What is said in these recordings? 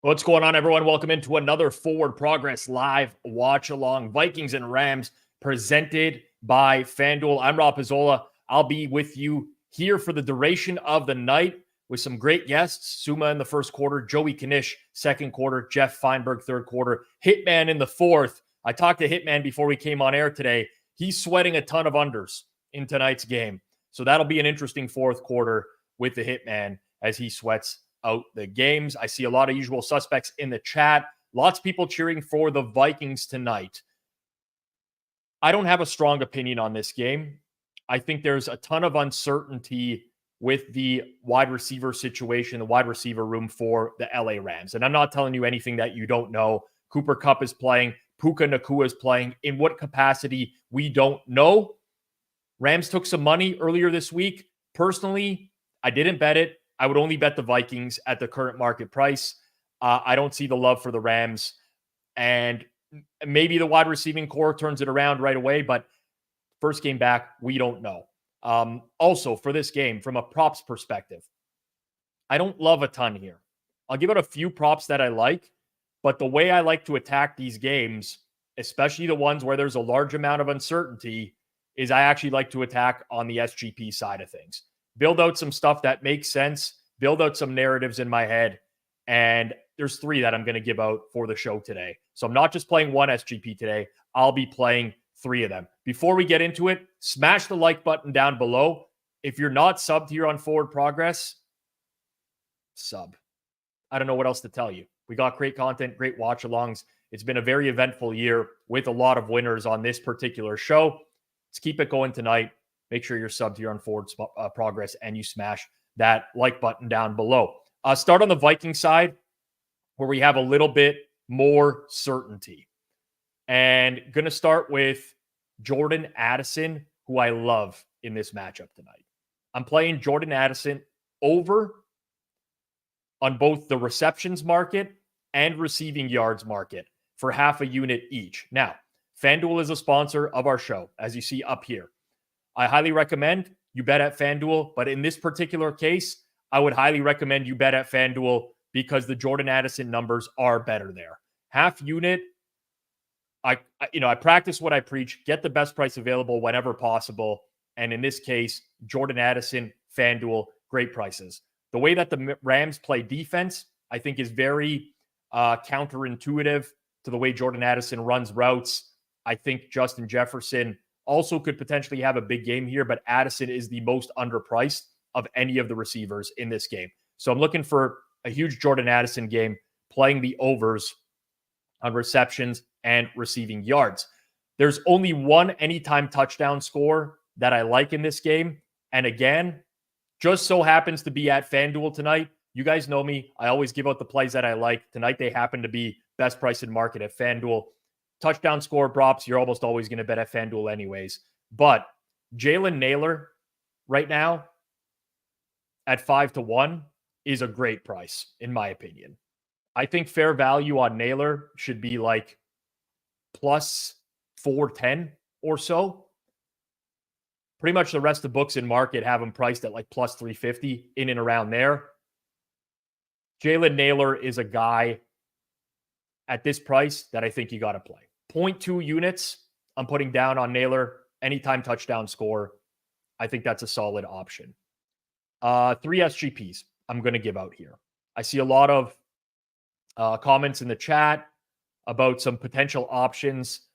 What's going on, everyone? Welcome into another Forward Progress live watch along. Vikings and Rams presented by Fanduel. I'm Rob Pizzola. I'll be with you here for the duration of the night with some great guests. Suma in the first quarter, Joey Kish second quarter, Jeff Feinberg third quarter, Hitman in the fourth. I talked to Hitman before we came on air today. He's sweating a ton of unders in tonight's game. So that'll be an interesting fourth quarter with the Hitman as he sweats out the games. I see a lot of usual suspects in the chat. Lots of people cheering for the Vikings tonight. I don't have a strong opinion on this game. I think there's a ton of uncertainty with the wide receiver situation, the wide receiver room for the LA Rams. And I'm not telling you anything that you don't know. Cooper Kupp is playing. Puka Nacua is playing. In what capacity, we don't know. Rams took some money earlier this week. Personally, I didn't bet it. I would only bet the Vikings at the current market price. I don't see the love for the Rams. And maybe the wide receiving core turns it around right away, but first game back, we don't know. Also, for this game, from a props perspective, I don't love a ton here. I'll give it a few props that I like, but the way I like to attack these games, especially the ones where there's a large amount of uncertainty, is I actually like to attack on the SGP side of things. Build out some stuff that makes sense, build out some narratives in my head, and there's three that I'm going to give out for the show today. So I'm not just playing one SGP today. I'll be playing three of them. Before we get into it, smash the like button down below. If you're not subbed here on Forward Progress, sub. I don't know what else to tell you. We got great content, great watch-alongs. It's been a very eventful year with a lot of winners on this particular show. Let's keep it going tonight. Make sure you're subbed here on Forward Progress and you smash that like button down below. Start on the Viking side where we have a little bit more certainty. And going to start with Jordan Addison, who I love in this matchup tonight. I'm playing Jordan Addison over on both the receptions market and receiving yards market for half a unit each. Now, Fanduel is a sponsor of our show, as you see up here. I highly recommend you bet at Fanduel, but in this particular case, I would highly recommend you bet at Fanduel because the Jordan Addison numbers are better there. Half unit, I practice what I preach, get the best price available whenever possible. And in this case, Jordan Addison, Fanduel, great prices. The way that the Rams play defense, I think is very counterintuitive to the way Jordan Addison runs routes. I think Justin Jefferson also could potentially have a big game here, but Addison is the most underpriced of any of the receivers in this game. So I'm looking for a huge Jordan Addison game, playing the overs on receptions and receiving yards. There's only one anytime touchdown score that I like in this game. And again, just so happens to be at Fanduel tonight. You guys know me. I always give out the plays that I like. Tonight, they happen to be best price in market at Fanduel. Touchdown score props, you're almost always going to bet at Fanduel anyways. But Jalen Naylor right now at 5-1 is a great price, in my opinion. I think fair value on Naylor should be like plus 410 or so. Pretty much the rest of the books in market have him priced at like plus 350, in and around there. Jalen Naylor is a guy at this price that I think you got to play. 0.2 units, I'm putting down on Naylor. Anytime touchdown score, I think that's a solid option. 3 SGPs I'm going to give out here. I see a lot of comments in the chat about some potential options.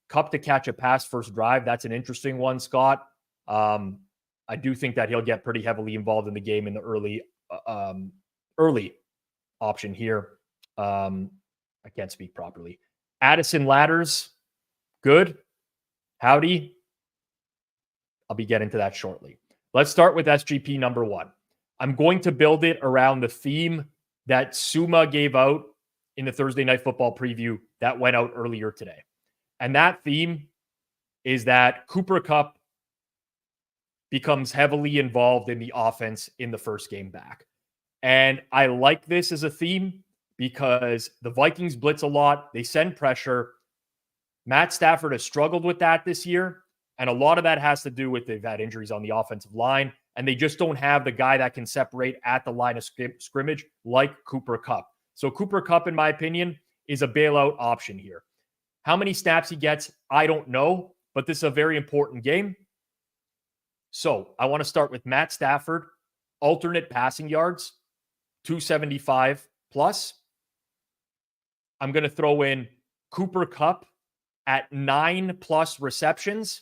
Kupp to catch a pass first drive. That's an interesting one, Scott. I do think that he'll get pretty heavily involved in the game in the early option here. I can't speak properly. Addison ladders, good. Howdy. I'll be getting to that shortly. Let's start with SGP number 1. I'm going to build it around the theme that Suma gave out in the Thursday Night Football preview that went out earlier today. And that theme is that Cooper Kupp becomes heavily involved in the offense in the first game back. And I like this as a theme because the Vikings blitz a lot. They send pressure. Matt Stafford has struggled with that this year. And a lot of that has to do with they've had injuries on the offensive line. And they just don't have the guy that can separate at the line of scrimmage like Cooper Kupp. So Cooper Kupp, in my opinion, is a bailout option here. How many snaps he gets, I don't know, but this is a very important game. So I want to start with Matt Stafford, alternate passing yards, 275 plus. I'm going to throw in Cooper Kupp at 9+ receptions.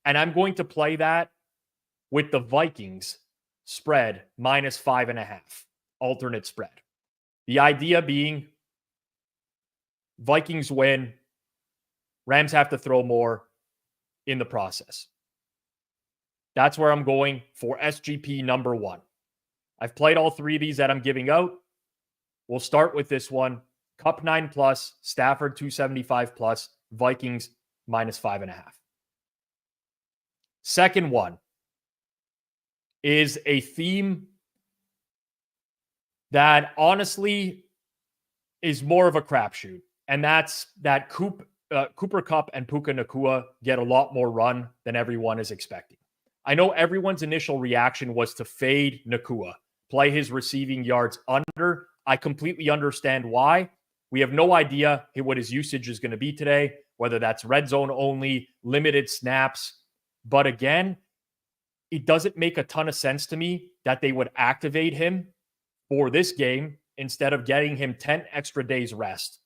And I'm going to play that with the Vikings spread -5.5, alternate spread. The idea being Vikings win, Rams have to throw more in the process. That's where I'm going for SGP number 1. I've played all 3 of these that I'm giving out. We'll start with this one. Kupp 9+, Stafford 275+, Vikings -5.5. Second one is a theme that honestly is more of a crapshoot. And that's that Cooper Kupp and Puka Nacua get a lot more run than everyone is expecting. I know everyone's initial reaction was to fade Nacua, play his receiving yards under. I completely understand why. We have no idea what his usage is going to be today, whether that's red zone only, limited snaps. But again, it doesn't make a ton of sense to me that they would activate him for this game instead of getting him 10 extra days rest.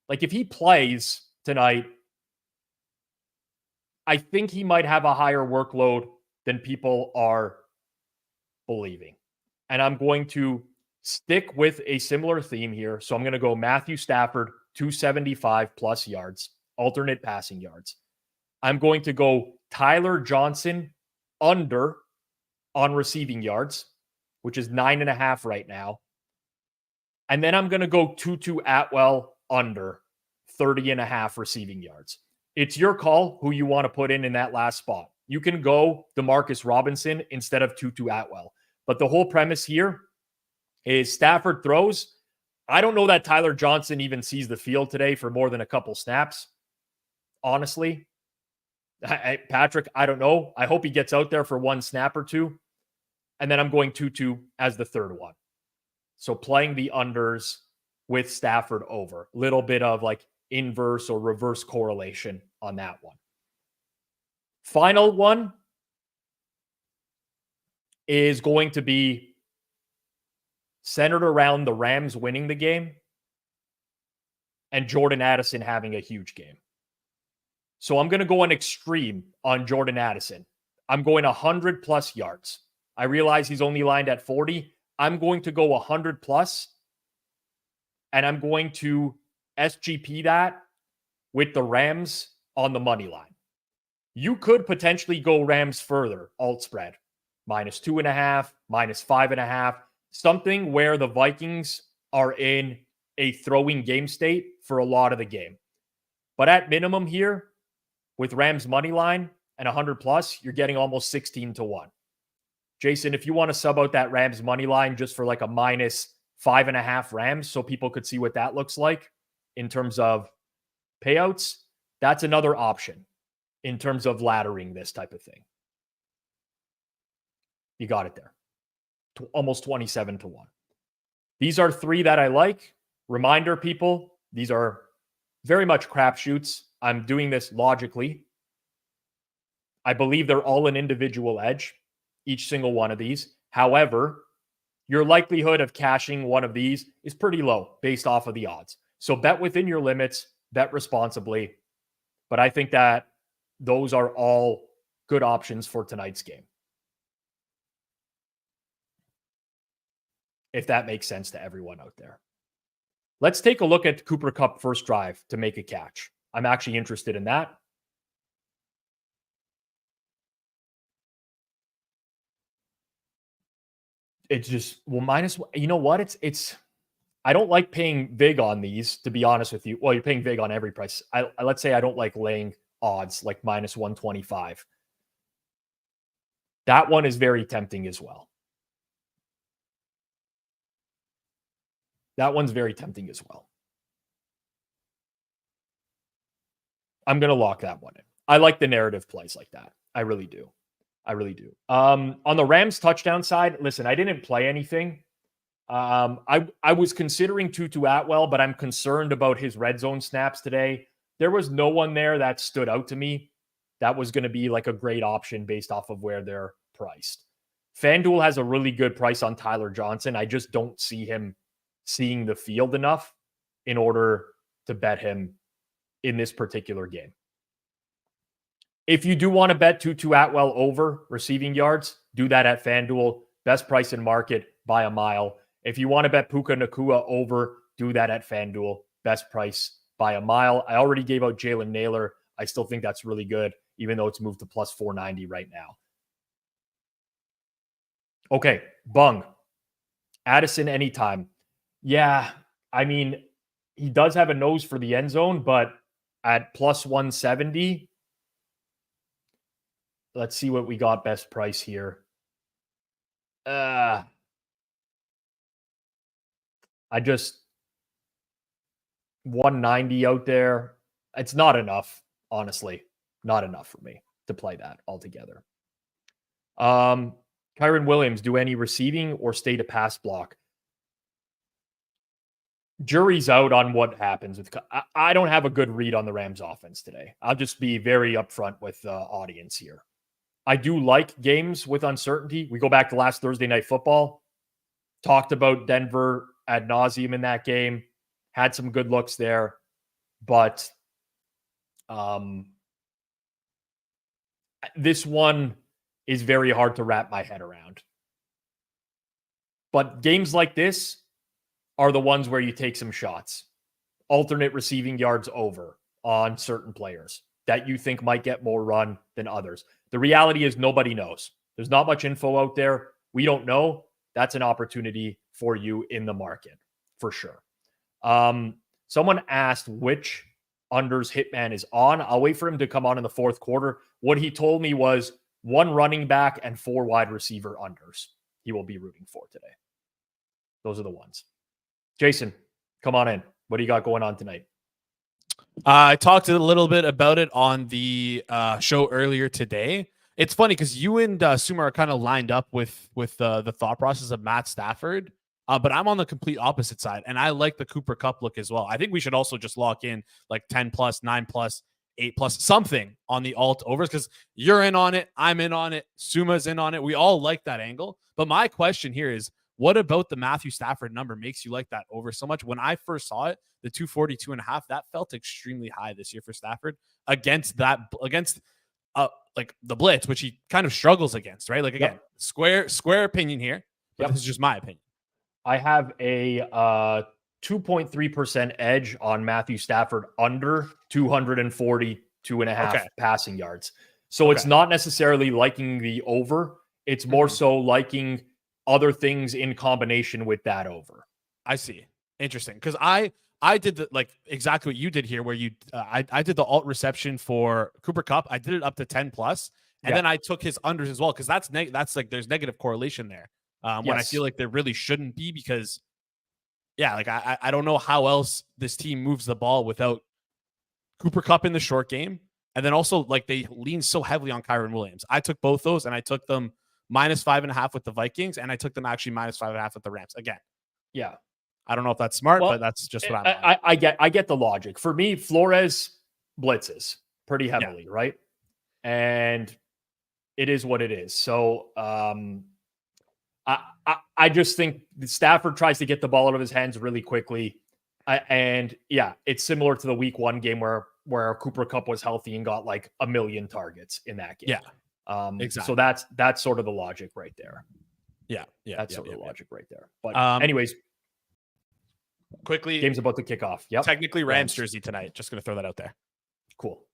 Like if he plays tonight, I think he might have a higher workload than people are believing. And I'm going to stick with a similar theme here. So I'm going to go Matthew Stafford, 275+ yards, alternate passing yards. I'm going to go Tyler Johnson under on receiving yards, which is 9.5 right now. And then I'm going to go Tutu Atwell under 30.5 receiving yards. It's your call who you want to put in that last spot. You can go DeMarcus Robinson instead of Tutu Atwell. But the whole premise here is Stafford throws. I don't know that Tyler Johnson even sees the field today for more than a couple snaps. Honestly, Patrick, I don't know. I hope he gets out there for one snap or two. And then I'm going Tutu as the third one. So playing the unders with Stafford over. Little bit of like inverse or reverse correlation on that one. Final one is going to be centered around the Rams winning the game and Jordan Addison having a huge game. So I'm going to go an extreme on Jordan Addison. I'm going 100+ yards. I realize he's only lined at 40. I'm going to go 100+, and I'm going to SGP that with the Rams on the money line. You could potentially go Rams further, alt spread, -2.5, -5.5, something where the Vikings are in a throwing game state for a lot of the game. But at minimum here, with Rams money line and 100+, you're getting almost 16-1. Jason, if you want to sub out that Rams money line just for like a -5.5 Rams so people could see what that looks like in terms of payouts, that's another option in terms of laddering this type of thing. You got it there. Almost 27-1. These are 3 that I like. Reminder, people, these are very much crapshoots. I'm doing this logically. I believe they're all an individual edge, each single one of these. However, your likelihood of cashing one of these is pretty low based off of the odds. So bet within your limits, bet responsibly. But I think that those are all good options for tonight's game. If that makes sense to everyone out there. Let's take a look at Cooper Kupp first drive to make a catch. I'm actually interested in that. It's just, well, you know what? It's, I don't like paying vig on these, to be honest with you. Well, you're paying vig on every price. Let's say I don't like laying odds like -125. That one is very tempting as well. That one's very tempting as well. I'm going to lock that one in. I like the narrative plays like that. I really do. I really do. On the Rams touchdown side, listen, I didn't play anything. I was considering Tutu Atwell, but I'm concerned about his red zone snaps today. There was no one there that stood out to me that was going to be like a great option based off of where they're priced. FanDuel has a really good price on Tyler Johnson. I just don't see him seeing the field enough in order to bet him in this particular game. If you do want to bet Tutu Atwell over receiving yards, do that at FanDuel. Best price in market by a mile. If you want to bet Puka Nacua over, do that at FanDuel. Best price by a mile. I already gave out Jalen Naylor. I still think that's really good, even though it's moved to plus 490 right now. Okay, Bung. Addison anytime. Yeah, I mean, he does have a nose for the end zone, but at plus 170, let's see what we got best price here. I just 190 out there. It's not enough, honestly. Not enough for me to play that altogether. Kyron Williams, do any receiving or stay to pass block? Jury's out on what happens with. I don't have a good read on the Rams offense today. I'll just be very upfront with the audience here. I do like games with uncertainty. We go back to last Thursday Night Football. Talked about Denver ad nauseum in that game. Had some good looks there. But this one is very hard to wrap my head around. But games like this are the ones where you take some shots. Alternate receiving yards over on certain players that you think might get more run than others. The reality is nobody knows. There's not much info out there. We don't know. That's an opportunity for you in the market, for sure. Someone asked which unders Hitman is on. I'll wait for him to come on in the fourth quarter. What he told me was 1 running back and 4 wide receiver unders he will be rooting for today. Those are the ones. Jason, come on in. What do you got going on tonight? I talked a little bit about it on the show earlier today. It's funny because you and Suma are kind of lined up with the thought process of Matt Stafford, but I'm on the complete opposite side, and I like the Cooper Kupp look as well. I think we should also just lock in like 10 plus, 9 plus, 8 plus, something on the alt overs because you're in on it, I'm in on it, Suma's in on it. We all like that angle. But my question here is, what about the Matthew Stafford number makes you like that over so much? When I first saw it, the 242.5, that felt extremely high this year for Stafford against like the blitz, which he kind of struggles against, right? Like again, square opinion here, but this is just my opinion. I have a 2.3% edge on Matthew Stafford under 242.5 passing yards. So it's not necessarily liking the over. It's more so liking other things in combination with that over. I see. Interesting. Because I did exactly what you did here, where you I did the alt reception for Cooper Kupp. I did it up to 10 plus, and then I took his unders as well because that's like there's negative correlation there. When I feel like there really shouldn't be because, I don't know how else this team moves the ball without Cooper Kupp in the short game, and then also like they lean so heavily on Kyron Williams. I took both those and I took them -5.5 with the Vikings, and I took them actually -5.5 with the Rams again. Yeah. I don't know if that's smart, but that's just what I'm on. I get the logic. For me, Flores blitzes pretty heavily, right? And it is what it is. So I just think Stafford tries to get the ball out of his hands really quickly. It's similar to the week 1 game where Cooper Kupp was healthy and got like 1 million targets in that game. Yeah. Exactly. So that's sort of the logic right there. That's sort of the logic right there. But anyways, quickly, game's about to kick off. Yep. Technically Rams jersey tonight. Just going to throw that out there. Cool.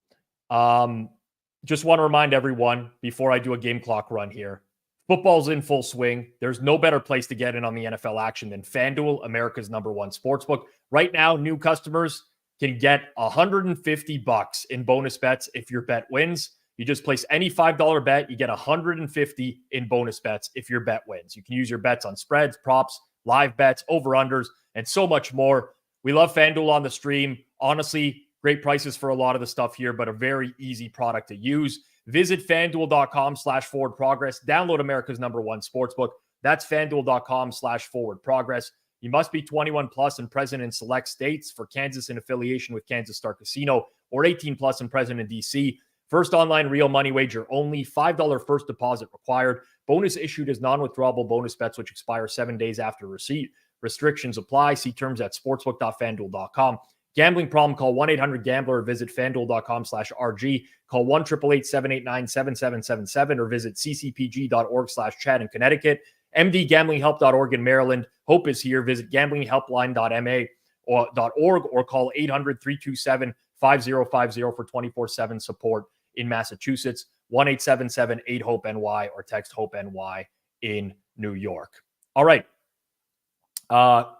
Just want to remind everyone before I do a game clock run here, football's in full swing. There's no better place to get in on the NFL action than Fanduel, America's #1 sportsbook. Right now, new customers can get $150 in bonus bets if your bet wins. You just place any $5 bet, you get $150 in bonus bets if your bet wins. You can use your bets on spreads, props, live bets, over-unders, and so much more. We love FanDuel on the stream. Honestly, great prices for a lot of the stuff here, but a very easy product to use. Visit FanDuel.com/forward progress. Download America's #1 sportsbook. That's fanduel.com/forward-progress. You must be 21 plus and present in select states. For Kansas, in affiliation with Kansas Star Casino, or 18 plus and present in DC. First online real money wager only. $5 first deposit required. Bonus issued as non-withdrawable bonus bets, which expire 7 days after receipt. Restrictions apply. See terms at sportsbook.fanduel.com. Gambling problem? Call 1-800-GAMBLER or visit fanduel.com/RG. Call 1-888-789-7777 or visit ccpg.org/chat in Connecticut. mdgamblinghelp.org in Maryland. Hope is here. Visit gamblinghelpline.ma.org or call 800-327-5050 for 24/7 support in Massachusetts. 1-877-8-HOPE-NY or text HOPE-NY in New York. All right.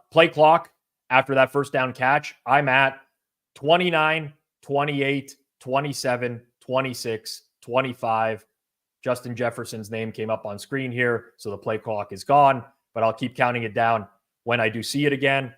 Play clock after that first down catch. I'm at 29, 28, 27, 26, 25. Justin Jefferson's name came up on screen here, so the play clock is gone, but I'll keep counting it down when I do see it again.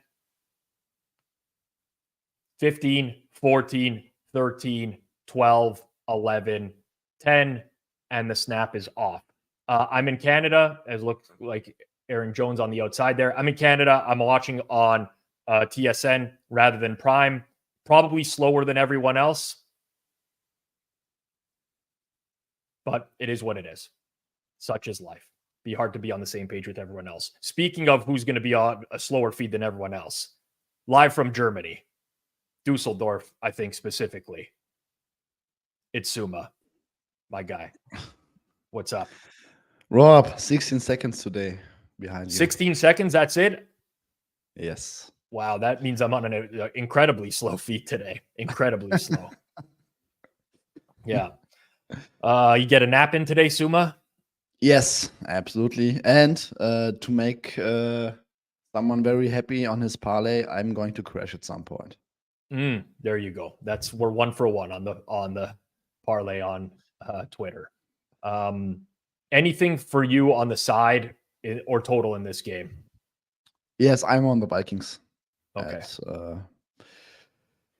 15, 14, 13, 12, 11, 10, and the snap is off. I'm in Canada, as looks like Aaron Jones on the outside there. I'm in Canada. I'm watching on TSN rather than Prime. Probably slower than everyone else, but it is what it is. Such is life. Be hard to be on the same page with everyone else. Speaking of who's going to be on a slower feed than everyone else, live from Germany, Dusseldorf, I think specifically, it's Suma, my guy. What's up? Rob, 16 seconds today behind you. 16 seconds, that's it? Yes. Wow, that means I'm on an incredibly slow feed today. Incredibly slow. Yeah. You get a nap in today, Suma? Yes, absolutely. And to make someone very happy on his parlay, I'm going to crash at some point. There you go. We're 1 for 1 on the parlay on Twitter. Anything for you on the side or total in this game? Yes, I'm on the Vikings. Okay.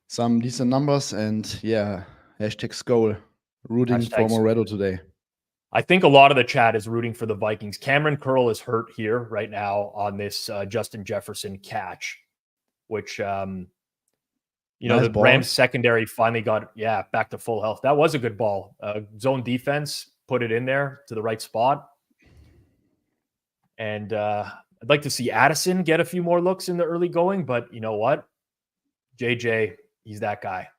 Some decent numbers and yeah, hashtag Skol. Rooting for Moretto today. I think a lot of the chat is rooting for the Vikings. Cameron Curl is hurt here right now on this Justin Jefferson catch, which, nice the ball. Rams secondary finally got, back to full health. That was a good ball. Zone defense put it in there to the right spot. And I'd like to see Addison get a few more looks in the early going, but you know what? JJ, he's that guy.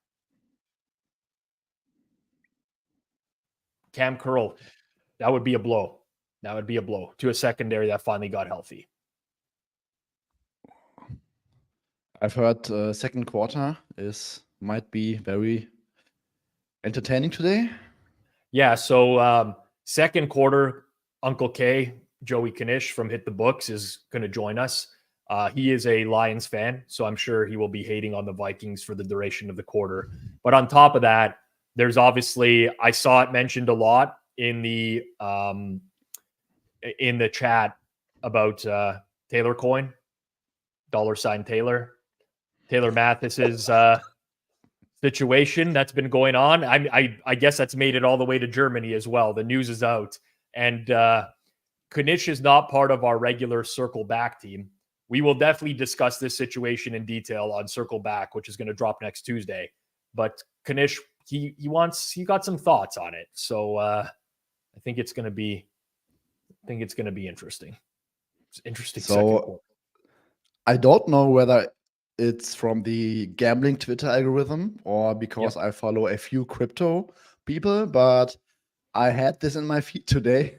Cam Curl, that would be a blow. That would be a blow to a secondary that finally got healthy. I've heard second quarter might be very entertaining today. Yeah, so second quarter, Uncle K, Joey Kish from Hit the Books, is going to join us. He is a Lions fan, so I'm sure he will be hating on the Vikings for the duration of the quarter. But on top of that, there's obviously, I saw it mentioned a lot in the chat about Taylor Coin, $Taylor Mathis's situation that's been going on. I guess that's made it all the way to Germany as well. The news is out, and Knish is not part of our regular Circle Back team. We will definitely discuss this situation in detail on Circle Back, which is going to drop next Tuesday. But Knish, he got some thoughts on it. So I think it's going to be interesting. It's interesting. So I don't know whether it's from the gambling Twitter algorithm or because I follow a few crypto people, but I had this in my feed today.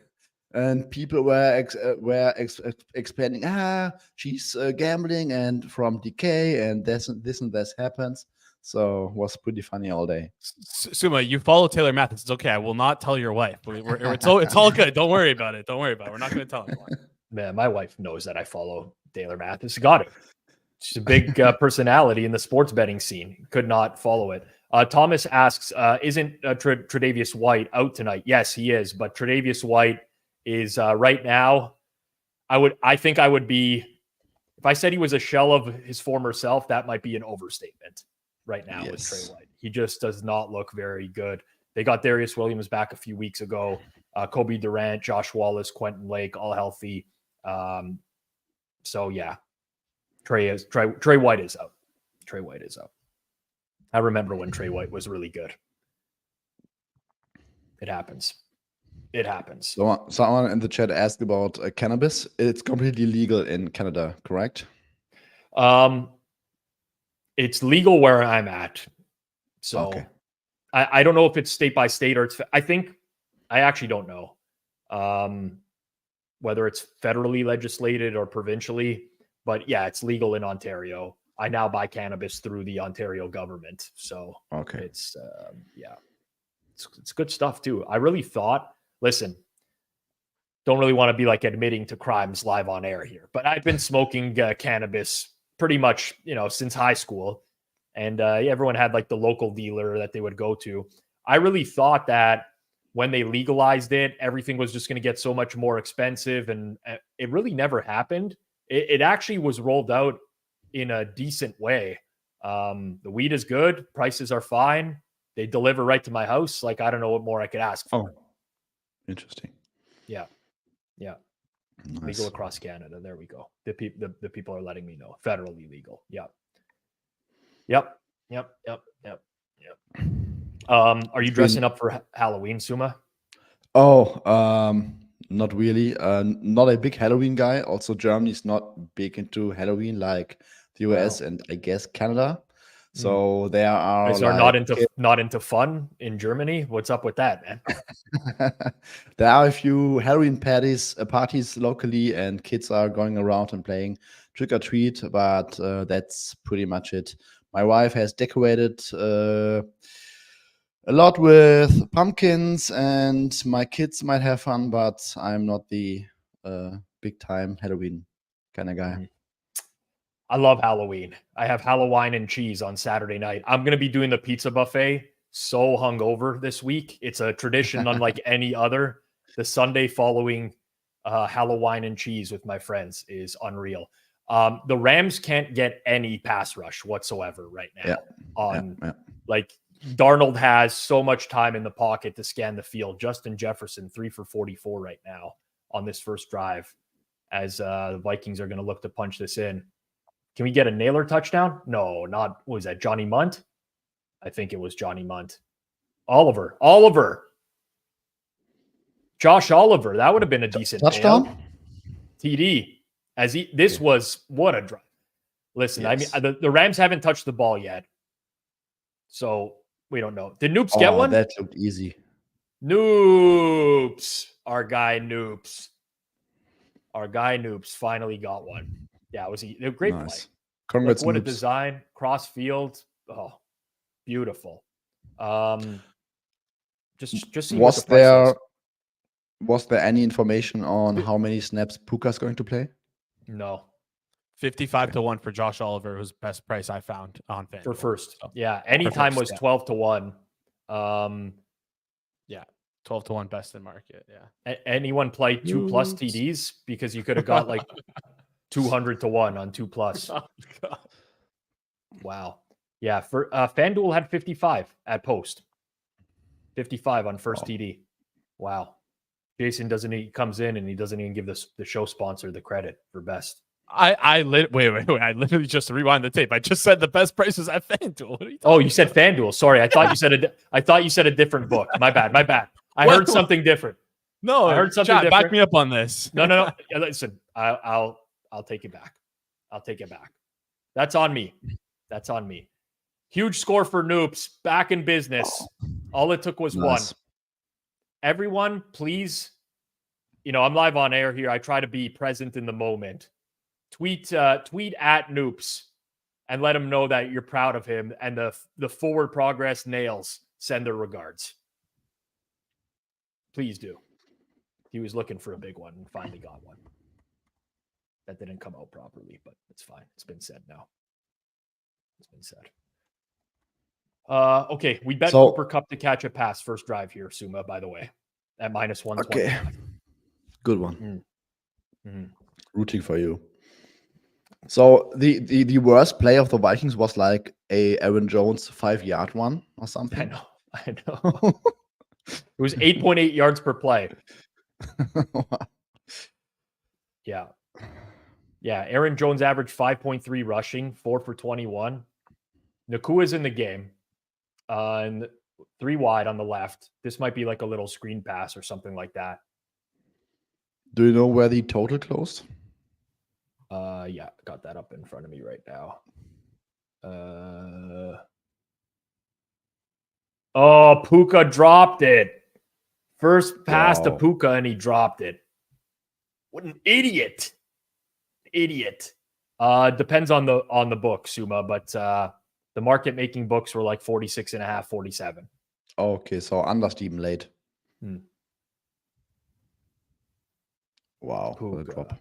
And people were explaining, she's gambling and from decay and this and this happens. So it was pretty funny all day. Suma, you follow Taylor Mathis. It's okay. I will not tell your wife. It's all good. Don't worry about it. We're not going to tell anyone. Man, my wife knows that I follow Taylor Mathis. Got it. She's a big personality in the sports betting scene. Could not follow it. Thomas asks, isn't Tre'Davious White out tonight? Yes, he is. But Tre'Davious White is right now, I think I would be, if I said he was a shell of his former self, that might be an overstatement right now with Trey White. He just does not look very good. They got Darius Williams back a few weeks ago. Kobe Durant, Josh Wallace, Quentin Lake, all healthy. So yeah, Trey White is out. Trey White is out. I remember when Trey White was really good. It happens. It happens. So someone in the chat asked about cannabis. It's completely legal in Canada, correct? It's legal where I'm at. So Okay. I don't know if it's state by state or it's, I actually don't know whether it's federally legislated or provincially, but yeah, it's legal in Ontario. I now buy cannabis through the Ontario government. So okay, it's, yeah, it's good stuff too. I really thought, listen, don't really want to be like admitting to crimes live on air here, but I've been smoking cannabis pretty much, since high school. And everyone had like the local dealer that they would go to. I really thought that when they legalized it, everything was just going to get so much more expensive. And it really never happened. It actually was rolled out in a decent way. The weed is good. Prices are fine. They deliver right to my house. Like, I don't know what more I could ask for. Oh, interesting. Yeah. Yeah. Nice. Legal across Canada. There we go. The people are letting me know. Federally legal. Yeah. Yep. Are you dressing up for Halloween, Suma? Oh, not really. Not a big Halloween guy. Also, Germany's not big into Halloween like the US and I guess Canada. So there are guys are not into fun in Germany. What's up with that, man? There are a few Halloween parties locally, and kids are going around and playing trick or treat. But that's pretty much it. My wife has decorated a lot with pumpkins, and my kids might have fun. But I'm not the big time Halloween kind of guy. I love Halloween. I have Halloween and cheese on Saturday night. I'm going to be doing the pizza buffet. So hungover this week. It's a tradition unlike any other. The Sunday following Halloween and cheese with my friends is unreal. The Rams can't get any pass rush whatsoever right now. Like Darnold has so much time in the pocket to scan the field. Justin Jefferson 3 for 44 right now on this first drive as the Vikings are going to look to punch this in. Can we get a Naylor touchdown? No, not, what was that, Johnny Munt? I think it was Johnny Munt. Oliver. Josh Oliver. That would have been a decent touchdown. Payout. TD. This was, what a drive. Listen, yes. I mean, the Rams haven't touched the ball yet. So we don't know. Did Noops get one? That looked easy. Noops. Our guy Noops finally got one. Yeah, it was a great play. Congrats, what a design. Cross field. Oh, beautiful. Just was there any information on how many snaps Puka's going to play? No. 55 to 1 for Josh Oliver was best price I found on Fanduel. For first. So, yeah. Anytime was 12 to 1. Yeah. 12 to 1 best in market. Yeah. Anyone play 2+ TDs? Because you could have got like 200 to 1 on 2+. Oh, wow. Yeah. For FanDuel had 55 at post. 55 on first TD. Wow. Jason comes in and he doesn't even give the show sponsor the credit for best. Wait. I literally just rewind the tape. I just said the best prices at FanDuel. You said FanDuel. Sorry. I thought you said a different book. My bad. I heard something different. No, I heard something different. Back me up on this. No. Listen, I'll take it back. That's on me. Huge score for Noops. Back in business. All it took was one. Everyone, please. I'm live on air here. I try to be present in the moment. Tweet at Noops and let him know that you're proud of him. And the forward progress nails send their regards. Please do. He was looking for a big one and finally got one. That didn't come out properly, but it's fine. It's been said now. Okay, we bet Cooper Kupp to catch a pass first drive here, Suma, by the way, at -120. Okay. Good one. Rooting for you. So the worst play of the Vikings was like a Aaron Jones 5-yard one or something. I know. It was 8.8 yards per play. Yeah. Yeah. Aaron Jones averaged 5.3 rushing, 4 for 21. Nakua's in the game. And 3 wide on the left. This might be like a little screen pass or something like that. Do you know where the total closed? Yeah, got that up in front of me right now. Oh, Puka dropped it. First pass to Puka and he dropped it. What an idiot. Idiot. Depends on the book, Suma, but the market making books were like 46.5, 47. Okay, so under Steven late. Wow, what a drop.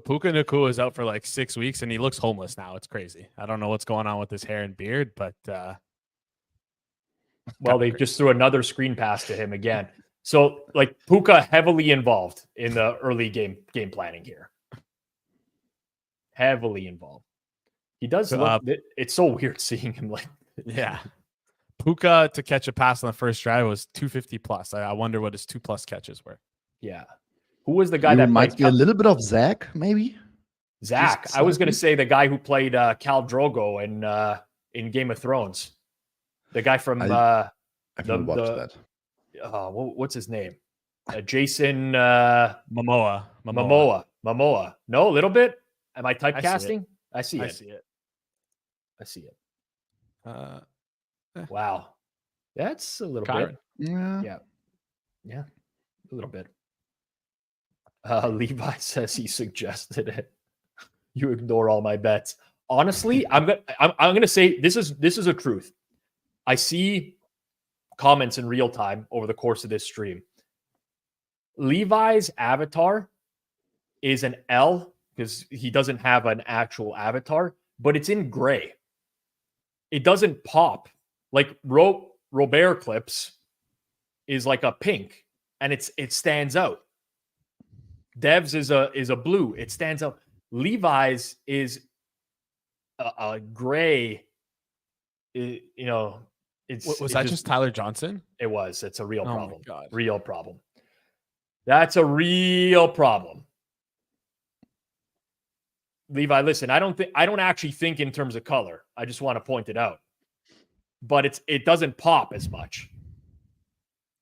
Puka Nacua is out for like 6 weeks and he looks homeless now. It's crazy. I don't know what's going on with his hair and beard, but well, they just threw another screen pass to him again. So like Puka heavily involved in the early game planning here. Heavily involved. He does look it's so weird seeing him like yeah. Puka to catch a pass on the first drive was 250 plus. I wonder what his 2+ catches were. Yeah. Who was the guy that might be a little bit of Zach, maybe? Zach. I was going to say the guy who played Khal Drogo in Game of Thrones. The guy from I haven't watched that. What's his name? Jason Momoa. No, a little bit. Am I typecasting? I see it. Wow. That's a little bit. Yeah. A little bit. Levi says he suggested it. You ignore all my bets. Honestly, I'm gonna say this is a truth. I see comments in real time over the course of this stream. Levi's avatar is an L because he doesn't have an actual avatar, but it's in gray. It doesn't pop. Like Robert Clips is like a pink, and it stands out. Dev's is a blue. It stands out. Levi's is a gray. Was that just Tyler Johnson? It was. It's a real problem. My God. Real problem. That's a real problem. Levi, listen, I don't actually think in terms of color. I just want to point it out. But it doesn't pop as much.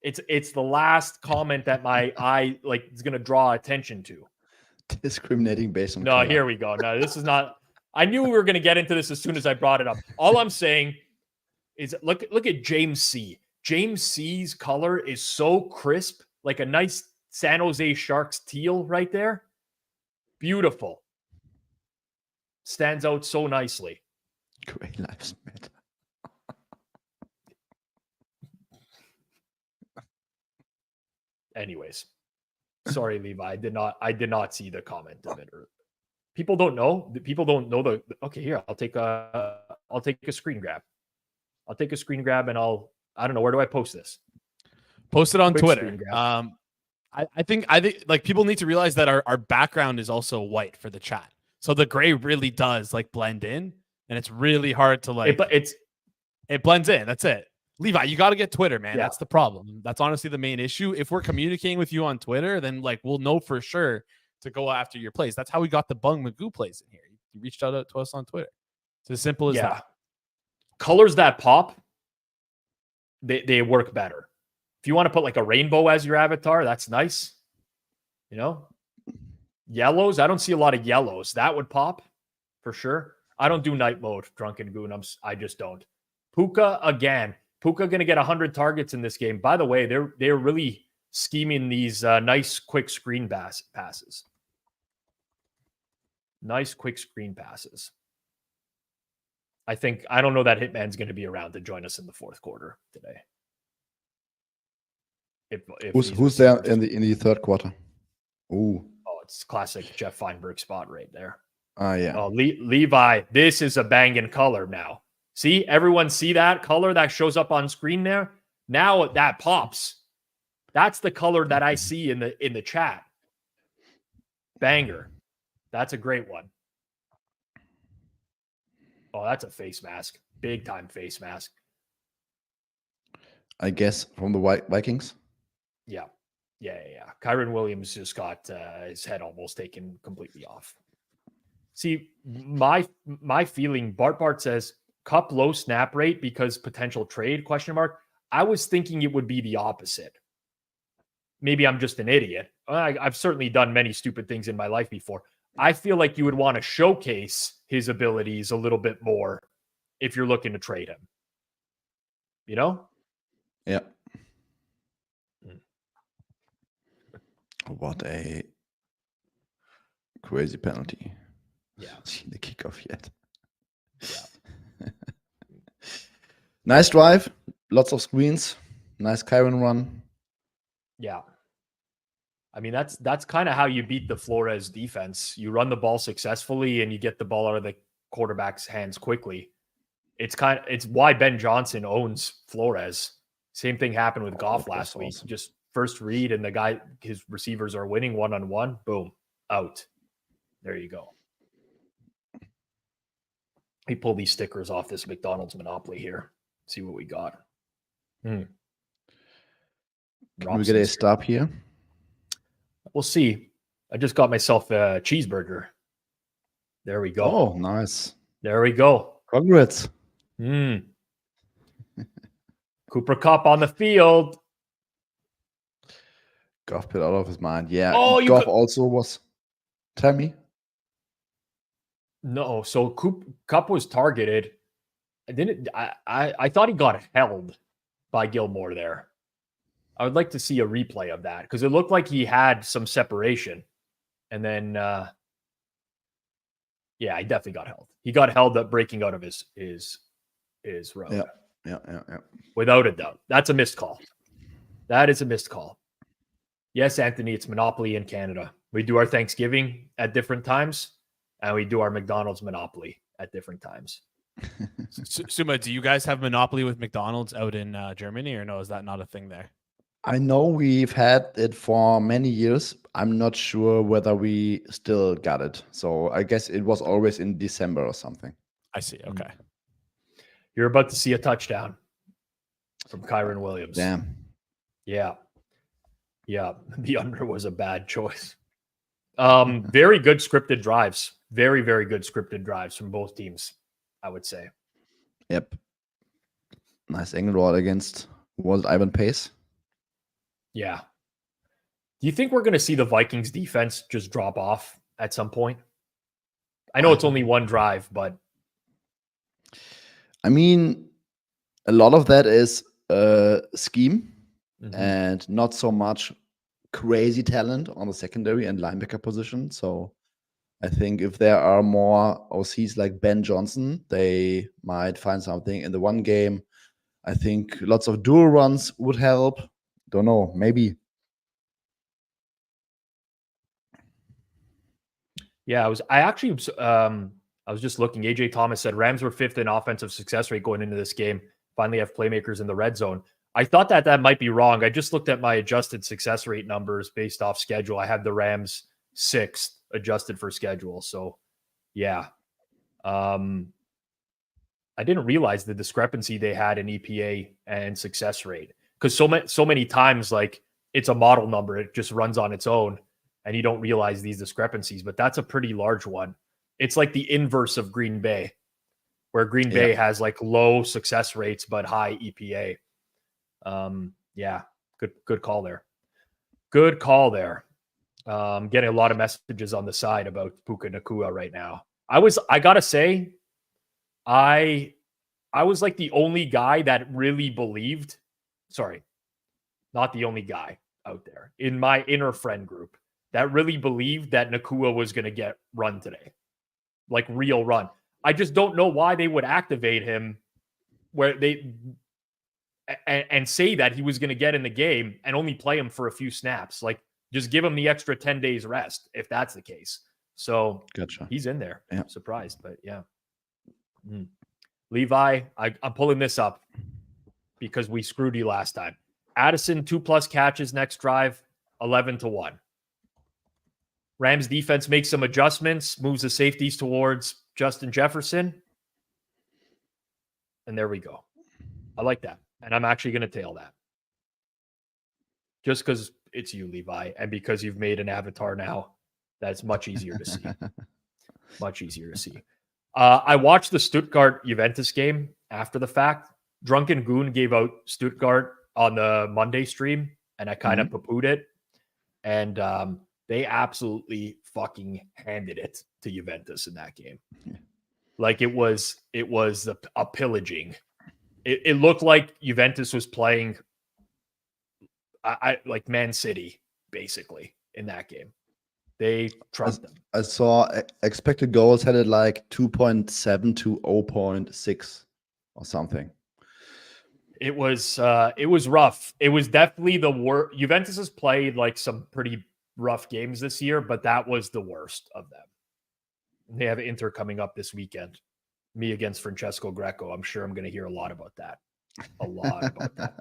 It's the last comment that my eye is going to draw attention to. Discriminating based on No, color. Here we go. No, this is not. I knew we were going to get into this as soon as I brought it up. All I'm saying is look at James C. James C's color is so crisp, like a nice San Jose Sharks teal right there. Beautiful. Stands out so nicely. Gray lives matter. Anyways, sorry, Levi. I did not see the comment of it. People don't know. People don't know the. Okay, here I'll take a screen grab. I'll take a screen grab and I don't know, where do I post this? Post it on Twitter. I think like people need to realize that our background is also white for the chat, so the gray really does like blend in, and it's really hard to like. It blends in. That's it. Levi, you got to get Twitter, man. Yeah. That's the problem. That's honestly the main issue. If we're communicating with you on Twitter, then like we'll know for sure to go after your plays. That's how we got the Bung Magoo plays in here. You reached out to us on Twitter. It's as simple as that. Colors that pop, they work better. If you want to put like a rainbow as your avatar, that's nice. Yellows, I don't see a lot of yellows. That would pop for sure. I don't do night mode, Drunken Goon. I just don't. Puka again. Puka going to get 100 targets in this game. By the way, they're really scheming these nice quick screen passes. Nice quick screen passes. I don't know that Hitman's going to be around to join us in the fourth quarter today. Who's there in the third quarter? Oh, it's classic Jeff Feinberg spot right there. Yeah. Oh, Levi, this is a banging color now. See, everyone see that color that shows up on screen there? Now that pops. That's the color that I see in the chat. Banger. That's a great one. Oh, that's a face mask. Big time face mask. I guess from the Vikings. Yeah. Yeah. Kyron Williams just got his head almost taken completely off. See, my feeling, Bart says, Kupp low snap rate because potential trade, ? I was thinking it would be the opposite. Maybe I'm just an idiot. I've certainly done many stupid things in my life before. I feel like you would want to showcase his abilities a little bit more if you're looking to trade him. You know? Yeah. What a crazy penalty. Yeah. Seen the kickoff yet. Yeah. Nice drive. Lots of screens. Nice Kyron run. Yeah. I mean, that's kind of how you beat the Flores defense. You run the ball successfully and you get the ball out of the quarterback's hands quickly. It's why Ben Johnson owns Flores. Same thing happened with Goff last week. Awesome. Just first read and his receivers are winning one-on-one. Boom, out. There you go. We pull these stickers off this McDonald's Monopoly here. See what we got. Can we get a stop here? We'll see. I just got myself a cheeseburger. There we go. Oh, nice. There we go. Congrats. Cooper Kupp on the field. Goff put out of his mind. Yeah. Oh, Goff also was. Tell me. No, so Kupp was targeted. I thought he got held by Gilmore there. I would like to see a replay of that because it looked like he had some separation. And then, he definitely got held. He got held up breaking out of his road. Yeah. Without a doubt. That's a missed call. That is a missed call. Yes, Anthony, it's Monopoly in Canada. We do our Thanksgiving at different times, and we do our McDonald's Monopoly at different times. Suma, do you guys have Monopoly with McDonald's out in Germany, or no? Is that not a thing there? I know we've had it for many years. I'm not sure whether we still got it. So I guess it was always in December or something. I see. Okay. You're about to see a touchdown from Kyron Williams. Damn. Yeah. The under was a bad choice. Very good scripted drives. Very, very good scripted drives from both teams, I would say. Yep. Nice angle roll against was Ivan Pace. Yeah. Do you think we're going to see the Vikings defense just drop off at some point? I know it's only one drive, but I mean, a lot of that is scheme and not so much crazy talent on the secondary and linebacker position. So I think if there are more OCs like Ben Johnson, they might find something in the one game. I think lots of dual runs would help. Don't know, maybe. Yeah, I was just looking. AJ Thomas said Rams were 5th in offensive success rate going into this game. Finally have playmakers in the red zone. I thought that might be wrong. I just looked at my adjusted success rate numbers based off schedule. I have the Rams 6th adjusted for schedule. So yeah. I didn't realize the discrepancy they had in EPA and success rate. Because so many times, like, it's a model number. It just runs on its own, and you don't realize these discrepancies. But that's a pretty large one. It's like the inverse of Green Bay, where Green Bay has, like, low success rates but high EPA. Good call there. Good call there. Getting a lot of messages on the side about Puka Nacua right now. I gotta say, I was like the only guy that really believed. Sorry, not the only guy out there in my inner friend group that really believed that Nacua was going to get run today, like real run. I just don't know why they would activate him and say that he was going to get in the game and only play him for a few snaps. Like, just give him the extra 10 days rest if that's the case. So Gotcha. He's in there. Yeah. I'm surprised, but yeah. Levi, I'm pulling this up because we screwed you last time. Addison, 2+ catches next drive, 11-1. Rams defense makes some adjustments, moves the safeties towards Justin Jefferson. And there we go. I like that. And I'm actually going to tail that. Just because it's you, Levi. And because you've made an avatar now, that's much easier to see. Much easier to see. I watched the Stuttgart Juventus game after the fact. Drunken Goon gave out Stuttgart on the Monday stream, and I kind of poo-pooed it. And they absolutely fucking handed it to Juventus in that game. Like it was a pillaging. It looked like Juventus was playing like Man City, basically, in that game. They trust them. I saw expected goals headed like 2.7 to 0.6 or something. It was rough. It was definitely the worst. Juventus has played like some pretty rough games this year, but that was the worst of them. They have Inter coming up this weekend. Me against Francesco Greco. I'm sure I'm going to hear a lot about that. A lot about that.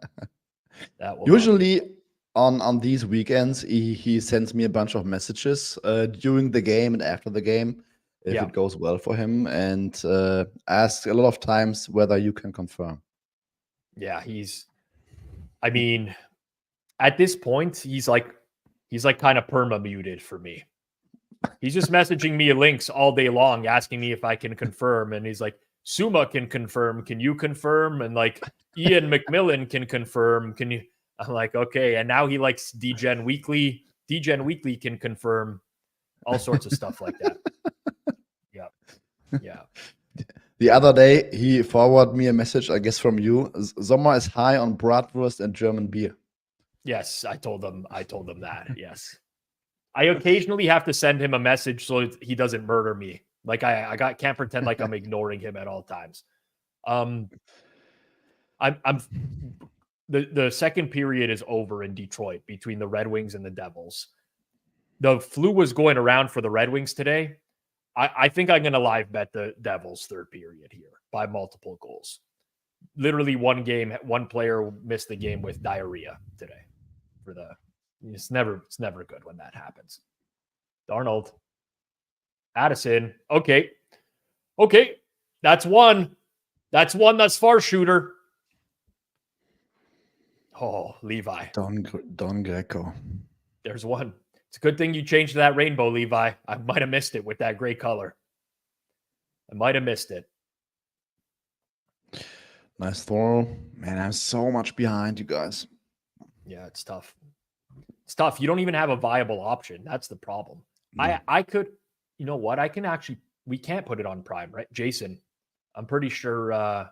That will usually on these weekends, he sends me a bunch of messages during the game and after the game if it goes well for him, and asks a lot of times whether you can confirm. Yeah, I mean, at this point, he's like kind of perma muted for me. He's just messaging me links all day long, asking me if I can confirm. And he's like, Suma can confirm. Can you confirm? And like Ian McMillan can confirm. Can you? I'm like, okay. And now he likes DGen Weekly. DGen Weekly can confirm all sorts of stuff like that. Yeah. Yeah. The other day, he forwarded me a message, I guess from you. Sommer is high on bratwurst and German beer. Yes, I told them that. Yes. I occasionally have to send him a message so he doesn't murder me. Like can't pretend like I'm ignoring him at all times. The second period is over in Detroit between the Red Wings and the Devils. The flu was going around for the Red Wings today. I think I'm going to live bet the Devils third period here by multiple goals. Literally one player missed the game with diarrhea today. It's never good when that happens. Darnold. Addison. Okay. That's one. That's far shooter. Oh, Levi. Don Greco. There's one. It's a good thing you changed that rainbow, Levi. I might have missed it with that gray color. I might have missed it. Nice throw. Man, I'm so much behind you guys. Yeah, it's tough. It's tough. You don't even have a viable option. That's the problem. I could, you know what? We can't put it on Prime, right? Jason, I'm pretty sure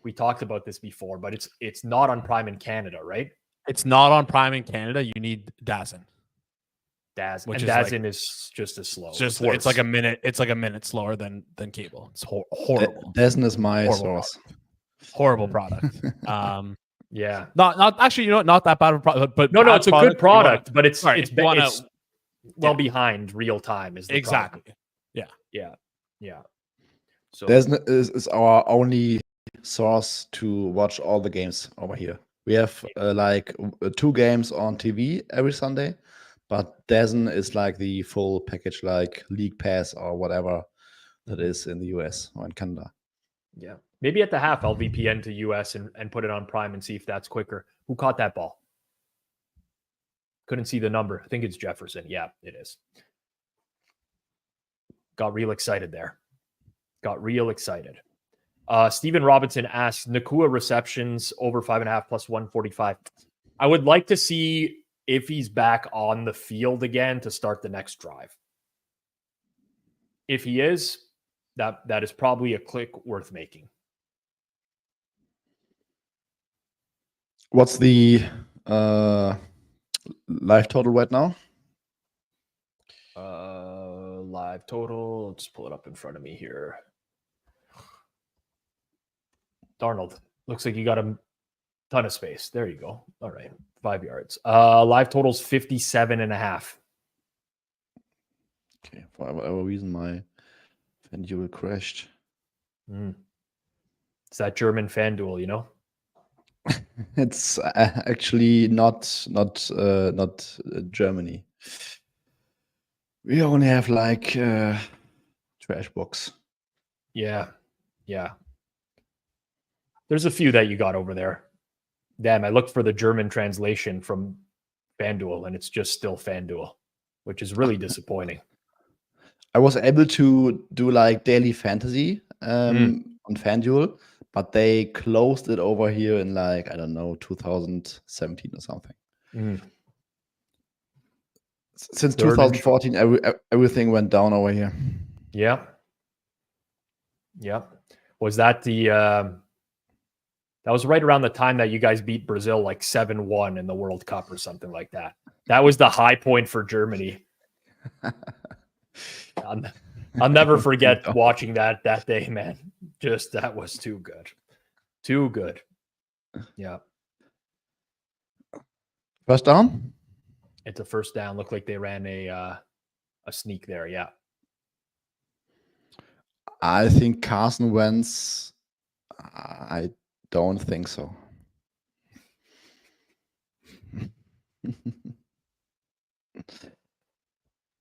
we talked about this before, but it's not on Prime in Canada, right? It's not on Prime in Canada. You need DAZN. DAZN is just as slow. It's like a minute. It's like a minute slower than cable. It's horrible. DAZN is my source. Horrible product. Yeah. Not actually. You know what? Not that bad of a product. But no, it's a good product. But it's well behind real time. Is the exactly. Problem. Yeah. So DAZN is our only source to watch all the games over here. We have like 2 games on TV every Sunday. But DAZN is like the full package, like League Pass or whatever that is in the US or in Canada. Yeah. Maybe at the half, I'll VPN to US and put it on Prime and see if that's quicker. Who caught that ball? Couldn't see the number. I think it's Jefferson. Yeah, it is. Got real excited there. Steven Robinson asks, Nakua receptions over 5.5 plus 145. I would like to see if he's back on the field again to start the next drive. If he is, that is probably a click worth making. What's the live total right now? Live total. Let's pull it up in front of me here. Darnold. Looks like you got a ton of space. There you go. All right. 5 yards. Live totals 57.5. Okay. For whatever reason, my Fanduel crashed. It's that German Fanduel, you know? It's actually not Germany. We only have like trash box. Yeah. There's a few that you got over there. Damn, I looked for the German translation from FanDuel, and it's just still FanDuel, which is really disappointing. I was able to do like daily fantasy on FanDuel, but they closed it over here in like, I don't know, 2017 or something. Since 2014, everything went down over here. Yeah. Was that that was right around the time that you guys beat Brazil like 7-1 in the World Cup or something like that. That was the high point for Germany. I'll never forget watching that day, man. Just that was too good. Too good. Yeah. First down? It's a first down. Looked like they ran a sneak there. Yeah. I think Carson Wentz. I don't think so.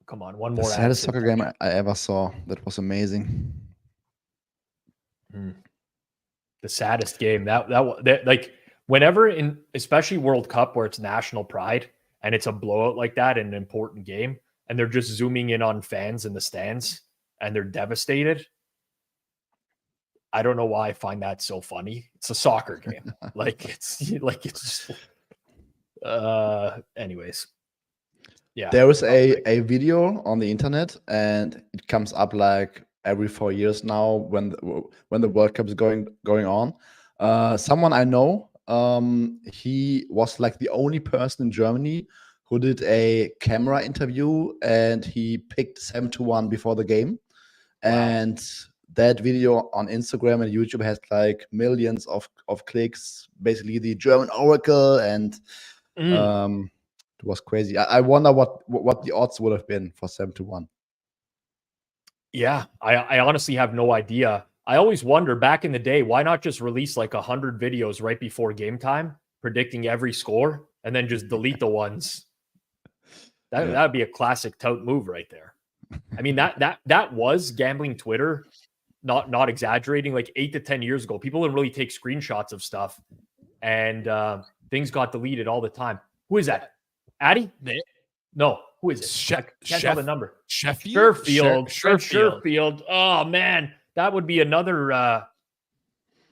Come on, one more. The saddest soccer game I ever saw. That was amazing. The saddest game. That like whenever in especially World Cup where it's national pride and it's a blowout like that in an important game and they're just zooming in on fans in the stands and they're devastated. I don't know why I find that so funny. It's a soccer game. Anyways. Yeah. There is a video on the internet and it comes up like every 4 years now when the World Cup is going on. Someone I know, he was like the only person in Germany who did a camera interview and he picked 7-1 before the game. Wow. And that video on Instagram and YouTube has like millions of clicks, basically the German Oracle, and it was crazy. I wonder what the odds would have been for 7-1. Yeah, I honestly have no idea. I always wonder back in the day, why not just release like 100 videos right before game time, predicting every score, and then just delete the ones. That would be a classic tout move right there. I mean, that was gambling Twitter. Not exaggerating, like 8 to 10 years ago, people would really take screenshots of stuff and things got deleted all the time. Who is that? Addy? No, who is it? Can't tell the number. Sherfield. Oh, man. That would be another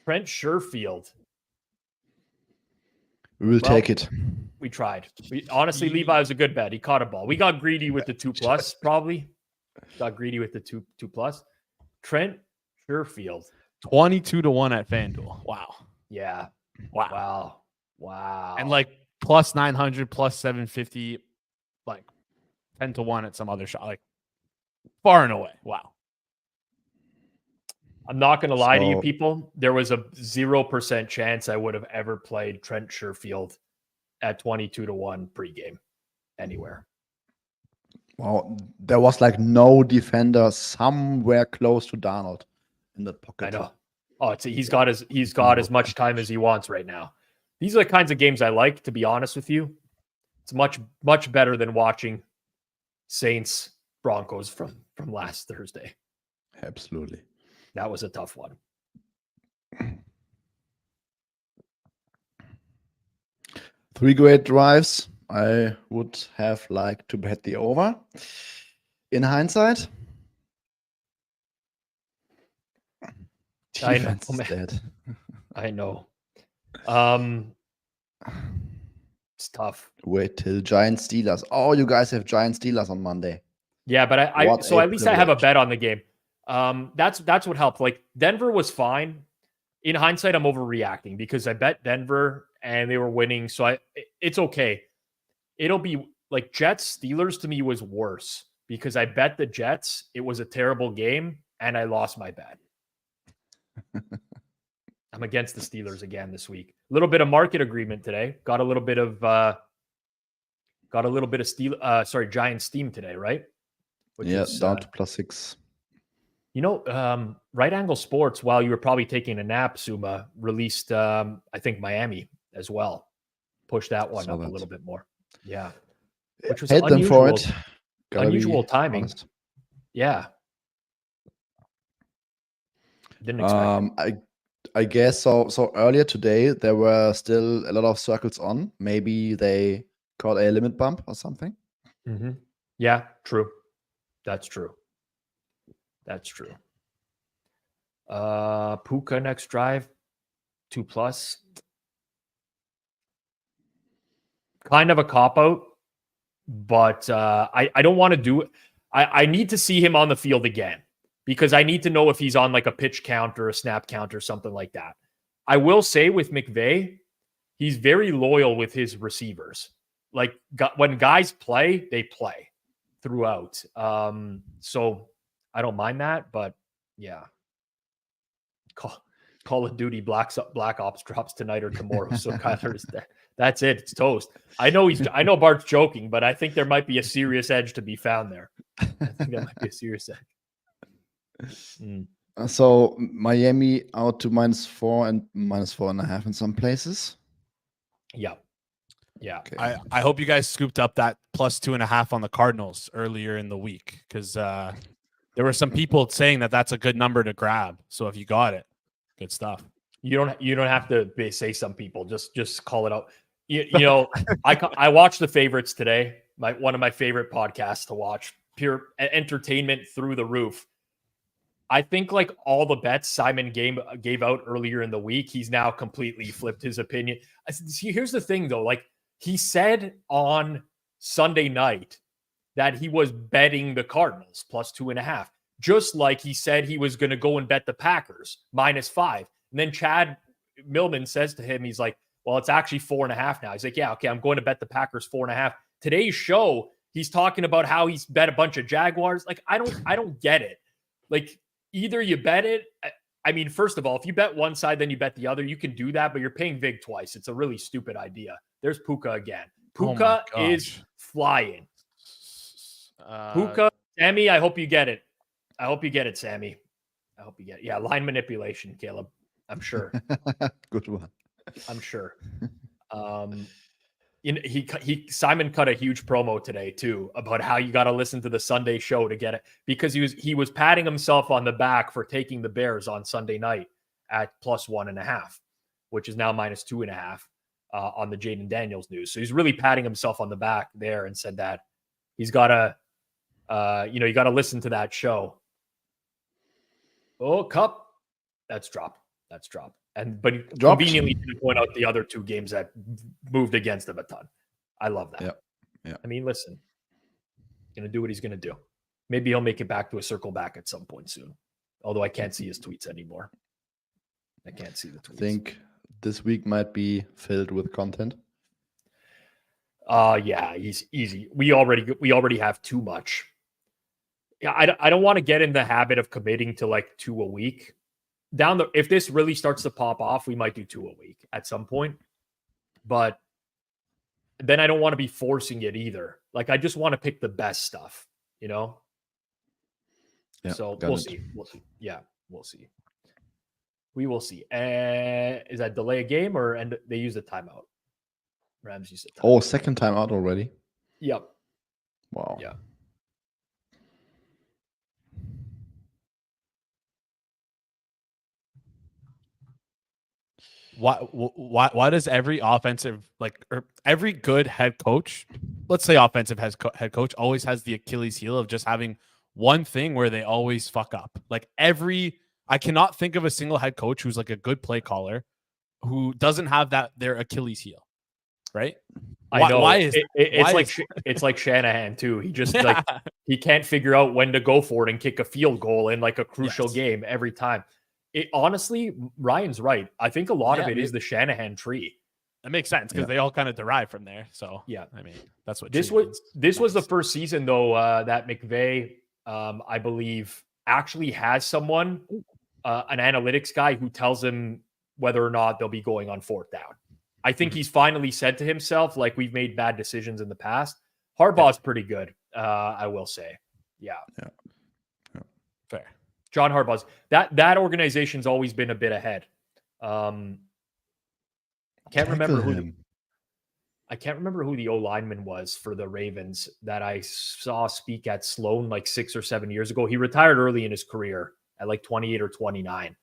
Trent Sherfield. We will take it. We tried. Honestly, Levi was a good bet. He caught a ball. We got greedy with the 2+, probably. Got greedy with the 2+. Trent Sherfield. 22-1 at FanDuel. Wow. Yeah. Wow. And like plus 900, plus 750, like 10-1 at some other shot. Like far and away. Wow. I'm not going to lie to you people. There was a 0% chance I would have ever played Trent Sherfield at 22-1 pregame anywhere. Well, there was like no defender somewhere close to Darnold in that pocket. I know. Oh, he's got as much time as he wants right now. These are the kinds of games I like, to be honest with you. It's much better than watching Saints Broncos from last Thursday. Absolutely. That was a tough one. Three great drives. I would have liked to bet the over. In hindsight, defense is dead. I know. It's tough. Wait till Giant Steelers. Oh, you guys have Giant Steelers on Monday. Yeah, but so at least I have a bet on the game. That's what helped. Like Denver was fine. In hindsight, I'm overreacting because I bet Denver and they were winning. So it's okay. It'll be like Jets Steelers to me was worse because I bet the Jets. It was a terrible game and I lost my bet. I'm against the Steelers again this week. A little bit of market agreement today. Got a little bit of Giant steam today, right? Which is down to +6. You know, Right Angle Sports, while you were probably taking a nap, Suma, released, I think, Miami as well. Pushed that one up a little bit more. Yeah. Which was unusual, for it. Unusual timing. Honest. Yeah. Didn't expect it. I guess so. So earlier today, there were still a lot of circles on. Maybe they called a limit bump or something. Mm-hmm. Yeah, true. That's true. That's true. Puka next drive, 2+. Kind of a cop-out, but I don't want to do it. I need to see him on the field again because I need to know if he's on like a pitch count or a snap count or something like that. I will say with McVay, he's very loyal with his receivers. Like when guys play, they play throughout. So I don't mind that, but yeah. Call of Duty Black Ops drops tonight or tomorrow. So Kyler is there. That's it. It's toast. I know Bart's joking, but I think there might be a serious edge to be found there. I think that might be a serious edge. So Miami out to -4 and -4.5 in some places. Yeah. Okay. I hope you guys scooped up that +2.5 on the Cardinals earlier in the week because there were some people saying that that's a good number to grab. So if you got it, good stuff. You don't have to say some people. Just call it out. You know, I watched the favorites today. One of my favorite podcasts to watch. Pure entertainment through the roof. I think like all the bets Simon gave out earlier in the week, he's now completely flipped his opinion. See, here's the thing though. Like he said on Sunday night that he was betting the Cardinals +2.5, just like he said he was going to go and bet the Packers -5. And then Chad Millman says to him, he's like, well, it's actually 4.5 now. He's like, yeah, okay, I'm going to bet the Packers 4.5. Today's show, he's talking about how he's bet a bunch of Jaguars. Like, I don't get it. Like, either you bet it. I mean, first of all, if you bet one side, then you bet the other, you can do that, but you're paying Vig twice. It's a really stupid idea. There's Puka again. Puka is flying. Puka, Sammy, I hope you get it. I hope you get it, Sammy. I hope you get it. Yeah, line manipulation, Caleb. I'm sure. Good one. I'm sure. Simon cut a huge promo today too about how you got to listen to the Sunday show to get it because he was patting himself on the back for taking the Bears on Sunday night at +1.5, which is now -2.5 on the Jaden Daniels news. So he's really patting himself on the back there and said that he's got to, you got to listen to that show. Oh, Kupp, that's dropped. But conveniently didn't point out the other two games that moved against him a ton. I love that. Yeah. I mean, listen, he's going to do what he's going to do. Maybe he'll make it back to a circle back at some point soon. Although I can't see his tweets anymore. I can't see the tweets. I think this week might be filled with content. Yeah, he's easy. We already have too much. Yeah, I don't want to get in the habit of committing to like 2 a week. If this really starts to pop off, we might do 2 a week at some point. But then I don't want to be forcing it either. Like I just want to pick the best stuff, Yeah, so we'll see. We'll see. Yeah, we'll see. We will see. Is that delay a game or they use a timeout? Rams use a timeout. Oh, second timeout already. Yep. Wow. Yeah. Why does every offensive or every good head coach, let's say offensive head coach, always has the Achilles heel of just having one thing where they always fuck up? I cannot think of a single head coach who's like a good play caller who doesn't have their Achilles heel, right? I know. It's like Shanahan too. He just he can't figure out when to go for it and kick a field goal in like a crucial game every time. Honestly, Ryan's right. I think a lot of it is the Shanahan tree. That makes sense because they all kind of derive from there. So yeah, I mean that's what this was the first season though that McVay, I believe, actually has someone, an analytics guy who tells him whether or not they'll be going on 4th down. I think he's finally said to himself, like, we've made bad decisions in the past. Harbaugh's pretty good, I will say. Yeah. Fair. John Harbaugh's that organization's always been a bit ahead. I can't remember who the O-lineman was for the Ravens that I saw speak at Sloan like 6 or 7 years ago. He retired early in his career at like 28 or 29,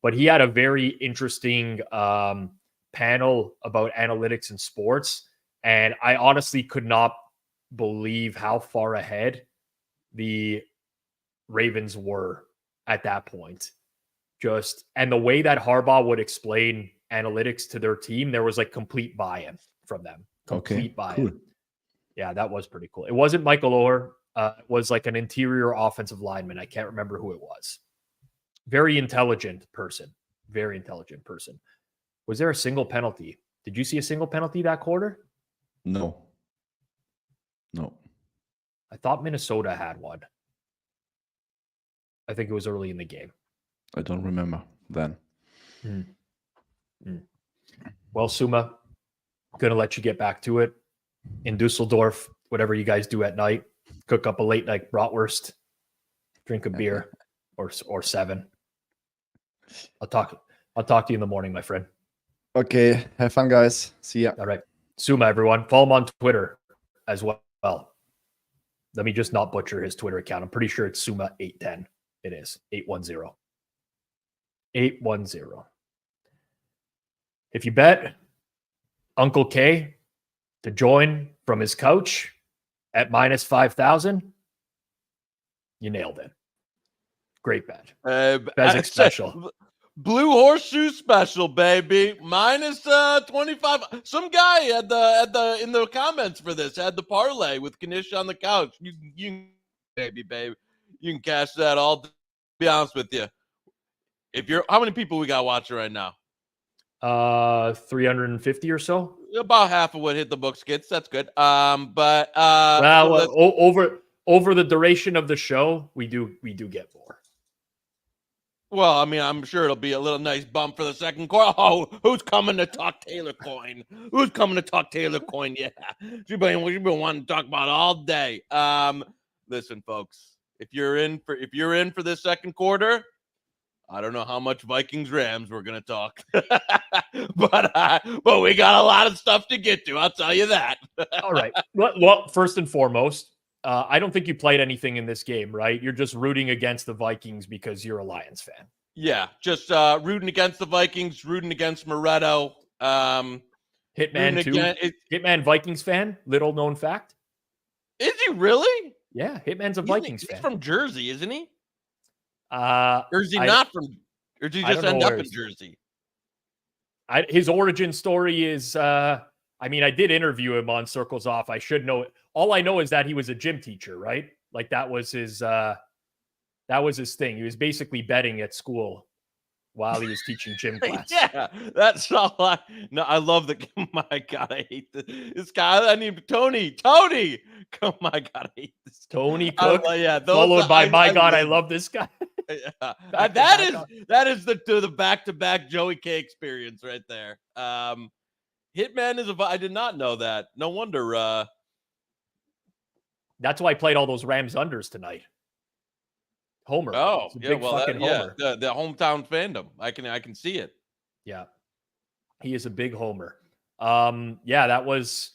but he had a very interesting panel about analytics and sports. And I honestly could not believe how far ahead the Ravens were at that point. And the way that Harbaugh would explain analytics to their team, there was like complete buy-in from them. Complete buy-in. Cool. Yeah, that was pretty cool. It wasn't Michael Oher. It was like an interior offensive lineman. I can't remember who it was. Very intelligent person. Very intelligent person. Was there a single penalty? Did you see a single penalty that quarter? No. I thought Minnesota had one. I think it was early in the game. I don't remember then. Well, Suma, going to let you get back to it. In Dusseldorf, whatever you guys do at night, cook up a late night bratwurst, drink a beer or 7. I'll talk to you in the morning, my friend. Okay. Have fun, guys. See ya. All right. Suma, everyone. Follow him on Twitter as well. Let me just not butcher his Twitter account. I'm pretty sure it's Suma810. It is 810. 810. If you bet Uncle K to join from his couch at minus 5,000, you nailed it. Great bet. Bezek special. Blue Horseshoe special, baby. Minus 25. Some guy in the comments for this had the parlay with Kish on the couch. You baby. You can cash that all. To be honest with you, how many people we got watching right now? 350 or so. About half of what hit the books gets. That's good. Over the duration of the show, we do get more. Well, I mean, I'm sure it'll be a little nice bump for the second quarter. Oh, who's coming to talk Taylor Coin? Who's coming to talk Taylor Coin? Yeah, we've been wanting to talk about it all day. Listen, folks, if you're in for this second quarter, I don't know how much Vikings Rams we're gonna talk, but we got a lot of stuff to get to. I'll tell you that. All right. Well, first and foremost, I don't think you played anything in this game, right? You're just rooting against the Vikings because you're a Lions fan. Yeah, just rooting against the Vikings, rooting against Moretto. Hitman too. Hitman Vikings fan. Little known fact. Is he really? Yeah, Hitman's a Vikings fan. He's from Jersey, isn't he? Or is he not from? Or did he just end up in Jersey? His origin story is. I did interview him on Circles Off. I should know it. All I know is that he was a gym teacher, right? Like that was his thing. He was basically betting at school while he was teaching gym class. Yeah, that's all I love the. Oh my God, I hate this guy. I need Tony. Oh my God, I hate this. Tony Cook. Yeah, followed by my God, I love this guy. Yeah. That is the back-to-back Joey K experience right there. Hitman is I did not know that. No wonder. That's why I played all those Rams unders tonight. Homer. Oh, yeah. Homer. The hometown fandom. I can see it. Yeah, he is a big homer. That was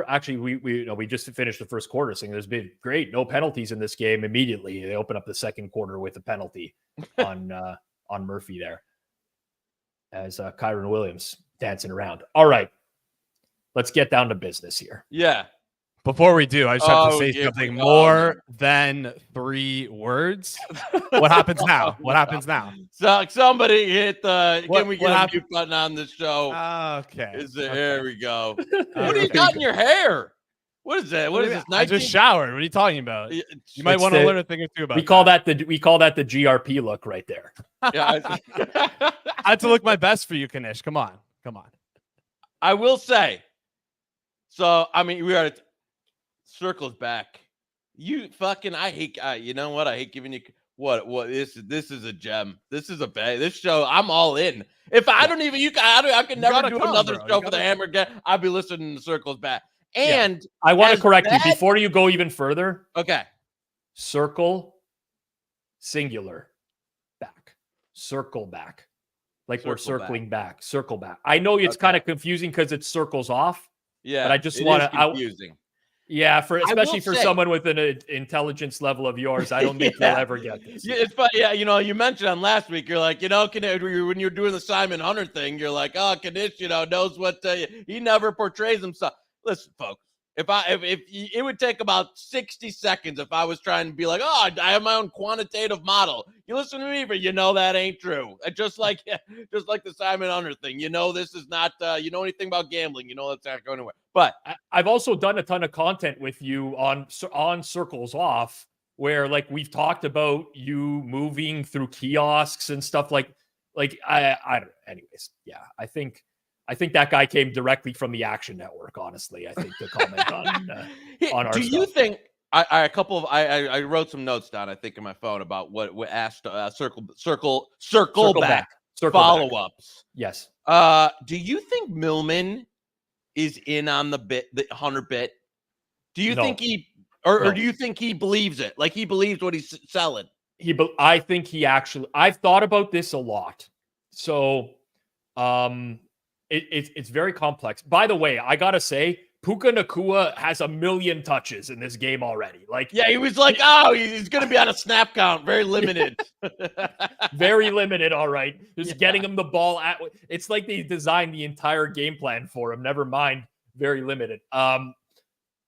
actually we just finished the first quarter, saying there's been great no penalties in this game. Immediately they open up the second quarter with a penalty on Murphy there, as Kyron Williams dancing around. All right, let's get down to business here. Yeah. Before we do, I just have to say something more than 3 words. What happens now? What happens now? So somebody hit the. Can we get a mute button on the show? Okay. There we go. What do you got in your hair? What is that? What is this? I just showered. What are you talking about? You might want to learn a thing or two about. We call that the GRP look right there. Yeah, I had to look my best for you, Kish. Come on. I will say. So we are. Circles back. I hate. You know what? I hate giving you what. This is a gem. This is a bad. This show. I'm all in. If I don't even, I can never do another show for the Hammer again. I'll be listening to Circles back. And I want to correct you before you go even further. Okay. Circle, singular, back. Circle back. Like we're circling back. Circle back. I know it's kind of confusing because it's circles off. Yeah. But I just want to. Confusing. Yeah, especially for someone with an intelligence level of yours, I don't think you'll ever get this. Yeah, it's funny. Yeah, you mentioned on last week, you're like, when you're doing the Simon Hunter thing, you're like, Kish, knows what he never portrays himself. listen, folks. If it would take about 60 seconds if I was trying to be like, oh, I have my own quantitative model. You listen to me, but that ain't true. Just like the Simon Hunter thing. This is not. You know anything about gambling? That's not going anywhere. But I've also done a ton of content with you on Circles Off, where like we've talked about you moving through kiosks and stuff like I don't. Anyways, yeah, I think that guy came directly from the Action Network, honestly. I think to comment on our Do you think I wrote some notes down, I think, in my phone about what asked circle back follow-ups. Yes. Do you think Millman is in on the Hunter bit? Do you think or do you think he believes it? Like he believes what he's selling? I think he actually, I've thought about this a lot. So, it's very complex. By the way, I gotta say, Puka Nacua has 1 million touches in this game already. Like, yeah, he was like, oh, he's gonna be on a snap count, very limited, very limited. All right, just getting him the ball it's like they designed the entire game plan for him. Never mind, very limited. I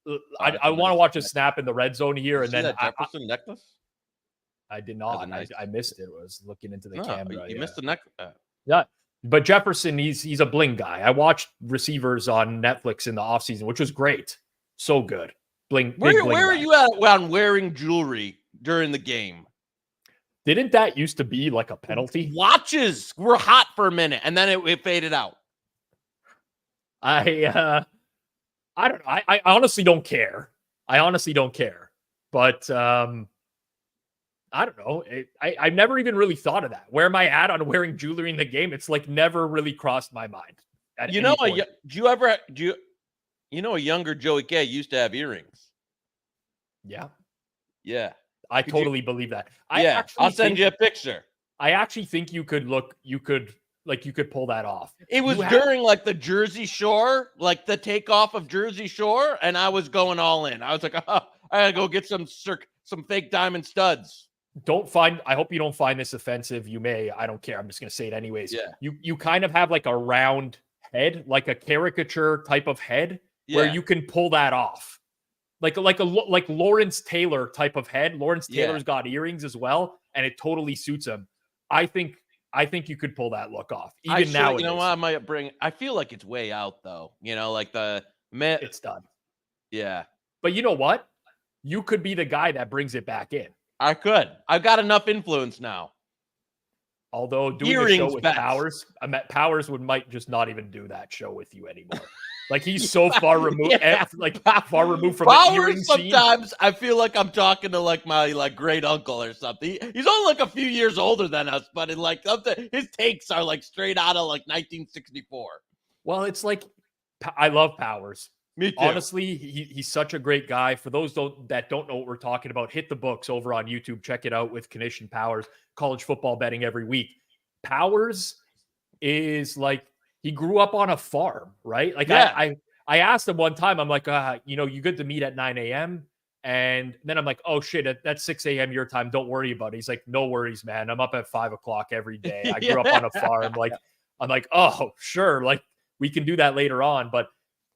want to watch a snap in the red zone here, and then that Jefferson necklace. I did not. I missed it. I was looking into the camera. You missed the necklace. Yeah. But Jefferson, he's a bling guy. I watched Receivers on Netflix in the offseason, which was great. So good. Bling. Where are you at on wearing jewelry during the game? Didn't that used to be like a penalty? Watches were hot for a minute, and then it faded out. I don't know. I honestly don't care. But I don't know. I've never even really thought of that. Where am I at on wearing jewelry in the game? It's like never really crossed my mind. A younger Joey K used to have earrings. Yeah. Yeah. I totally believe that. I'll send you a picture. I actually think you could pull that off. It was during like the Jersey Shore, like the takeoff of Jersey Shore, and I was going all in. I was like, oh, I gotta go get some fake diamond studs. I hope you don't find this offensive. You may. I don't care. I'm just going to say it anyways. Yeah. You kind of have like a round head, like a caricature type of head, where you can pull that off. Like Lawrence Taylor type of head. Lawrence Taylor's got earrings as well, and it totally suits him. I think you could pull that look off. Now, you know what? I might bring. I feel like it's way out though. Like it's done. Yeah. But you know what? You could be the guy that brings it back in. I could. I've got enough influence now. Although doing a show with Powers, Powers might just not even do that show with you anymore. Like he's so far removed, far removed from Powers. The earring Sometimes scene. I feel like I'm talking to like my great uncle or something. He's only like a few years older than us, but his takes are like straight out of like 1964. Well, it's like I love Powers. Me too. Honestly, he's such a great guy. For those that don't know what we're talking about, hit the books over on YouTube. Check it out with Kish and Powers. College football betting every week. Powers is like, he grew up on a farm, right? Like I asked him one time, I'm like, you good to meet at 9 a.m.? And then I'm like, oh shit, that's 6 a.m. your time. Don't worry about it. He's like, no worries, man. I'm up at 5 o'clock every day. I grew up on a farm. Like, I'm like, oh, sure. Like we can do that later on. But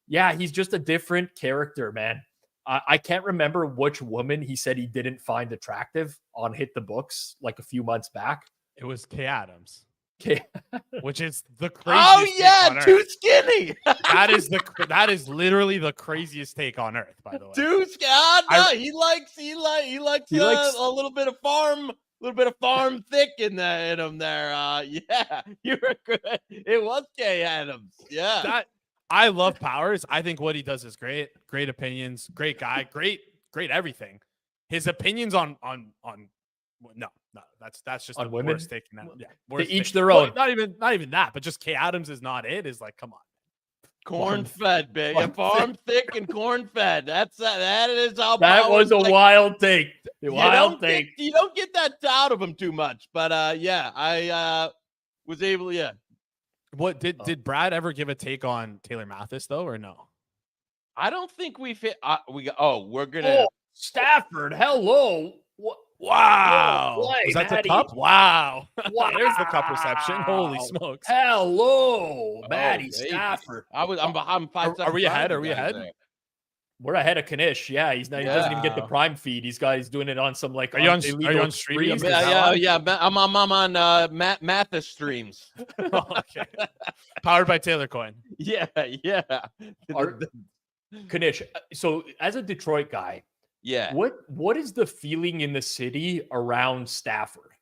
yeah, he's just a different character, man. I can't remember which woman he said he didn't find attractive on Hit the Books like a few months back. It was Kay Adams. Which is the craziest. Oh yeah, too skinny. that is literally the craziest take on earth, by the way. Too skinny. He likes a little bit of farm thick in him there. Yeah, you were good. It was Kay Adams. Yeah. I love Powers. I think what he does is great. Great opinions. Great guy. Great everything. His opinions on no, that's just on the women. Worst take. Yeah, to each their own. Not even that, but just Kay Adams is not it. Is like, come on. Corn fed, baby. Farm thick and corn fed. That is how. That was a wild take. You don't get that out of him too much, but I was able. Yeah. What did Brad ever give a take on Taylor Mathieu though, or no? I don't think we've hit. We're gonna Stafford. Hello. Wow. play, Was that Maddie. the cup? Wow. Wow. There's the cup reception. Holy smokes. Hello, Maddie baby. Stafford. I'm 5 Are we ahead? Are we you guys ahead? there. We're ahead of Knish. Yeah, he doesn't even get the Wow. Prime feed. He's doing it on some like Are you on illegal streaming? stream. Is that Yeah. why? I'm on Mathis streams. Okay. Powered by Taylor Coin. Yeah. Knish, so as a Detroit guy, Yeah. what is the feeling in the city around Stafford?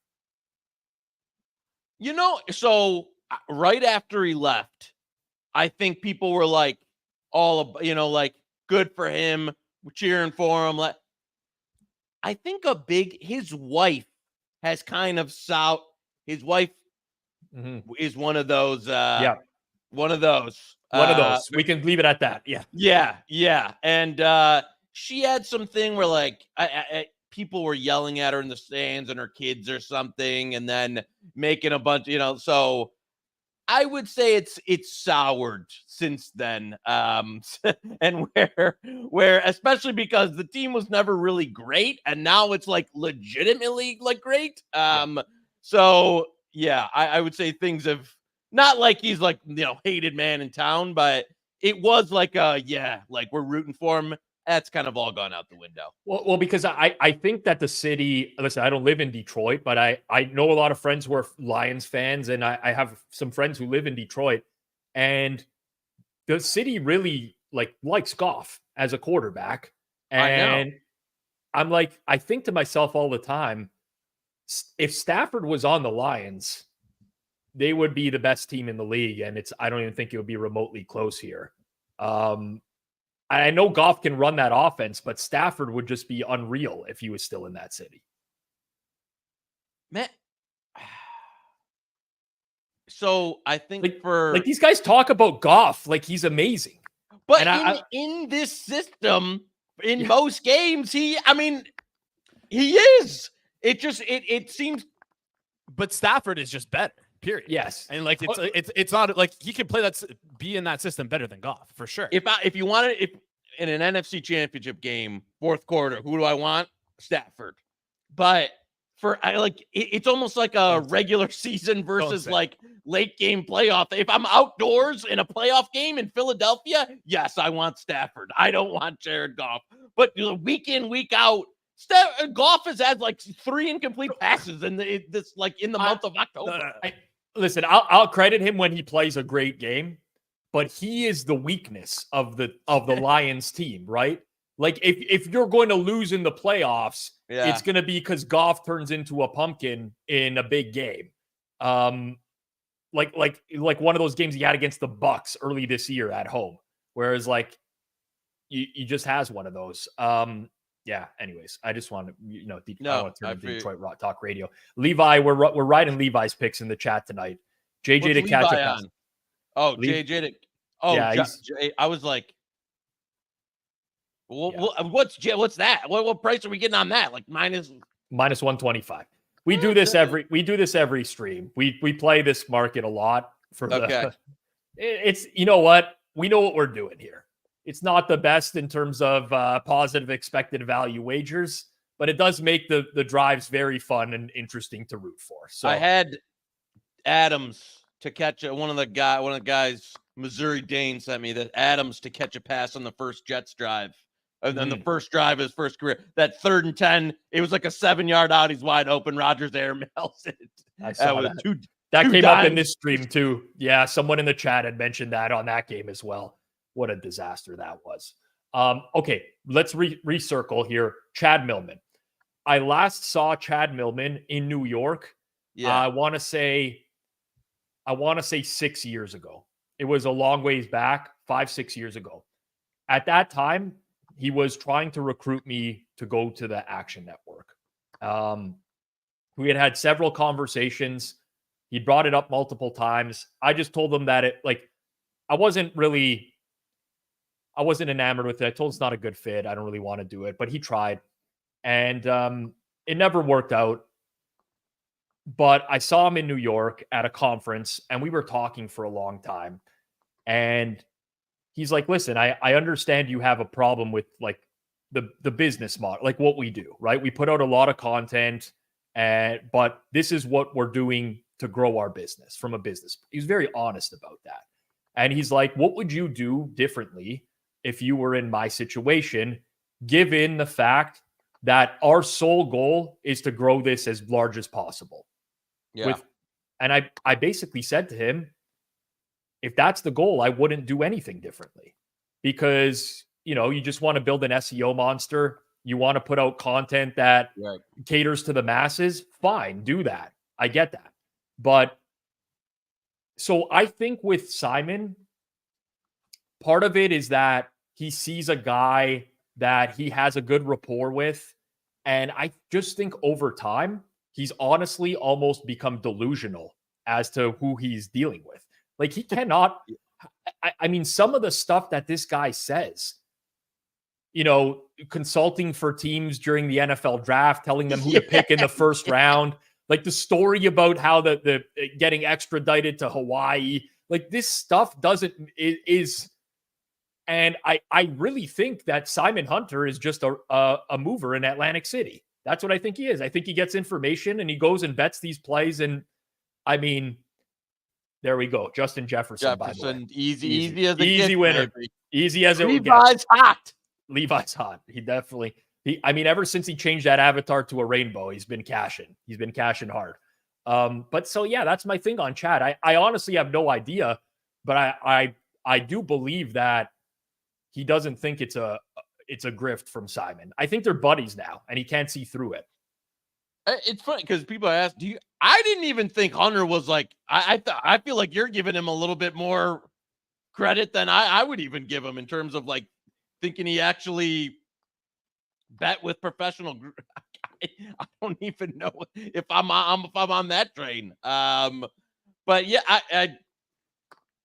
So right after he left, I think people were like, like, good for him, we're cheering for him. I think his wife has kind of his wife is one of those. One of those. We can leave it at that. Yeah. Yeah. And she had something where like people were yelling at her in the stands and her kids or something, and then making a bunch, so I would say it's soured since then. And where especially because the team was never really great, and now it's like legitimately like great. So yeah, I would say things have not like he's like, hated man in town, but it was like like we're rooting for him. That's kind of all gone out the window. Well, because I think that the city, listen, I don't live in Detroit, but I know a lot of friends who are Lions fans, and I have some friends who live in Detroit, and the city really likes Goff as a quarterback. And I'm like, I think to myself all the time, if Stafford was on the Lions, they would be the best team in the league, and I don't even think it would be remotely close here. I know Goff can run that offense, but Stafford would just be unreal if he was still in that city. Man. So I think these guys talk about Goff like he's amazing. But in this system, in most games, he is. It seems. But Stafford is just better. Period. Yes, and like it's not like he can be in that system better than Goff for sure. If you wanted in an NFC Championship game, fourth quarter, who do I want? Stafford. But it's almost like a regular season versus like late game playoff. If I'm outdoors in a playoff game in Philadelphia, yes, I want Stafford. I don't want Jared Goff. But week in, week out, Goff has had like 3 incomplete passes in the month of October. Listen, I'll credit him when he plays a great game, but he is the weakness of the Lions team, right? Like if you're going to lose in the playoffs, it's going to be because Goff turns into a pumpkin in a big game. Like one of those games he had against the Bucks early this year at home, whereas like he just has one of those. Yeah. Anyways, I just want to, I want to turn to Detroit Rock Talk Radio. Levi, we're riding Levi's picks in the chat tonight. JJ What's to Levi catch up. on? Oh, JJ to. Oh, yeah, I was like, what's that? What price are we getting on that? Like minus 125. We do this every stream. We play this market a lot for it's you know what? We know what we're doing here. It's not the best in terms of positive expected value wagers, but it does make the drives very fun and interesting to root for. So I had Adams to catch one of the guys, Missouri Dane sent me that Adams to catch a pass on the first Jets drive. And then the first drive of his first career, that 3rd and 10, it was like a 7-yard out. He's wide open. Rodgers airmails it. I saw that came up in this stream too. Yeah, someone in the chat had mentioned that on that game as well. What a disaster that was. Okay, let's recircle here. Chad Millman. I last saw Chad Millman in New York. Yeah. I want to say 6 years ago. It was a long ways back, 5-6 years ago. At that time, he was trying to recruit me to go to the Action Network. We had several conversations. He brought it up multiple times. I just told him that I wasn't enamored with it. I told him it's not a good fit. I don't really want to do it, but he tried. And it never worked out. But I saw him in New York at a conference, and we were talking for a long time. And he's like, listen, I understand you have a problem with the business model, like what we do, right? We put out a lot of content, but this is what we're doing to grow our business from a business. He's very honest about that. And he's like, what would you do differently if you were in my situation, given the fact that our sole goal is to grow this as large as possible? Yeah. And I basically said to him, if that's the goal, I wouldn't do anything differently, because, you know, you just want to build an SEO monster. You want to put out content that caters to the masses. Fine, do that. I get that. But so I think with Simon, part of it is that he sees a guy that he has a good rapport with. And I just think over time, he's honestly almost become delusional as to who he's dealing with. Like, he cannot, I mean, some of the stuff that this guy says, you know, consulting for teams during the NFL draft, telling them who to pick in the first round, like the story about how the getting extradited to Hawaii, like this stuff is, and I really think that Simon Hunter is just a mover in Atlantic City. That's what I think he is. I think he gets information and he goes and bets these plays. And I mean, there we go. Justin Jefferson, by the way. Easy as a easy winner. Baby. Easy as it would get. Levi's hot. Levi's hot. He definitely, I mean, ever since he changed that avatar to a rainbow, he's been cashing. He's been cashing hard. But so, yeah, that's my thing on Chad. I honestly have no idea, but I do believe that he doesn't think it's a grift from Simon. I think they're buddies now, and he can't see through it. It's funny because people ask, I didn't even think Hunter was like, I feel like you're giving him a little bit more credit than I would even give him in terms of like thinking he actually bet with professional. I don't even know if I'm on that train. But yeah,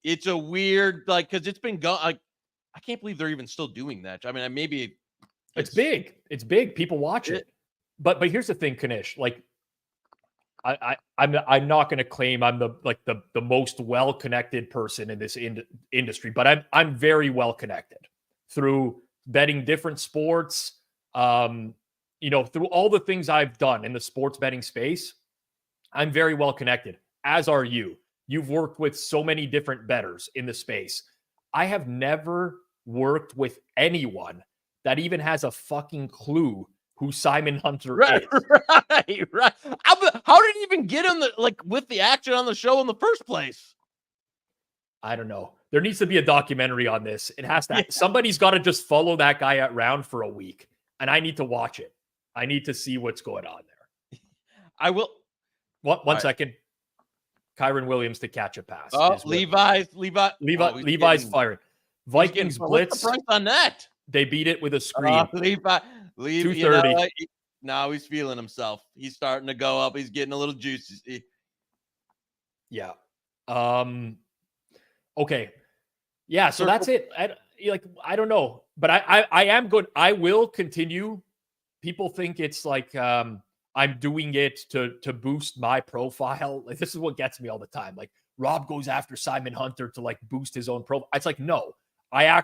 it's a weird, like, because it's been going. I can't believe they're even still doing that. I mean, maybe it's big. It's big. People watch it. But here's the thing, Kanish. Like, I'm not going to claim I'm the most well connected person in this industry, but I'm very well connected through betting different sports. You know, through all the things I've done in the sports betting space, I'm very well connected. As are you. You've worked with so many different bettors in the space. I have never worked with anyone that even has a fucking clue who Simon Hunter is. Right. How did he even get on with the action on the show in the first place? I don't know. There needs to be a documentary on this. It has to. Yeah. Somebody's got to just follow that guy around for a week, and I need to watch it. I need to see what's going on there. I will. One second. Kyron Williams to catch a pass. Oh, Levi's firing. Vikings blitz. What's the price on that? They beat it with a screen. Levi, 230. Now he's feeling himself. He's starting to go up. He's getting a little juicy. Yeah. Okay. Yeah. So that's it. I don't know, but I am good. I will continue. People think it's like I'm doing it to boost my profile. Like, this is what gets me all the time. Like, Rob goes after Simon Hunter to like boost his own profile. It's like, no, I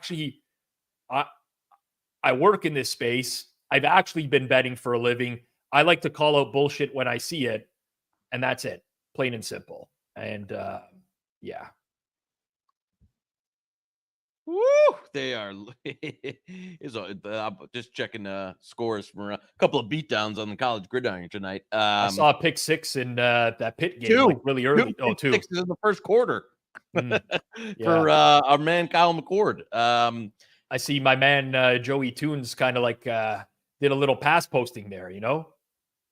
work in this space. I've actually been betting for a living. I like to call out bullshit when I see it, and that's it. Plain and simple. And yeah. Woo! They are. Just checking scores from a couple of beatdowns on the college gridiron tonight. I saw a pick six in that Pitt game really early. Two sixes in the first quarter yeah. for our man Kyle McCord. I see my man Joey Toons kind of like did a little pass posting there, you know?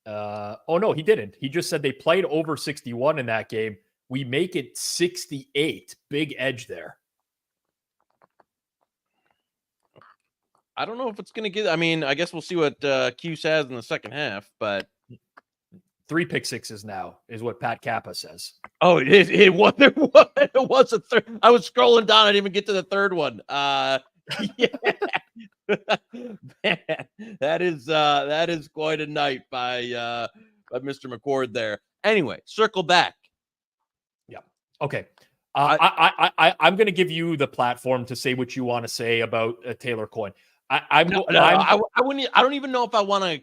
Oh, no, he didn't. He just said they played over 61 in that game. We make it 68. Big edge there. I don't know if it's going to get. I mean, I guess we'll see what Cuse has in the second half, but 3 pick sixes now is what Pat Kappa says. Oh, it was a third. I was scrolling down. I didn't even get to the third one. Yeah. Man, that is quite a night by Mr. McCord there. Anyway, circle back. Yeah. Okay. I'm going to give you the platform to say what you want to say about Taylor Coyne. I'm I wouldn't. I don't even know if I want to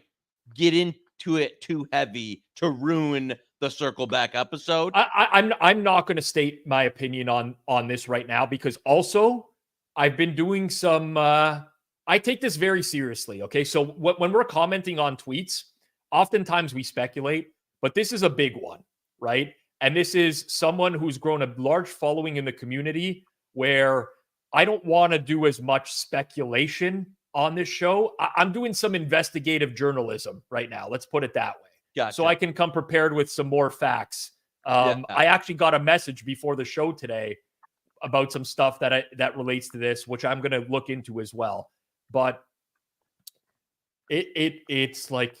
get into it too heavy to ruin the circle back episode. I'm not going to state my opinion on this right now, because also I've been doing some. I take this very seriously. Okay, so when we're commenting on tweets, oftentimes we speculate, but this is a big one, right? And this is someone who's grown a large following in the community, where I don't want to do as much speculation on this show. I'm doing some investigative journalism right now. Let's put it that way. Gotcha. So I can come prepared with some more facts. I actually got a message before the show today about some stuff that relates to this, which I'm going to look into as well. But it's like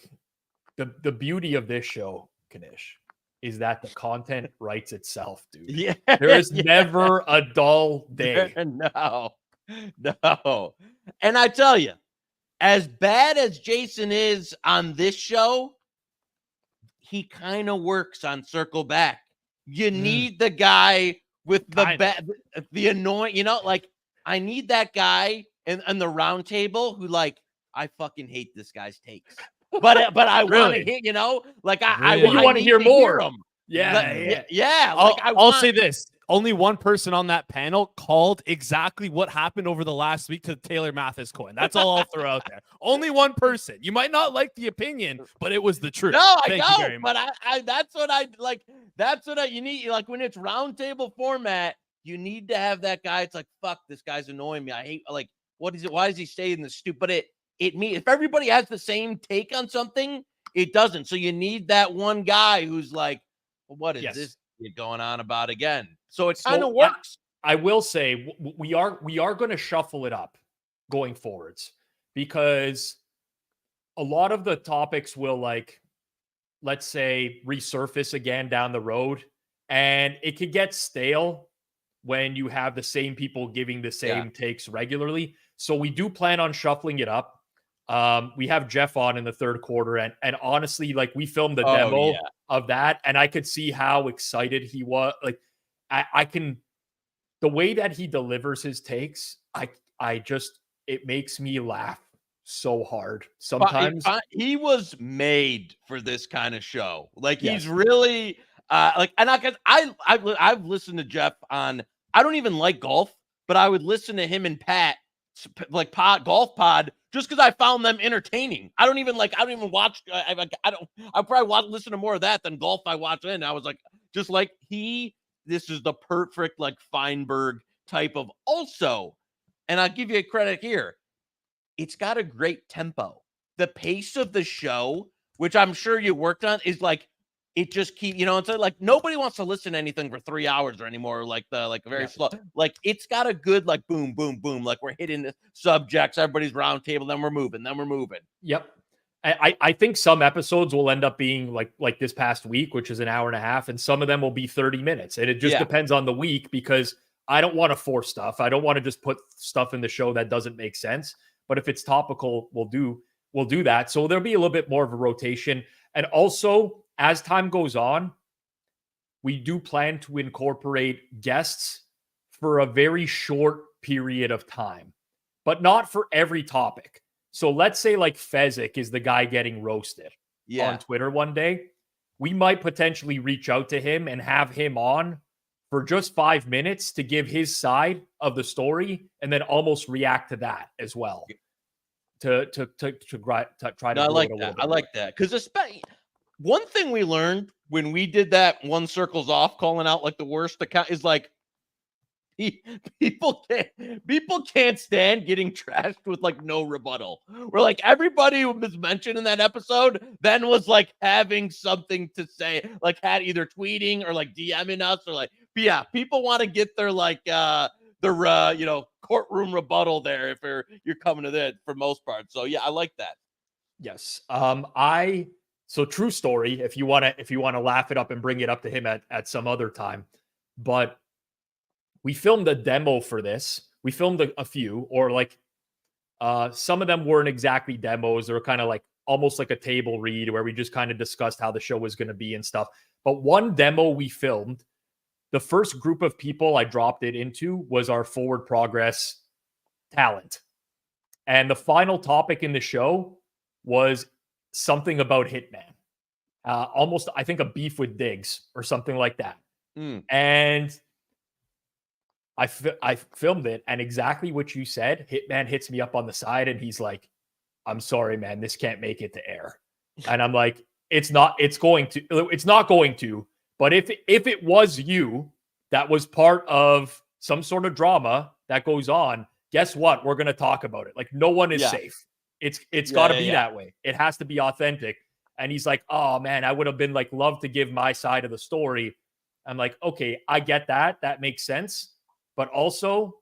the beauty of this show, Kanish, is that the content writes itself, dude. Yeah, There is never a dull day. No. And I tell you, as bad as Jason is on this show, he kind of works on Circle Back. You need the guy with the annoying, like, I need that guy in the round table who, like, I fucking hate this guy's takes. But I want to hit, like, I want to hear more. Him. Yeah. Like, I'll say this. Only one person on that panel called exactly what happened over the last week to the Taylor Mathieu coin. That's all I'll throw out there. Only one person. You might not like the opinion, but it was the truth. No, Thank I you very know, much. but that's what I like. That's what you need. Like, when it's round table format, you need to have that guy. It's like, fuck, this guy's annoying me. I hate, like, what is it? Why does he stay in the stupid? But if everybody has the same take on something, it doesn't. So you need that one guy who's like, what is this going on about again? So it kind of works. I will say we are going to shuffle it up going forwards, because a lot of the topics will, like, let's say, resurface again down the road, and it could get stale when you have the same people giving the same takes regularly. So we do plan on shuffling it up. We have Jeff on in the third quarter, and honestly, like, we filmed the demo of that, and I could see how excited he was. Like, I can, the way that he delivers his takes, it makes me laugh so hard sometimes. He was made for this kind of show. Like, he's really like, and I've listened to Jeff on, I don't even like golf, but I would listen to him and Pat, like, golf pod, just because I found them entertaining. I don't even watch. I probably listen to more of that than golf I watch. And I was like, just like, this is the perfect, like, Feinberg type of also. And I'll give you a credit here. It's got a great tempo. The pace of the show, which I'm sure you worked on, is like, it just keeps, it's like, nobody wants to listen to anything for 3 hours or anymore. Like very slow. Like, it's got a good, like, boom, boom, boom. Like, we're hitting the subjects, everybody's round table, then we're moving. Yep. I think some episodes will end up being like this past week, which is an hour and a half, and some of them will be 30 minutes. And it just depends on the week, because I don't want to force stuff. I don't want to just put stuff in the show that doesn't make sense. But if it's topical, we'll do that. So there'll be a little bit more of a rotation. And also, as time goes on, we do plan to incorporate guests for a very short period of time, but not for every topic. So let's say, like, Fezzik is the guy getting roasted on Twitter one day. We might potentially reach out to him and have him on for just 5 minutes to give his side of the story, and then almost react to that as well. To try to. No, I like that. I like that, because one thing we learned when we did that one circles off, calling out, like, the worst account, is, like, people can't stand getting trashed with, like, no rebuttal. Where, like, everybody who was mentioned in that episode then was, like, having something to say, like, had either tweeting or, like, DMing us, or, like, people want to get their, like, courtroom rebuttal there if you're coming to that for most part. So I like that. Yes. So true story, if you want to laugh it up and bring it up to him at some other time. But we filmed a demo for this. We filmed a few, or, like, some of them weren't exactly demos. They were kind of like almost like a table read, where we just kind of discussed how the show was going to be and stuff. But one demo we filmed, the first group of people I dropped it into was our forward progress talent. And the final topic in the show was something about Hitman. Almost, I think, a beef with Diggs or something like that. And I filmed it, and exactly what you said. Hitman hits me up on the side, and he's like, "I'm sorry, man, this can't make it to air." And I'm like, "It's not going to. But if it was you that was part of some sort of drama that goes on, guess what? We're going to talk about it. Like, no one is safe. It's got to be that way. It has to be authentic." And he's like, "Oh man, I would have been like, love to give my side of the story." I'm like, "Okay, I get that. That makes sense. But also,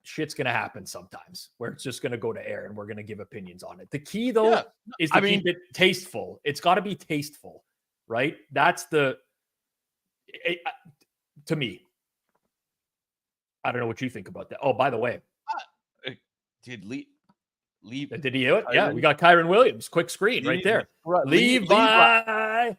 shit's going to happen sometimes where it's just going to go to air and we're going to give opinions on it." The key, though, is to keep it tasteful. It's got to be tasteful, right? That's to me. I don't know what you think about that. Oh, by the way. Did he do it? Yeah, we got Kyron Williams. Quick screen right there. Levi.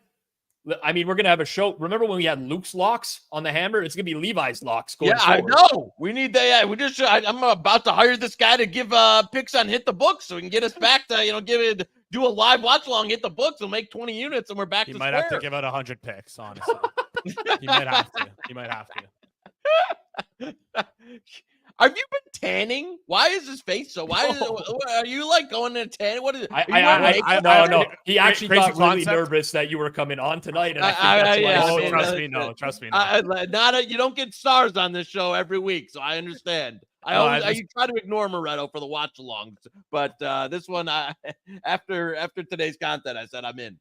I mean, we're going to have a show. Remember when we had Luke's locks on the hammer? It's going to be Levi's locks going forward. I know. We need that. Yeah, I'm about to hire this guy to give picks on Hit the Books so we can get us back to, do a live watch along, Hit the Books, and make 20 units, and we're back to square. He might have to give out 100 picks, honestly. He might have to. Have you been tanning? Why is his face so? Are you like going to tan? What is it? No. He actually got really nervous that you were coming on tonight, and trust me. You don't get stars on this show every week, so I understand. I try to ignore Moretto for the watch alongs, but this one, after today's content, I said I'm in.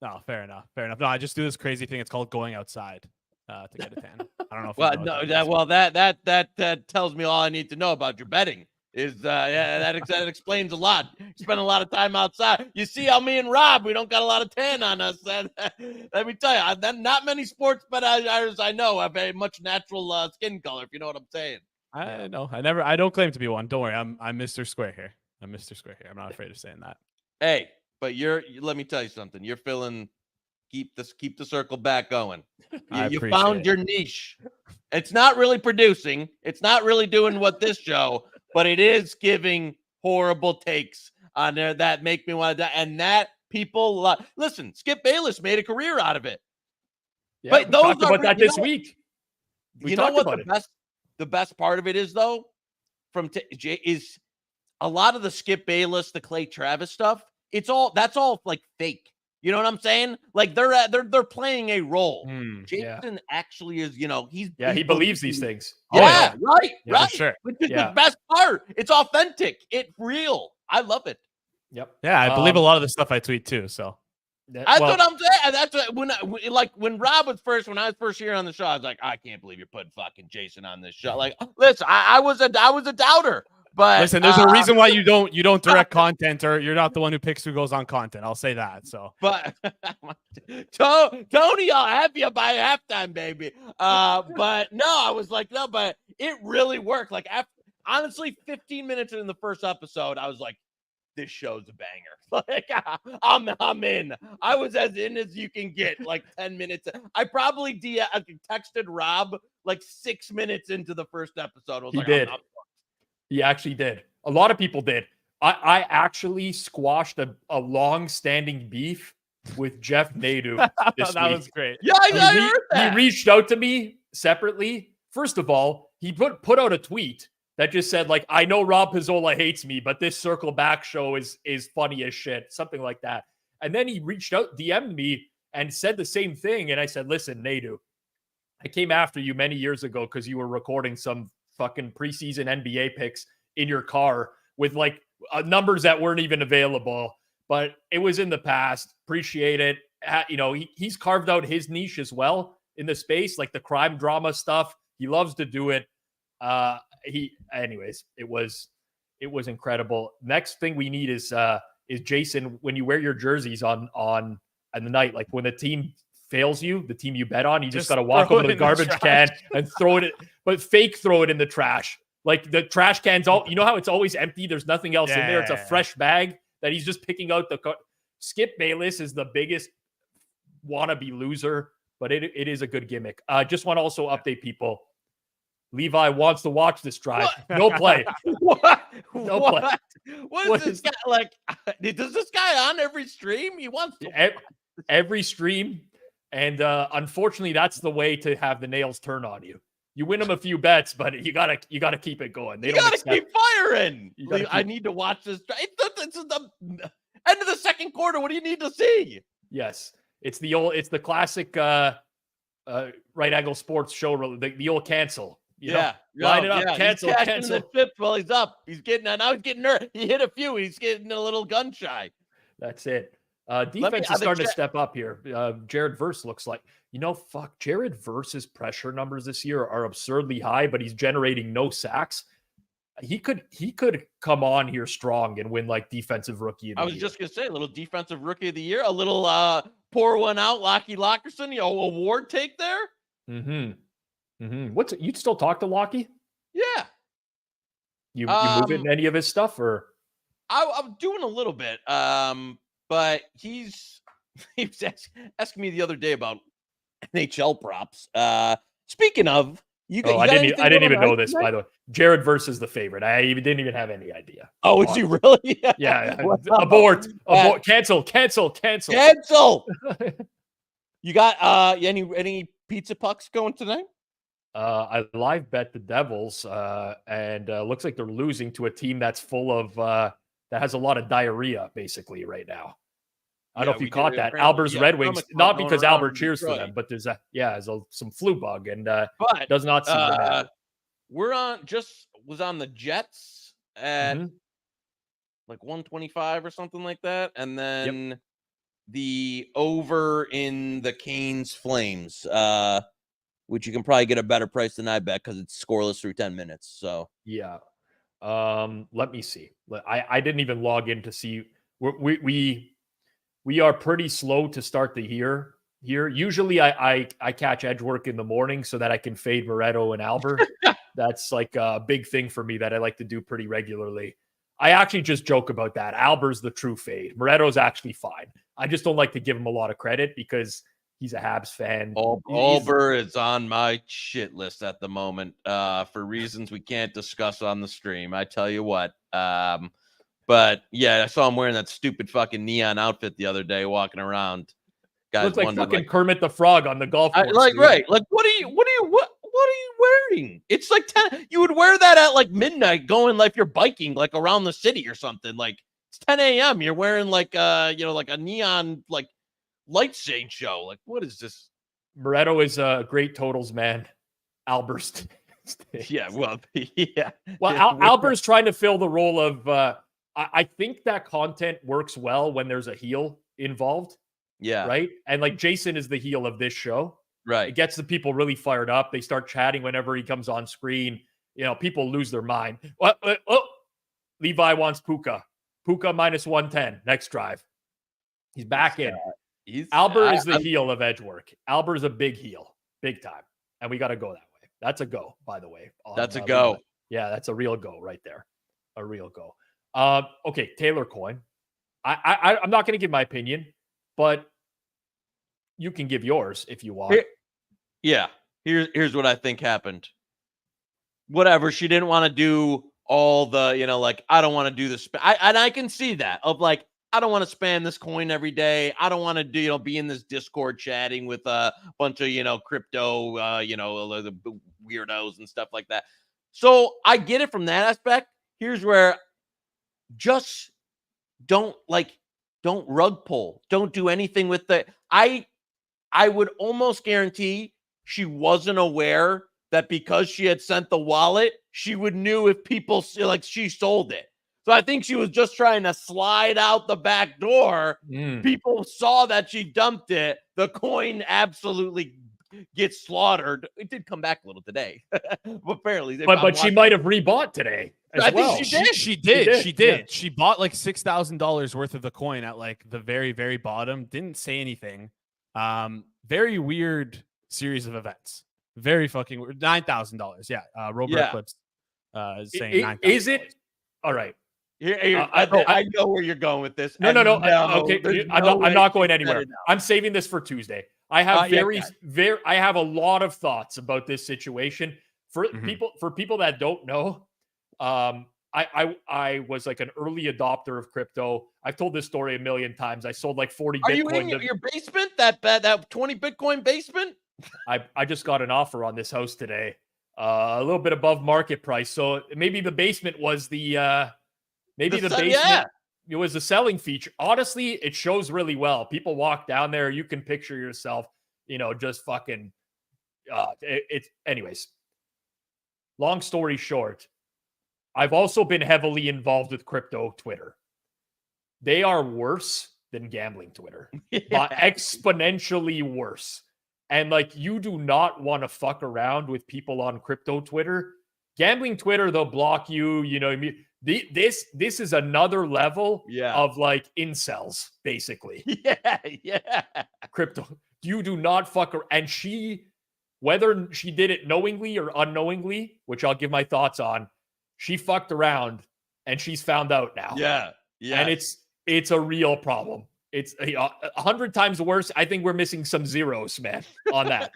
No, fair enough. No, I just do this crazy thing. It's called going outside to get a tan. I don't know. That tells me all I need to know about your betting. That explains a lot. You spend a lot of time outside. You see how me and Rob, we don't got a lot of tan on us. Let me tell you, not many sports bettors I know have a much natural skin color, if you know what I'm saying. I know. I don't claim to be one. Don't worry. I'm Mr. Square here. I'm not afraid of saying that. Hey, but let me tell you something. You're feeling. Keep the circle back going. You found your niche. It's not really producing. It's not really doing what this show, but it is giving horrible takes on there that make me want to die. And that people listen. Skip Bayless made a career out of it. Yeah, but those talked about that this week. You know what the best part of it is though, is a lot of the Skip Bayless, the Clay Travis stuff. That's all like fake. You know what I'm saying? Like they're playing a role. Jason actually is, he believes these things. Yeah, right. Sure. Which is the best part. It's authentic. It's real. I love it. Yep. Yeah, I believe a lot of the stuff I tweet too. So that's what I'm saying. That's what, when Rob was when I was first here on the show, I was like, I can't believe you're putting fucking Jason on this show. Like, listen, I was a doubter. But listen, there's a reason why you don't direct content, or you're not the one who picks who goes on content. I'll say that. So, but Tony, I'll have you by halftime, baby. But no, I was like, no, but it really worked. Like, honestly, 15 minutes in the first episode, I was like, this show's a banger. Like, I'm in. I was as in as you can get. Like 10 minutes. I probably texted Rob like 6 minutes into the first episode. He did. He actually did. A lot of people did. I actually squashed a long-standing beef with Jeff Nadeau this that week. was great. Yeah, I heard that. He reached out to me separately. First of all, he put out a tweet that just said, like, I know Rob Pizzola hates me, but this Circle Back show is funny as shit. Something like that. And then he reached out, DM'd me, and said the same thing. And I said, listen, Nadeau, I came after you many years ago because you were recording some fucking preseason NBA picks in your car with like numbers that weren't even available, but it was in the past. Appreciate it. He's carved out his niche as well in the space, like the crime drama stuff. He loves to do it. Anyways, it was incredible. Next thing we need is Jason, when you wear your jerseys on the night, like when the team fails you, the team you bet on, you just got to walk over to the garbage can and throw it, but fake throw it in the trash. Like the trash can's you know how it's always empty. There's nothing else in there. It's a fresh bag that he's just picking out. Skip Bayless is the biggest wannabe loser, but it is a good gimmick. Just want to also update people. Levi wants to watch this drive. No play. What? No play. What is this guy like? Does this guy on every stream? He wants to every stream, and unfortunately, that's the way to have the nails turn on you. You win them a few bets, but you gotta keep it going. You gotta keep firing. I need to watch this. It's the end of the second quarter. What do you need to see? Yes, it's the classic right angle sports show. The old cancel. Line it up, cancel. The chips while he's up. He's getting now. He's getting nervous. He hit a few. He's getting a little gun shy. That's it. Defense is starting to step up here. Jared Verse looks like, Jared Verse's pressure numbers this year are absurdly high, but he's generating no sacks. He could come on here strong and win like defensive rookie of the year. I was just gonna say a little defensive rookie of the year, a little pour one out, Lockie Lockerson, award take there. You'd still talk to Lockie? Yeah. You move in any of his stuff, or I'm doing a little bit. But he was asking me the other day about NHL props. Speaking of, I didn't even know this, by the way. Jared Verse is the favorite. I didn't even have any idea. Oh, is he really? Yeah. Abort. Cancel. You got any pizza pucks going tonight? I live bet the Devils, and looks like they're losing to a team that's full of that has a lot of diarrhea basicly right now. I don't know if you caught that. Albert's Red Wings, not because Albert cheers for them, but there's some flu bug, and but does not seem to matter. Was on the Jets at like 125 or something like that, and then the over in the Canes Flames, which you can probably get a better price than I bet because it's scoreless through 10 minutes. So yeah, let me see. I didn't even log in to see. We are pretty slow to start the year here. Usually I catch edge work in the morning so that I can fade Moretto and Albert. That's like a big thing for me that I like to do pretty regularly. I actually just joke about that. Albert's the true fade. Moretto's actually fine. I just don't like to give him a lot of credit because he's a Habs fan. Albert is on my shit list at the moment for reasons we can't discuss on the stream. I tell you what. But yeah, I saw him wearing that stupid fucking neon outfit the other day, walking around. Guys, looks like fucking Kermit the Frog on the golf course. Right? Like, what are you wearing? It's like 10. You would wear that at like midnight, going like you're biking like around the city or something. Like it's 10 a.m. You're wearing like like a neon like light shade show. Like, what is this? Moretto is a great totals man. Albert's. Yeah, well, yeah. Well, Albert's trying to fill the role of. I think that content works well when there's a heel involved. Yeah. Right. And like Jason is the heel of this show. Right. It gets the people really fired up. They start chatting whenever he comes on screen. People lose their mind. Levi wants Puka. Puka minus 110. Next drive. He's back in. Albert is the heel of edge work. Albert is a big heel. Big time. And we got to go that way. That's a go, by the way. That's a go. Yeah, that's a real go right there. A real go. Okay, Taylor Coyne. I'm not going to give my opinion, but you can give yours if you want. Here's what I think happened. Whatever, she didn't want to do all the, like, I don't want to do this. And I can see that of like, I don't want to spam this coin every day. I don't want to do, be in this Discord chatting with a bunch of, crypto, the weirdos and stuff like that. So I get it from that aspect. Here's where just don't rug pull. Don't do anything with the, I would almost guarantee she wasn't aware that because she had sent the wallet, she would knew if people she sold it. So I think she was just trying to slide out the back door. People saw that she dumped it. The coin absolutely gets slaughtered. It did come back a little today, apparently. But she might have rebought today. I think she did. Yeah. She bought like $6,000 worth of the coin at like the very, very bottom. Didn't say anything. Very weird series of events. Very fucking weird. $9,000. Yeah. Robert Eclipse saying $9,000. Is it? All right. I know where you're going with this. No. Okay, I'm not going anywhere. I'm saving this for Tuesday. I have I have a lot of thoughts about this situation. For Mhm. people that don't know, I was like an early adopter of crypto. I've told this story a million times. I sold like 40 Are you in Bitcoin. your basement? That 20 Bitcoin basement? I just got an offer on this house today, a little bit above market price. So maybe the basement was maybe the basement. Yeah. It was the selling feature. Honestly, it shows really well. People walk down there. You can picture yourself, just fucking. It's anyways. Long story short, I've also been heavily involved with crypto Twitter. They are worse than gambling Twitter, but exponentially worse. And like, you do not want to fuck around with people on crypto Twitter. Gambling Twitter, they'll block you. This is another level of like incels, basically. Yeah. Crypto, you do not fuck around. And whether she did it knowingly or unknowingly, which I'll give my thoughts on, she fucked around and she's found out now. Yeah. And it's a real problem. It's 100 times worse. I think we're missing some zeros, man, on that.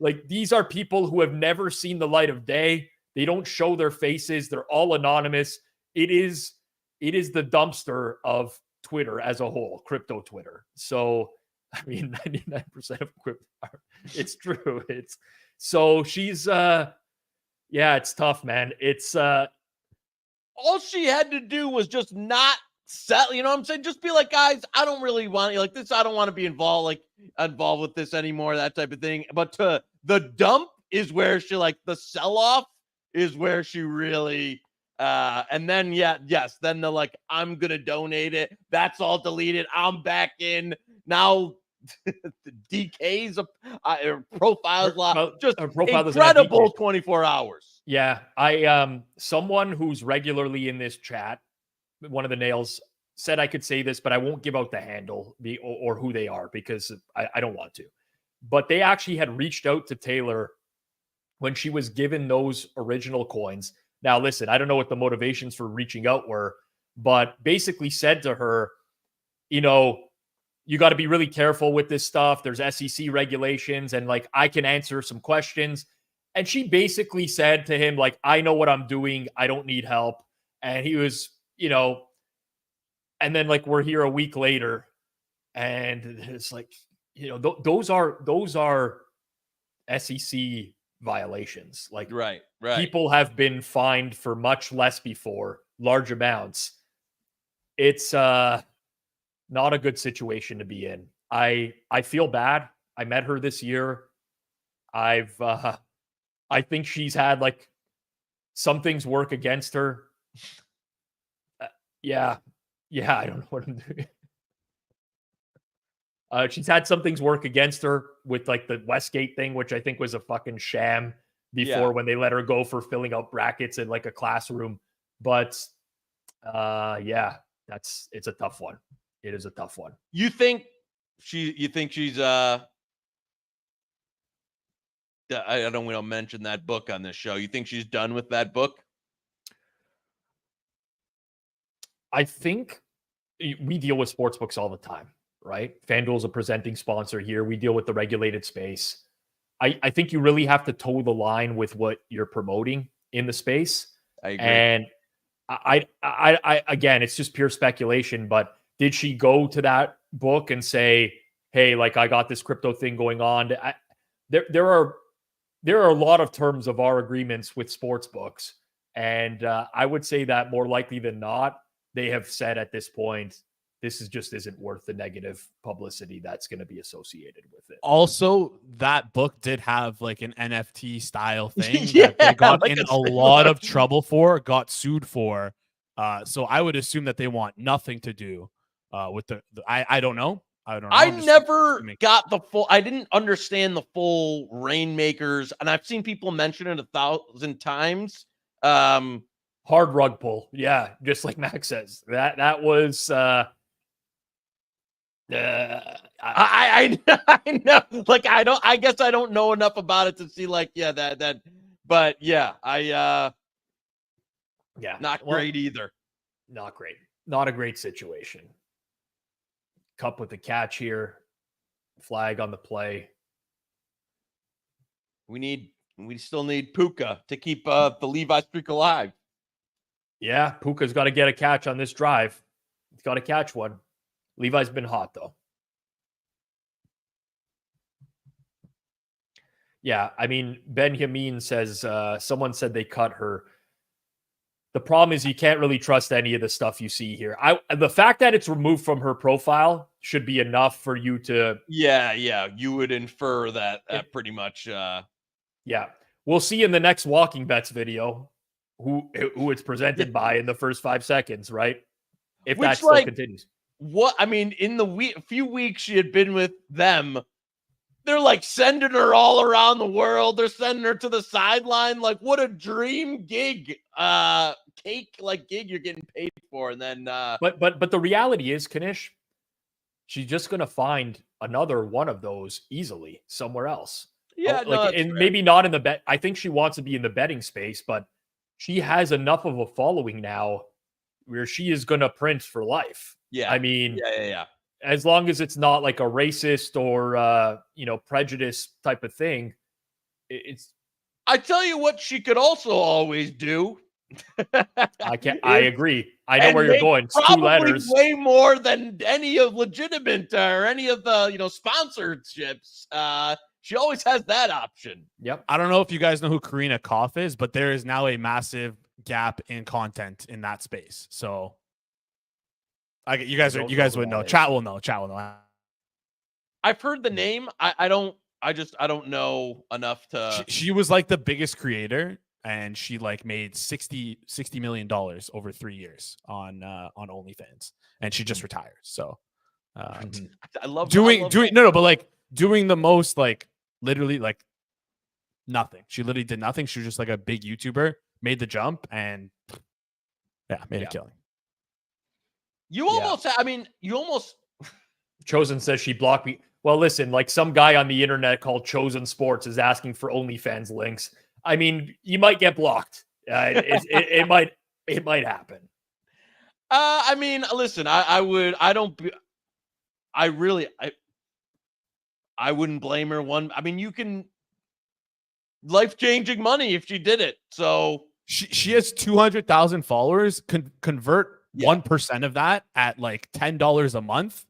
Like, these are people who have never seen the light of day. They don't show their faces. They're all anonymous. It is the dumpster of Twitter as a whole, crypto Twitter. So, I mean, 99% of crypto, it's true. So she's, it's tough, man. It's, all she had to do was just not sell, you know what I'm saying? Just be like, guys, I don't really want like this. I don't want to be involved with this anymore, that type of thing. But the dump is where she the sell-off is where she really, and then, then the I'm going to donate it. That's all deleted. I'm back in now. DK's profiles, just incredible 24 hours. Yeah, I someone who's regularly in this chat, one of the nails, said I could say this, but I won't give out the handle or who they are because I don't want to. But they actually had reached out to Taylor when she was given those original coins. Now, listen, I don't know what the motivations for reaching out were, but basically said to her, you got to be really careful with this stuff. There's SEC regulations and I can answer some questions. And she basically said to him, I know what I'm doing. I don't need help. And he was, and then we're here a week later and it's those are SEC violations. Right. People have been fined for much less before, large amounts. It's, not a good situation to be in. I feel bad. I met her this year. I think she's had some things work against her. Yeah, I don't know what I'm doing. She's had some things work against her with the Westgate thing, which I think was a fucking sham before when they let her go for filling out brackets in a classroom. But it's a tough one. It is a tough one. You think she's I don't want to mention that book on this show. You think she's done with that book? I think we deal with sports books all the time, right? Fanduel is a presenting sponsor here. We deal with the regulated space. I think you really have to toe the line with what you're promoting in the space. I agree. And I again, it's just pure speculation, but did she go to that book and say, hey, I got this crypto thing going on? There are a lot of terms of our agreements with sports books. And I would say that more likely than not, they have said at this point, this just isn't worth the negative publicity that's going to be associated with it. Also, that book did have an NFT style thing that they got in a lot of trouble for, got sued for. So I would assume that they want nothing to do with I don't know. I never got the full. I didn't understand the full Rainmakers, and I've seen people mention it 1,000 times. Hard rug pull, yeah, just like Max says. That was. I know. I guess I don't know enough about it to see that. But yeah, not great either. Not great. Not a great situation. Kupp with the catch here. Flag on the play. We need We still need Puka to keep the Levi streak alive. Yeah, Puka's got to get a catch on this drive. He's got to catch one. Levi's been hot, though. Yeah, I mean, Benjamin says, someone said they cut her. The problem is you can't really trust any of the stuff you see here. The fact that it's removed from her profile should be enough for you to... Yeah, you would infer that pretty much... Yeah, we'll see in the next Walking Bets video who it's presented by in the first 5 seconds, right? If that still continues. What I mean, in the few weeks she had been with them, they're like sending her all around the world. They're sending her to the sideline. Like, what a dream gig, cake like gig you're getting paid for. And then, but the reality is, Kanish, she's just gonna find another one of those easily somewhere else. Yeah, and maybe not in the bet. I think she wants to be in the betting space, but she has enough of a following now where she is gonna print for life. Yeah, I mean, yeah. As long as it's not like a racist or prejudice type of thing, it's. I tell you what, she could also always do. I agree. I know where you're going. It's 2 letters. Way more than any of legitimate or any of the sponsorships. She always has that option. Yep. I don't know if you guys know who Karina Koff is, but there is now a massive gap in content in that space. So. You guys would know. Chat will know. I've heard the name. I don't know enough to. She was like the biggest creator, and she like made $60 million over 3 years on OnlyFans, and she just retired. So I love doing the most, like literally like nothing. She literally did nothing. She was just like a big YouTuber, made the jump, and made a killing. You almost. Chosen says she blocked me. Well, listen, like some guy on the internet called Chosen Sports is asking for OnlyFans links. I mean, you might get blocked. It might happen. I mean, listen, I wouldn't blame her one. I mean, you can life-changing money if she did it. So she has 200,000 followers. Convert 1% of that at like $10 a month,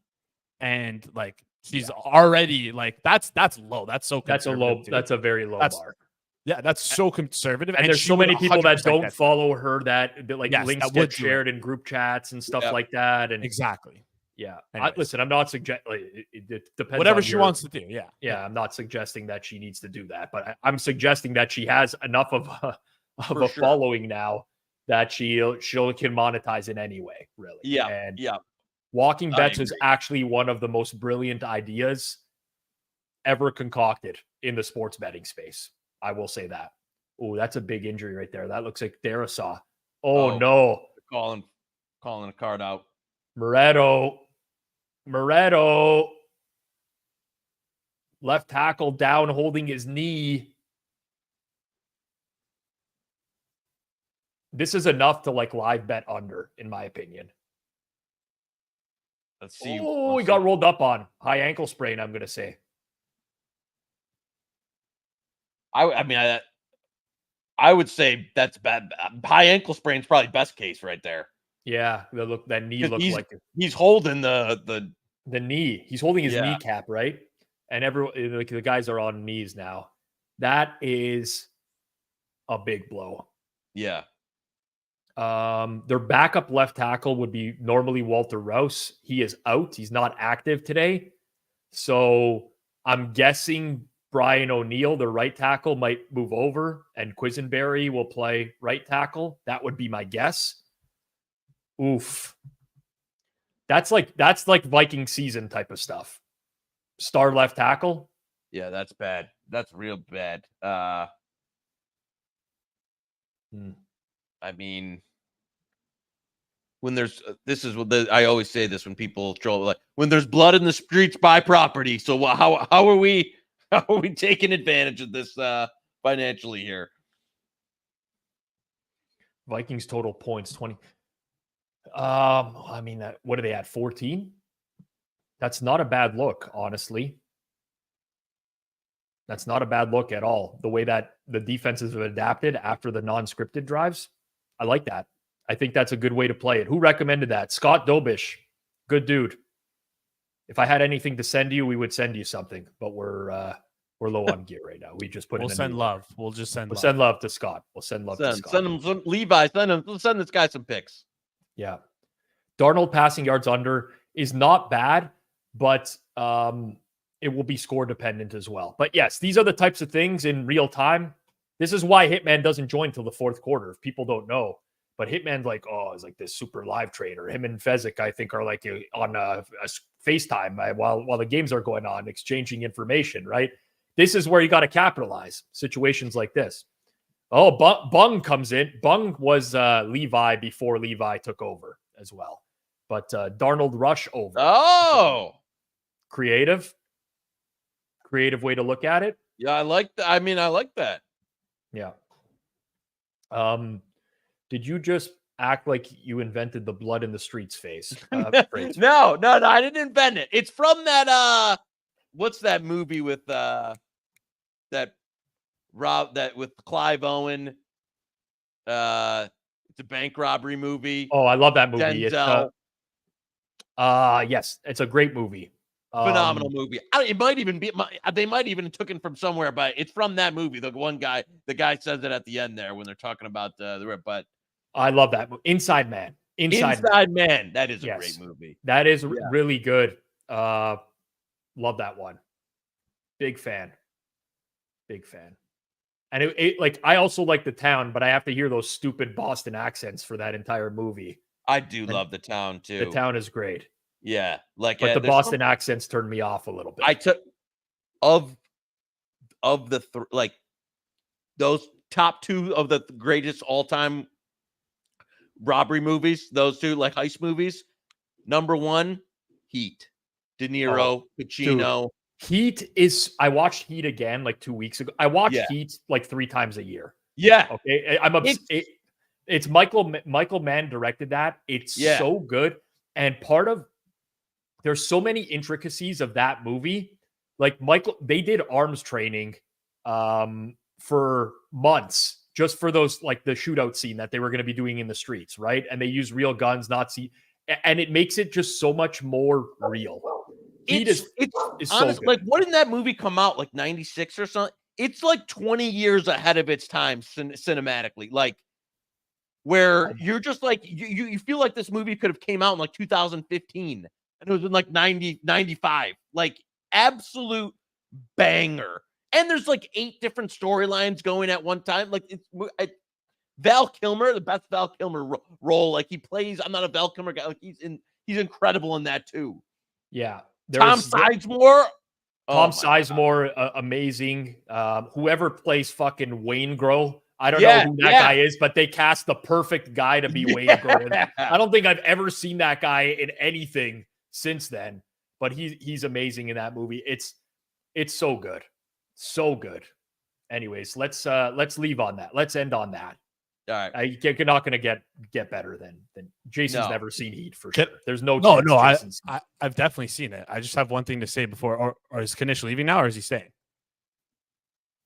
and like she's already like that's low. That's so conservative. That's a very low bar. Yeah, that's so conservative. And there's so many people that don't follow her that like links that get shared in group chats and stuff like that. And exactly. Yeah. Listen, I'm not suggesting it depends whatever on she wants to do. Yeah. I'm not suggesting that she needs to do that, but I'm suggesting that she has enough of a following now that she can monetize in any way, really. Yeah. And Walking Bets is actually one of the most brilliant ideas ever concocted in the sports betting space. I will say that. Oh, that's a big injury right there. That looks like Darasaw. Oh no. Calling a card out. Moretto. Left tackle down, holding his knee. This is enough to like live bet under, in my opinion. Let's see. Oh, he got rolled up on. High ankle sprain, I'm going to say. I would say that's bad. High ankle sprain is probably best case right there. Yeah, that knee looks like he's holding the knee. He's holding his kneecap, right? And the guys are on knees now. That is a big blow. Yeah. Their backup left tackle would be normally Walter Rouse. He is out. He's not active today. So I'm guessing Brian O'Neill, the right tackle, might move over, and Quisenberry will play right tackle. That would be my guess. Oof. That's like Viking season type of stuff. Star left tackle. Yeah, that's bad. That's real bad. I mean, when there's I always say this when people troll, like when there's blood in the streets, buy property. So how are we taking advantage of this financially here? Vikings total points 20. I mean, what are they at? 14? That's not a bad look, honestly. That's not a bad look at all. The way that the defenses have adapted after the non-scripted drives, I like that. I think that's a good way to play it. Who recommended that? Scott Dobish. Good dude. If I had anything to send you, we would send you something, but we're low on gear right now. We just put We'll send love. We'll just send love. Send love to Scott. We'll send love to Scott. Send him some Levi. Send this guy some picks. Yeah. Darnold passing yards under is not bad, but it will be score dependent as well. But yes, these are the types of things in real time. This is why Hitman doesn't join till the fourth quarter. If people don't know, but Hitman's like, is like this super live trader. Him and Fezzik, I think, are like on a FaceTime while the games are going on, exchanging information, right? This is where you got to capitalize situations like this. Oh, Bung comes in. Bung was Levi before Levi took over as well. But Darnold rush over. Oh, creative way to look at it. Yeah, I like that. I mean, I like that. Yeah. Did you just act like you invented the blood in the streets phase? No, I didn't invent it. It's from that what's that movie with with Clive Owen? It's a bank robbery movie. Oh, I love that movie. Denzel. Yes, it's a great movie. Phenomenal movie. It might even be. They might even took it from somewhere, but it's from that movie. The guy says it at the end there when they're talking about the. But I love that movie. Inside Man. Inside Man. That is a great movie. That is really good. Love that one. Big fan. And it like I also like The Town, but I have to hear those stupid Boston accents for that entire movie. I do love The Town too. The Town is great. Yeah, but the Boston accents turned me off a little bit. I took of the like those top two of the greatest all-time robbery movies. Those two like heist movies. Number one, Heat. De Niro, Pacino. Dude, Heat is. I watched Heat again like 2 weeks ago. I watch Heat like 3 times a year. Yeah. Okay. It's Michael Mann directed that. It's so good, and there's so many intricacies of that movie. Like they did arms training for months just for those, like the shootout scene that they were going to be doing in the streets, right? And they use real guns, and it makes it just so much more real. It's honestly, so like, what did that movie come out like 96 or something? It's like 20 years ahead of its time cinematically. Like, where you're just like you feel like this movie could have came out in like 2015 and it was in like 95, like absolute banger. And there's like 8 different storylines going at one time. Like Val Kilmer, the best Val Kilmer role. Like he plays. I'm not a Val Kilmer guy. Like he's incredible in that too. Yeah. Tom Sizemore. Amazing. Whoever plays fucking Wayne Grohl. I don't know who that guy is, but they cast the perfect guy to be Wayne Grohl. I don't think I've ever seen that guy in anything since then, but he's amazing in that movie. It's so good. So good. Anyways, let's leave on that. Let's end on that. All right. You're not going to get better than Jason's never seen Heat for sure. There's no chance. I've definitely seen it. I just have one thing to say before, or is Knish leaving now, or is he staying?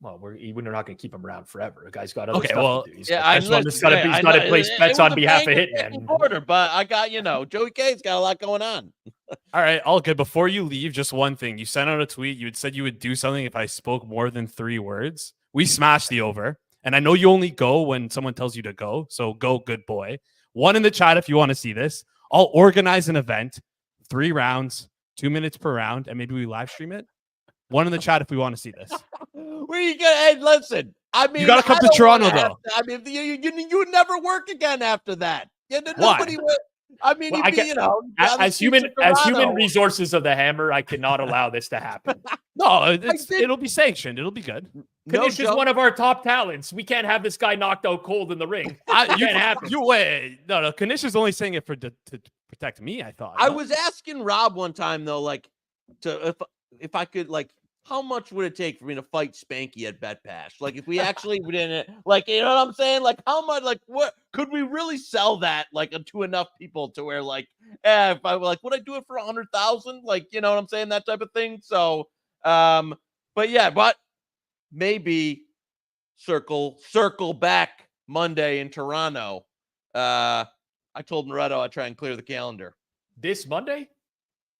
Well, we're not going to keep him around forever. The guy's got other stuff to do. He's got to place bets on behalf of Hitman. But I got, Joey K's got a lot going on. All right, all good. Before you leave, just one thing. You sent out a tweet. You had said you would do something if I spoke more than 3 words. We smashed the over. And I know you only go when someone tells you to go. So go, good boy. 1 in the chat if you want to see this. I'll organize an event, 3 rounds, 2 minutes per round, and maybe we live stream it. 1 in the chat if we want to see this. Hey, listen. I mean, you got to come to Toronto, though. I mean, you would never work again after that. Why? I mean, as human resources of the Hammer, I cannot allow this to happen. No, it'll be sanctioned. It'll be good. Knish is one of our top talents. We can't have this guy knocked out cold in the ring. Can't happen. You wait. No. Knish is only saying it to protect me. I thought. I was asking Rob one time though, like, if I could, like, how much would it take for me to fight Spanky at Bet Pass? Like, if we actually didn't, like, you know what I'm saying? Like, how much? Like, what could we really sell that, like, to enough people to where, like, if I were like, would I do it for 100,000? Like, you know what I'm saying? That type of thing. So, but maybe circle back Monday in Toronto. I told Moretto I'd try and clear the calendar. This Monday?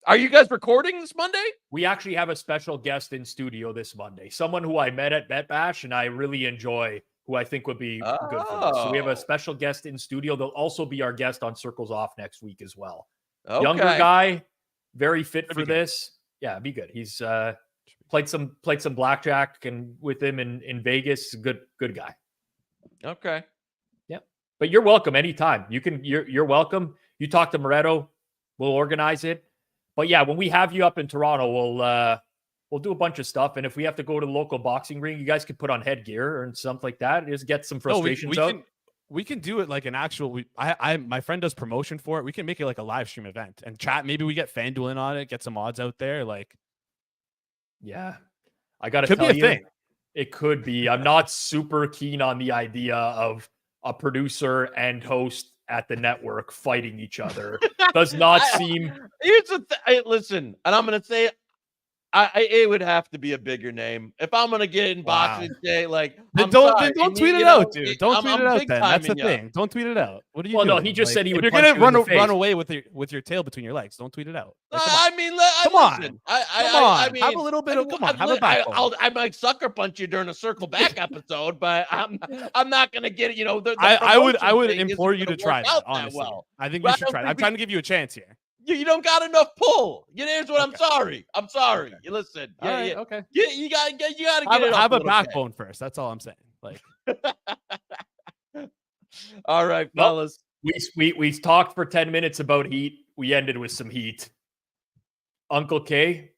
Are you guys recording this Monday? We actually have a special guest in studio this Monday. Someone who I met at Bet Bash and I really enjoy, who I think would be good for this. So we have a special guest in studio. They'll also be our guest on Circles Off next week as well. Okay. Younger guy, very fit for this. Yeah, be good. He's played some blackjack and with him in Vegas. Good guy. Okay. Yeah. But you're welcome anytime. You're welcome. You talk to Moretto, we'll organize it. But yeah, when we have you up in Toronto, we'll do a bunch of stuff. And if we have to go to the local boxing ring, you guys could put on headgear and stuff like that. Just get some frustrations out. We can do it like an actual. My friend does promotion for it. We can make it like a live stream event and chat. Maybe we get Fanduel in on it, get some odds out there. Like, yeah, I got to tell you, it could be. I'm not super keen on the idea of a producer and host at the network fighting each other. Does not seem. Here's the listen, and I'm gonna say it would have to be a bigger name if I'm gonna get in boxing today. Like, don't tweet it out, dude. Don't tweet it out. Then that's the thing. Don't tweet it out. What are you? Well, no, he just said he would. You're gonna run away with your tail between your legs. Don't tweet it out. Like, come on. I mean, have a little bit of have a backbone. I might sucker punch you during a circle back episode, but I'm not gonna get it. You know, I would implore you to try that. Honestly, I think you should try. I'm trying to give you a chance here. You don't got enough pull. Here's what I'm sorry. Okay. You listen. Okay. You gotta get it. Have a backbone first. That's all I'm saying. Like. All right, fellas. We talked for 10 minutes about heat. We ended with some heat. Uncle K,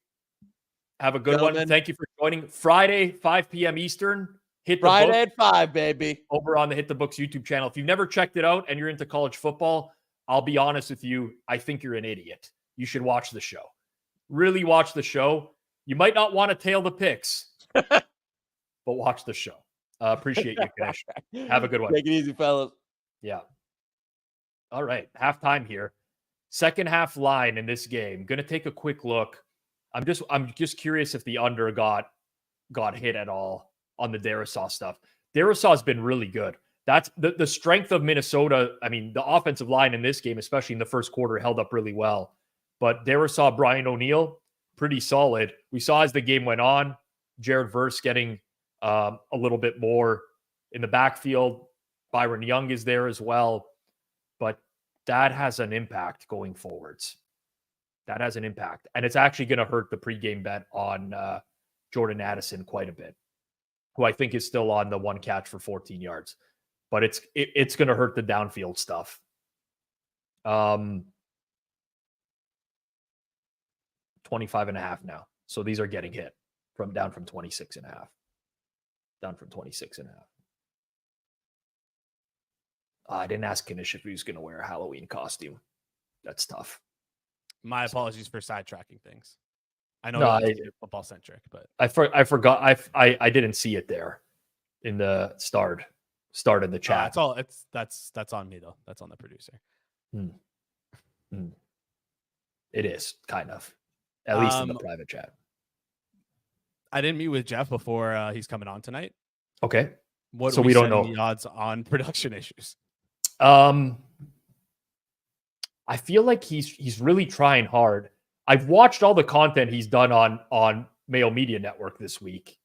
have a good one. Thank you for joining. Friday, 5 p.m. Eastern. Friday at 5, baby. Over on the Hit the Books YouTube channel. If you've never checked it out and you're into college football, I'll be honest with you. I think you're an idiot. You should watch the show. Really watch the show. You might not want to tail the picks, but watch the show. Appreciate you, Kish. Have a good one. Take it easy, fellas. Yeah. All right. Halftime here. Second half line in this game. Going to take a quick look. I'm just curious if the under got hit at all on the Darisaw stuff. Darisaw's been really good. That's the strength of Minnesota. I mean, the offensive line in this game, especially in the first quarter, held up really well. But Darisaw, Brian O'Neill, pretty solid. We saw as the game went on, Jared Verse getting a little bit more in the backfield. Byron Young is there as well. But that has an impact going forwards. That has an impact. And it's actually going to hurt the pregame bet on Jordan Addison quite a bit, who I think is still on the one catch for 14 yards. But it's going to hurt the downfield stuff. 25.5 now. So these are getting hit down from 26.5. Down from 26.5. I didn't ask Kish if he was going to wear a Halloween costume. That's tough. My apologies for sidetracking things. I know it's football centric, but I forgot. I didn't see it there in the start in the chat. That's on me though. That's on the producer. It is kind of, at least in the private chat. I didn't meet with Jeff before he's coming on tonight. Okay. So we don't know the odds on production issues. I feel like he's really trying hard. I've watched all the content he's done on Mayo Media Network this week.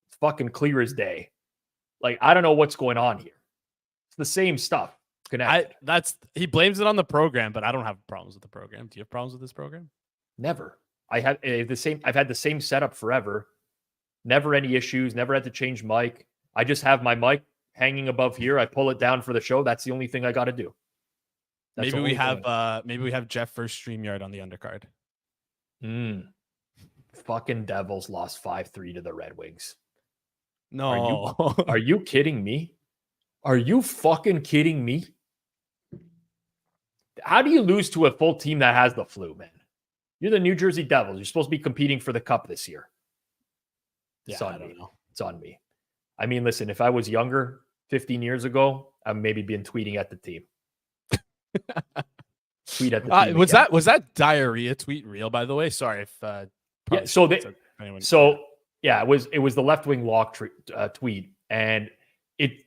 It's fucking clear as day. Like, I don't know what's going on here. It's the same stuff. He blames it on the program, but I don't have problems with the program. Do you have problems with this program? Never. I've had the same setup forever. Never any issues. Never had to change mic. I just have my mic hanging above here. I pull it down for the show. That's the only thing I got to do. Maybe we have Jeff first StreamYard on the undercard. Fucking Devils lost 5-3 to the Red Wings. No. Are you kidding me? Are you fucking kidding me? How do you lose to a full team that has the flu, man? You're the New Jersey Devils. You're supposed to be competing for the cup this year. It's on me. It's on me. I mean, listen, if I was younger 15 years ago, I'd maybe been tweeting at the team. Tweet at the team. Was that diarrhea tweet real, by the way? Sorry if Yeah, it was the left wing lock tweet, and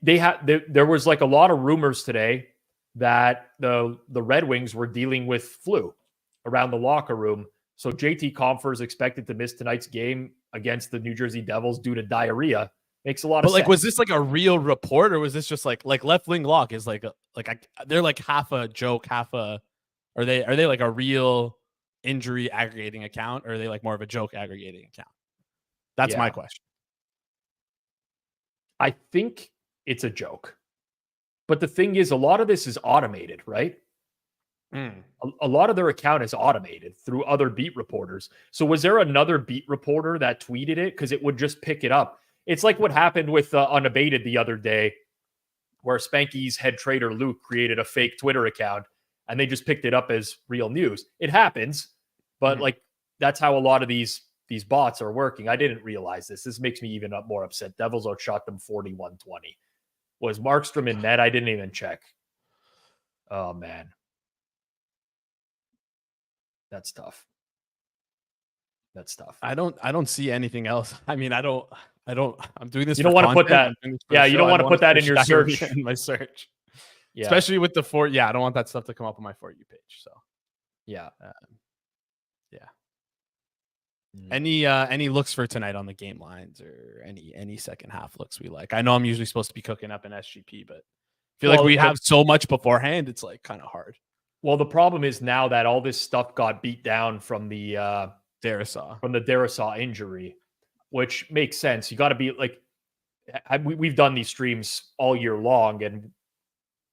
there was like a lot of rumors today that the Red Wings were dealing with flu around the locker room. So JT Compher is expected to miss tonight's game against the New Jersey Devils due to diarrhea. Makes a lot of sense. But was this like a real report, or was this just like left wing lock is they're like half a joke, are they like a real injury aggregating account, or are they like more of a joke aggregating account? That's my question. I think it's a joke. But the thing is, a lot of this is automated, right? A lot of their account is automated through other beat reporters. So was there another beat reporter that tweeted it? Because it would just pick it up. It's like what happened with Unabated the other day, where Spanky's head trader Luke created a fake Twitter account and they just picked it up as real news. It happens, but like that's how a lot of these bots are working. I didn't realize this. This makes me even more upset. Devils outshot them 41-20. Was Markstrom in net? I didn't even check. Oh man. That's tough. I don't see anything else. I mean, I'm doing this. You don't want to put that. Yeah, you don't want to put that in your search. In my search. Yeah. Especially with the I don't want that stuff to come up on my For You page. So yeah. Any looks for tonight on the game lines, or any second half looks we like? I know I'm usually supposed to be cooking up an SGP, but I feel like we have so much beforehand. It's like kind of hard. Well, the problem is now that all this stuff got beat down from the Darisaw injury, which makes sense. You got to be like, we've done these streams all year long, and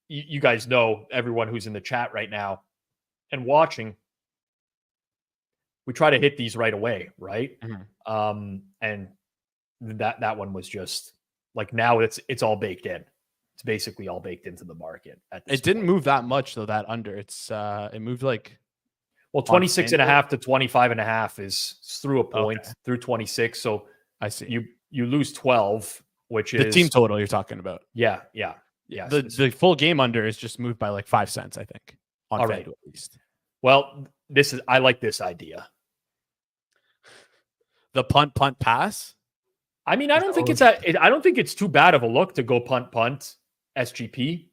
you guys know, everyone who's in the chat right now and watching, we try to hit these right away, right? And that one was just like, now it's all baked in. It's basically all baked into the market. It didn't move that much though. That under it moved like, well, 26.5 to 25.5 is through a point, through 26. So I see you lose 12, which is the team total you're talking about. Yeah. The full game under is just moved by like 5 cents, I think, on Fanduel at least. Well, I like this idea. The punt pass. I mean, I don't think it's too bad of a look to go punt SGP.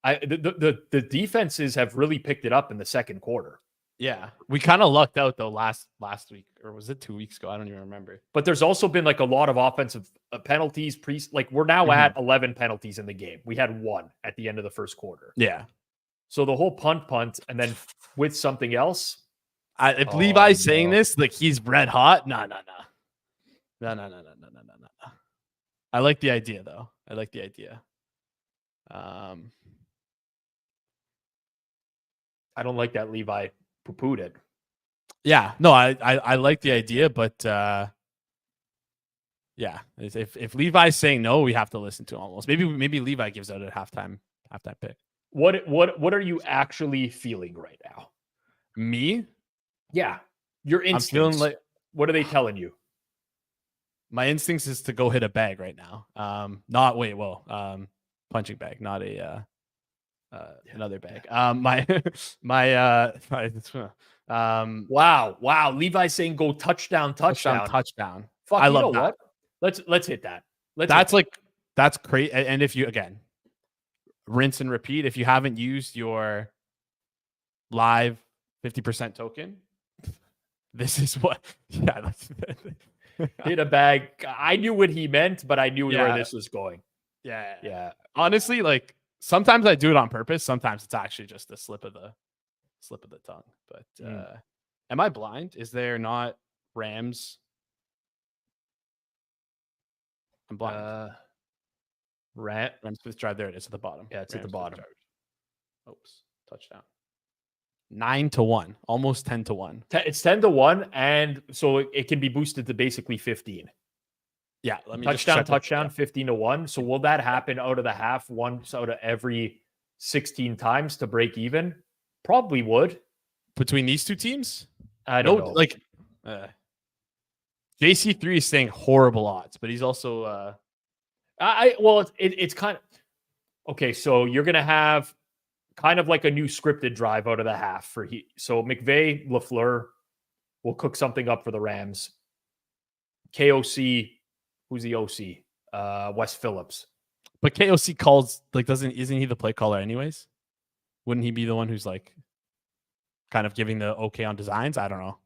The defenses have really picked it up in the second quarter. Yeah, we kind of lucked out though last week, or was it 2 weeks ago? I don't even remember. But there's also been like a lot of offensive penalties. Like we're now at 11 penalties in the game. We had 1 at the end of the first quarter. Yeah. So the whole punt, and then with something else. If Levi's saying this, like he's red hot. No. I like the idea though. I don't like that Levi poo-pooed it. Yeah, no, I like the idea, but yeah, if Levi's saying no, we have to listen to him almost. Maybe Levi gives out a halftime pick. What are you actually feeling right now? Me? Yeah, your instincts. I'm feeling like, what are they telling you? My instincts is to go hit a bag right now. Punching bag, not a another bag. Wow. Levi's saying go touchdown. Fuck, I love that. What? Let's hit that. That's great. And if you again rinse and repeat, if you haven't used your live 50% token, this is what. Yeah, hit a bag. I knew what he meant, but I knew where this was going. Yeah. Honestly, like sometimes I do it on purpose. Sometimes it's actually just a slip of the tongue. But am I blind? Is there not Rams? I'm blind. Rams Smith drive. There it is at the bottom. Yeah, it's Rams at the bottom. Oops, touchdown. 9-1, almost 10-1. It's 10-1, and so it can be boosted to basically 15. Yeah, let me touchdown, 15-1. So will that happen out of the half once out of every 16 times to break even? Probably would. Between these two teams, I don't know. Like JC3 is saying horrible odds, but he's also it's kind of okay. So you're gonna have kind of like a new scripted drive out of the half so McVay, LaFleur will cook something up for the Rams. KOC, who's the OC? Wes Phillips. But KOC calls isn't he the play caller anyways? Wouldn't he be the one who's like kind of giving the okay on designs? I don't know.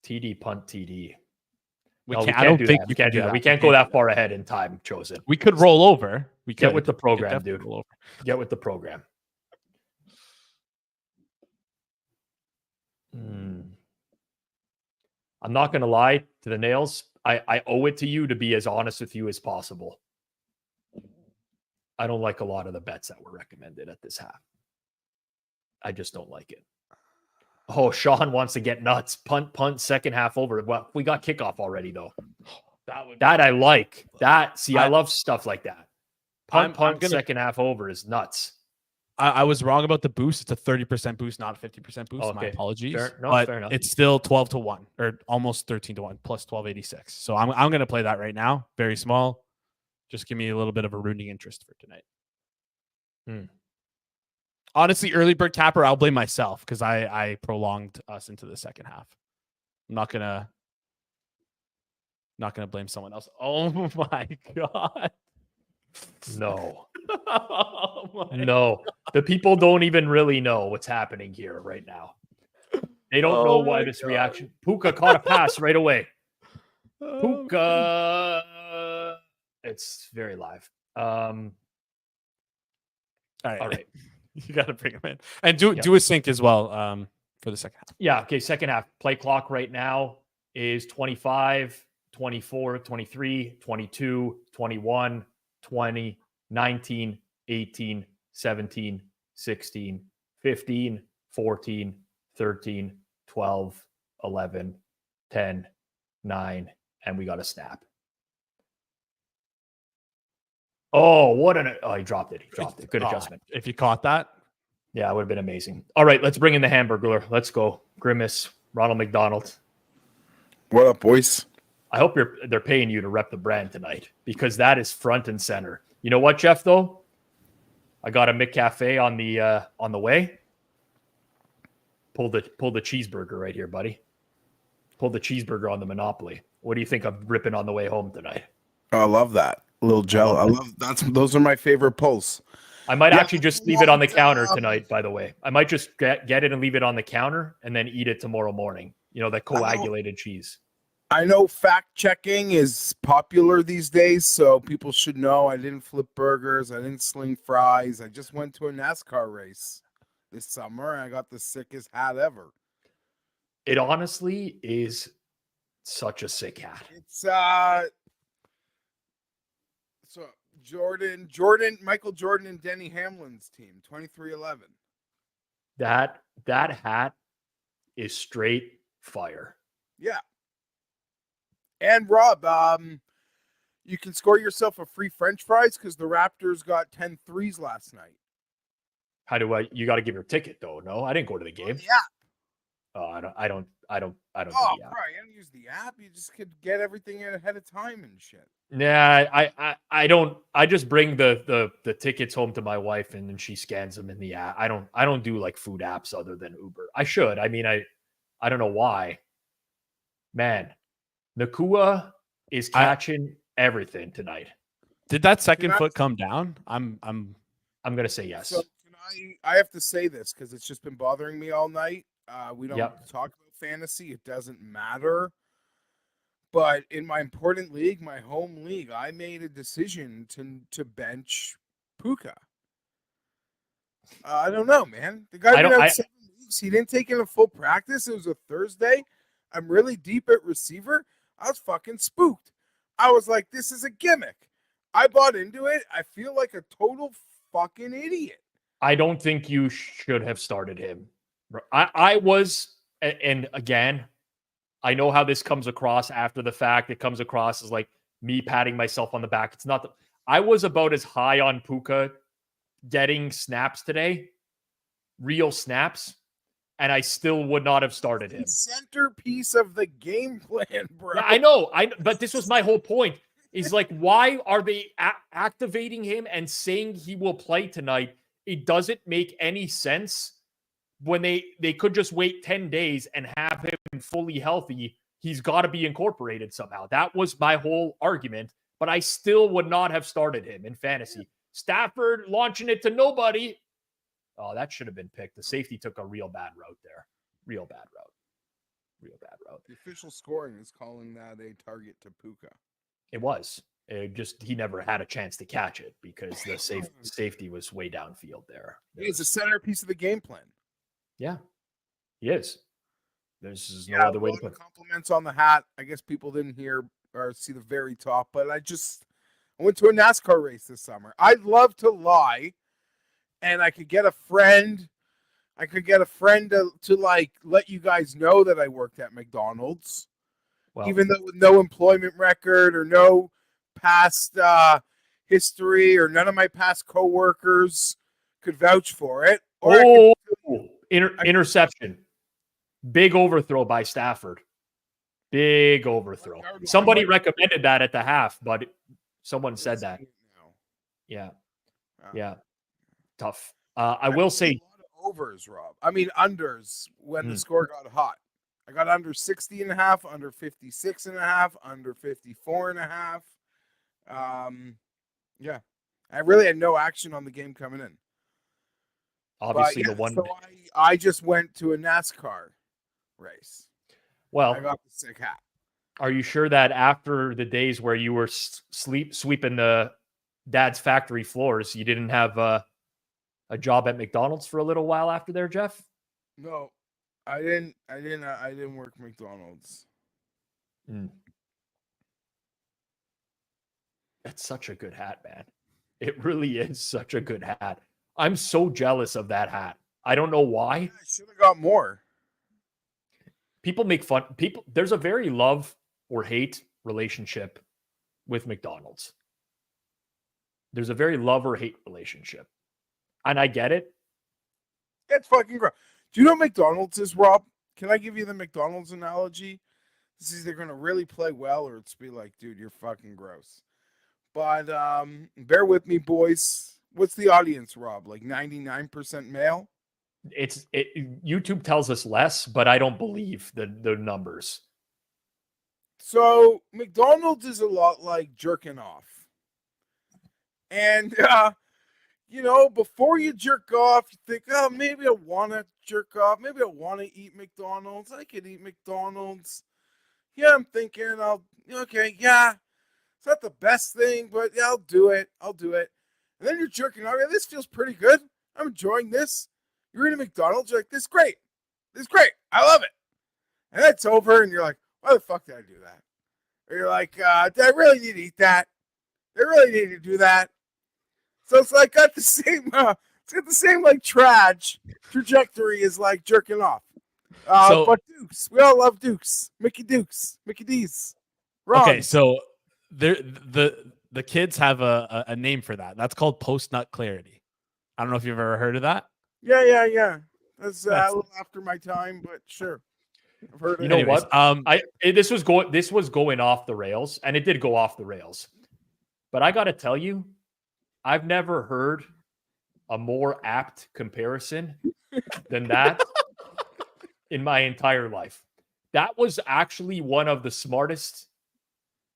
TD punt TD. We No, can't. we I don't do think that. we can do that. We can't go that far ahead in time, Chosen. We could roll over. We could Get with the program, definitely dude. roll over. Get with the program. I'm not going to lie to the nails. I owe it to you to be as honest with you as possible. I don't like a lot of the bets that were recommended at this half. I just don't like it. Oh, Sean wants to get nuts. Punt, second half over. Well, we got kickoff already, though. That I like. I love stuff like that. Punt, second half over is nuts. I was wrong about the boost. It's a 30% boost, not a 50% boost. Okay. My apologies. Fair enough. It's still 12-1 or almost 13-1 plus 1286. So I'm going to play that right now. Very small. Just give me a little bit of a rooting interest for tonight. Honestly, early bird capper, I'll blame myself because I prolonged us into the second half. I'm not gonna blame someone else. Oh my god. No. Oh my No. The people don't even really know what's happening here right now. They don't know why this reaction. Puka caught a pass right away. Puka. It's very live. All right. You got to bring him in. And do a sync as well for the second half. Yeah, okay, second half. Play clock right now is 25, 24, 23, 22, 21, 20, 19, 18, 17, 16, 15, 14, 13, 12, 11, 10, 9, and we got a snap. Oh, he dropped it. Good adjustment. If you caught that. Yeah, it would have been amazing. All right, let's bring in the Hamburglar. Let's go. Grimace, Ronald McDonald. What up, boys? I hope they're paying you to rep the brand tonight because that is front and center. You know what, Jeff, though? I got a McCafe on the way. Pull the cheeseburger right here, buddy. Pull the cheeseburger on the Monopoly. What do you think I'm ripping on the way home tonight? I love that. A little gel. I love those are my favorite pulls. I might actually just leave it on the counter tonight, by the way. I might just get it and leave it on the counter and then eat it tomorrow morning. You know, that coagulated cheese. I know fact checking is popular these days, so people should know I didn't flip burgers. I didn't sling fries. I just went to a NASCAR race this summer and I got the sickest hat ever. It honestly is such a sick hat. It's so Michael Jordan and Denny Hamlin's team, 2311. That hat is straight fire. Yeah. And Rob, you can score yourself a free French fries because the Raptors got 10 threes last night. How do you got to give your ticket though? No, I didn't go to the game. Yeah. Oh, I don't. Oh, do the app. bro, you don't use the app. You just could get everything in ahead of time and shit. Yeah, I don't. I just bring the tickets home to my wife and then she scans them in the app. I don't do like food apps other than Uber. I should. I mean, I don't know why. Man, Nakua is catching everything tonight. Did that second foot come down? I'm gonna say yes. So I have to say this because it's just been bothering me all night. We don't talk about fantasy. It doesn't matter. But in my important league, my home league, I made a decision to bench Puka. I don't know, man. The guy been out 7 weeks. He didn't take in a full practice. It was a Thursday. I'm really deep at receiver. I was fucking spooked. I was like, this is a gimmick. I bought into it. I feel like a total fucking idiot. I don't think you should have started him. I was, and again, I know how this comes across after the fact. It comes across as like me patting myself on the back. It's not. I was about as high on Puka getting snaps today, real snaps, and I still would not have started him. Centerpiece of the game plan, bro. Yeah, I know. But this was my whole point. Is like, why are they activating him and saying he will play tonight? It doesn't make any sense when they could just wait 10 days and have him fully healthy. he's got to be incorporated somehow. That was my whole argument, but I still would not have started him in fantasy. Stafford launching it to nobody. Oh, that should have been picked. The safety took a real bad route there. Real bad route. The official scoring is calling that a target to Puka. It was. He never had a chance to catch it because the safety was way downfield there. He's a centerpiece of the game plan. Yeah, he is. There's no other way to put it. Compliments on the hat. I guess people didn't hear or see the very top, but I went to a NASCAR race this summer. I'd love to lie, and I could get a friend. To like let you guys know that I worked at McDonald's, even though with no employment record or no past history or none of my past coworkers could vouch for it. Interception. Big overthrow by Stafford. Big overthrow. Somebody recommended that at the half, but someone said that. Yeah. Tough. I will say overs, Rob. I mean unders when the score got hot. I got under 60.5, under 56.5, under 54.5. Yeah. I really had no action on the game coming in. Obviously, So I just went to a NASCAR race. Well, I got the sick hat. Are you sure that after the days where you were sweeping the dad's factory floors, you didn't have a job at McDonald's for a little while after there, Jeff? No, I didn't work McDonald's. That's such a good hat, man. It really is such a good hat. I'm so jealous of that hat. I don't know why. I should have got more. People make fun. There's a very love or hate relationship with McDonald's. There's a very love or hate relationship. And I get it. It's fucking gross. Do you know what McDonald's is, Rob? Can I give you the McDonald's analogy? This is either going to really play well or it's be like, dude, you're fucking gross. But bear with me, boys. What's the audience, Rob? Like 99% male? YouTube tells us less, but I don't believe the numbers. So McDonald's is a lot like jerking off. And, before you jerk off, you think, oh, maybe I want to jerk off. Maybe I want to eat McDonald's. I could eat McDonald's. Yeah, I'm thinking, it's not the best thing, but yeah, I'll do it. And then you're jerking off. Yeah, this feels pretty good. I'm enjoying this. You're eating McDonald's. You're like, this is great. I love it. And that's over, and you're like, why the fuck did I do that? Or you're like, did I really need to eat that? I really need to do that. So it's like got the same, like trajectory as like jerking off. But Dukes, we all love Dukes, Mickey D's. Ron. Okay, so the kids have a name for that. That's called post-nut clarity. I don't know if you've ever heard of that. Yeah. That's a little after my time, but sure. I've heard of it. You know what? This was going off the rails, and it did go off the rails. But I got to tell you, I've never heard a more apt comparison than that in my entire life. That was actually one of the smartest,